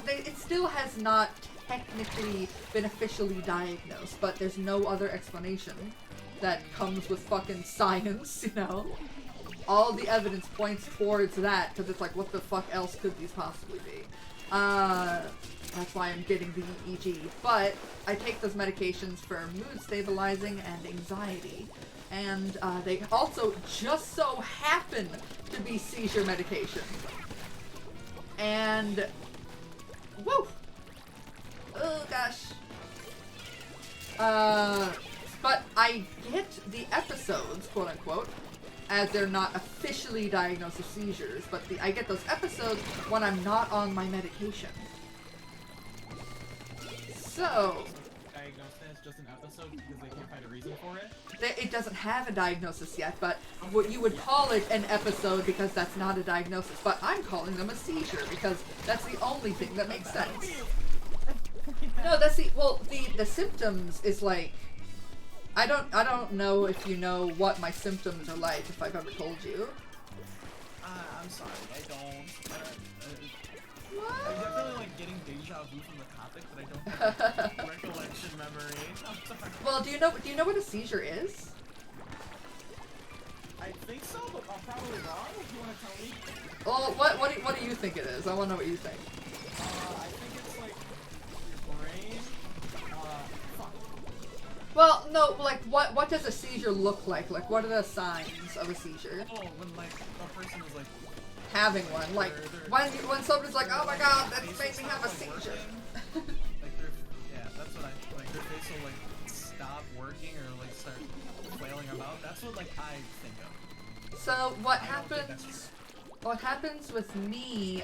it still has not technically been officially diagnosed, but there's no other explanation that comes with fucking science, you know? All the evidence points towards that, because it's like, what the fuck else could these possibly be? That's why I'm getting the EEG. But I take those medications for mood stabilizing and anxiety. And they also just so happen to be seizure medication. And woo! Oh gosh. But I get the episodes, quote unquote, as they're not officially diagnosed with seizures, but I get those episodes when I'm not on my medication. So, Diagnosed and it's just an episode because they can't find a reason for it. It doesn't have a diagnosis yet, but what you would call it an episode because that's not a diagnosis. But I'm calling them a seizure because that's the only thing that makes sense. No, that's the symptoms is like, I don't know if you know what my symptoms are like, if I've ever told you. I'm sorry, I don't. What? I'm definitely like getting deja vu from the topic, but I don't have recollection memory. I'm sorry. Well, do you know what a seizure is? I think so, but I'm probably wrong. If you want to tell me. Well, what do you think it is? I want to know what you think. I think it's like your brain. Fuck. Well, no, like what does a seizure look like? Like what are the signs of a seizure? Oh, when like a person is like Having one, like when somebody's like, oh my god, that made me have a seizure. Like that's what I like. Their face will like stop working or like start flailing about. That's what like I think of. So what happens with me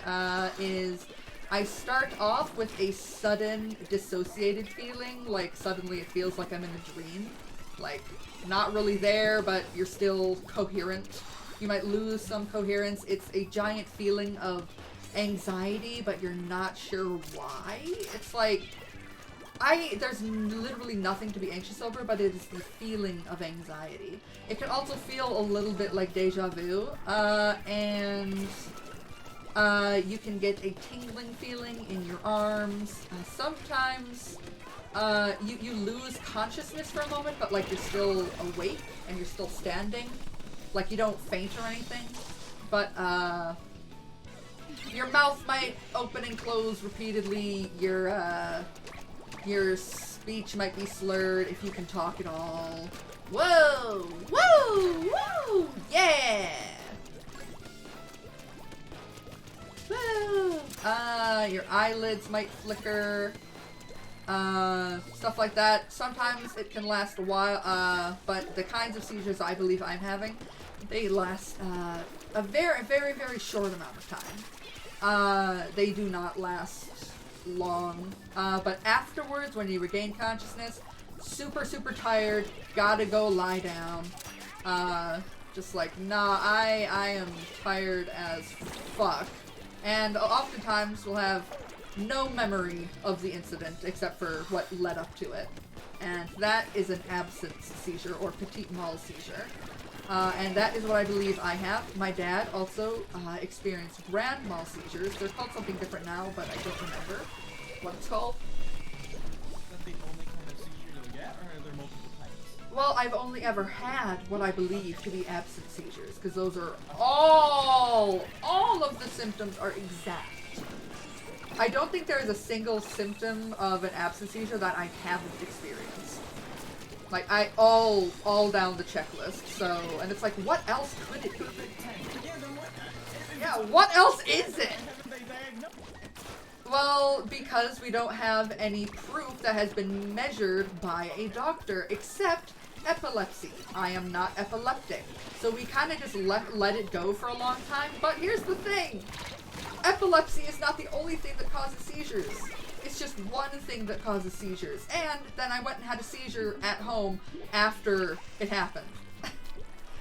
is I start off with a sudden dissociated feeling, like suddenly it feels like I'm in a dream, like not really there, but you're still coherent. You might lose some coherence. It's a giant feeling of anxiety, but you're not sure why. It's like, there's literally nothing to be anxious over, but it is the feeling of anxiety. It can also feel a little bit like deja vu, and you can get a tingling feeling in your arms. Sometimes you lose consciousness for a moment, but like you're still awake and you're still standing. Like you don't faint or anything, but your mouth might open and close repeatedly. Your speech might be slurred if you can talk at all. Whoa! Woo! Woo! Yeah! Woo! Your eyelids might flicker. Stuff like that. Sometimes it can last a while, but the kinds of seizures I believe I'm having, they last a very, very, very short amount of time. They do not last long, but afterwards, when you regain consciousness, super, super tired, gotta go lie down. Just like, nah, I am tired as fuck. And oftentimes we'll have no memory of the incident except for what led up to it. And that is an absence seizure or petit mal seizure. And that is what I believe I have. My dad also experienced grand mal seizures. They're called something different now, but I don't remember what it's called. Is that the only kind of seizure you'll get, or are there multiple types? Well, I've only ever had what I believe to be absent seizures, because those are all of the symptoms are exact. I don't think there is a single symptom of an absent seizure that I haven't experienced. Like, all down the checklist, so, and it's like, what else could it be? Yeah, what else is it? Well, because we don't have any proof that has been measured by a doctor, except epilepsy. I am not epileptic, so we kind of just let it go for a long time, but here's the thing. Epilepsy is not the only thing that causes seizures. It's just one thing that causes seizures. And then I went and had a seizure at home after it happened.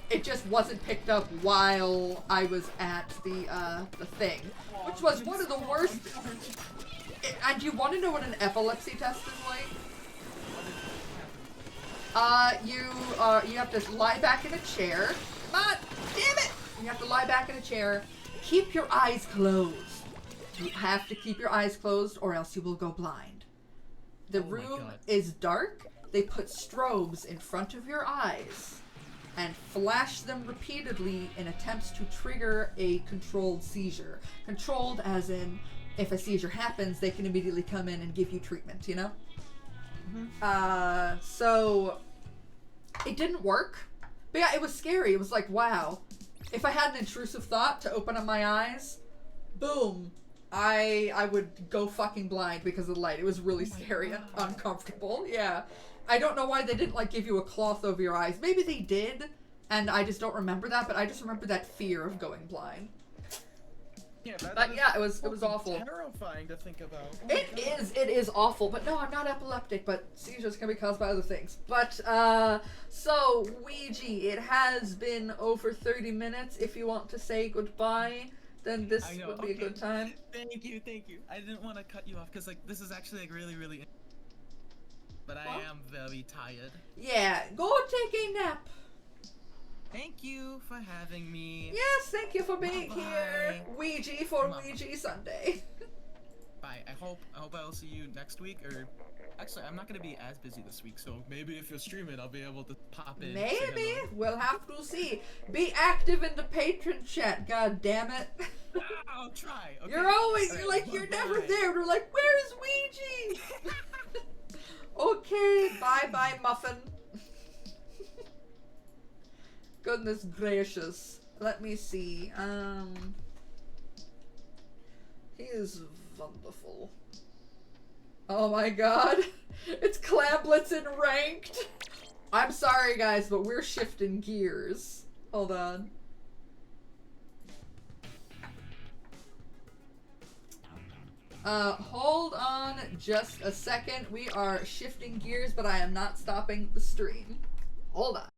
It just wasn't picked up while I was at the thing, which was one of the worst. And do you want to know what an epilepsy test is like? You have to lie back in a chair. Come on, damn it! You have to lie back in a chair. Keep your eyes closed. You have to keep your eyes closed or else you will go blind. The room is dark. They put strobes in front of your eyes and flash them repeatedly in attempts to trigger a controlled seizure. Controlled as in, if a seizure happens, they can immediately come in and give you treatment, you know? Mm-hmm. So it didn't work. But yeah, it was scary. It was like, wow. If I had an intrusive thought to open up my eyes, boom, I would go fucking blind because of the light. It was really scary and uncomfortable. Yeah. I don't know why they didn't like give you a cloth over your eyes. Maybe they did, and I just don't remember that, but I just remember that fear of going blind. Yeah, that But is yeah, it was fucking awful. terrifying to think about. Oh my God. It is awful. But no, I'm not epileptic, but seizures can be caused by other things. But, so, Wigi, it has been over 30 minutes. If you want to say goodbye, then this I know, would be a okay. good time. Thank you. I didn't want to cut you off because like this is actually like really. But I What? am very tired. Yeah, go take a nap. Thank you for having me. Yes, thank you for being Bye-bye. here. Ouija for Bye. Ouija Sunday. Bye. I hope I'll see you next week. Or actually, I'm not gonna be as busy this week, so maybe if you're streaming, I'll be able to pop in. say Maybe. hello. We'll have to see. Be active in the patron chat, god damn it. I'll try. Okay. You're always, All you're right, like, you're never bye-bye. there. We're like, where's Ouija? Okay, bye-bye, Muffin. Goodness gracious. Let me see. He is wonderful. Oh my god. It's Clamblets in ranked. I'm sorry guys, but we're shifting gears. Hold on. Hold on just a second. We are shifting gears, but I am not stopping the stream. Hold on.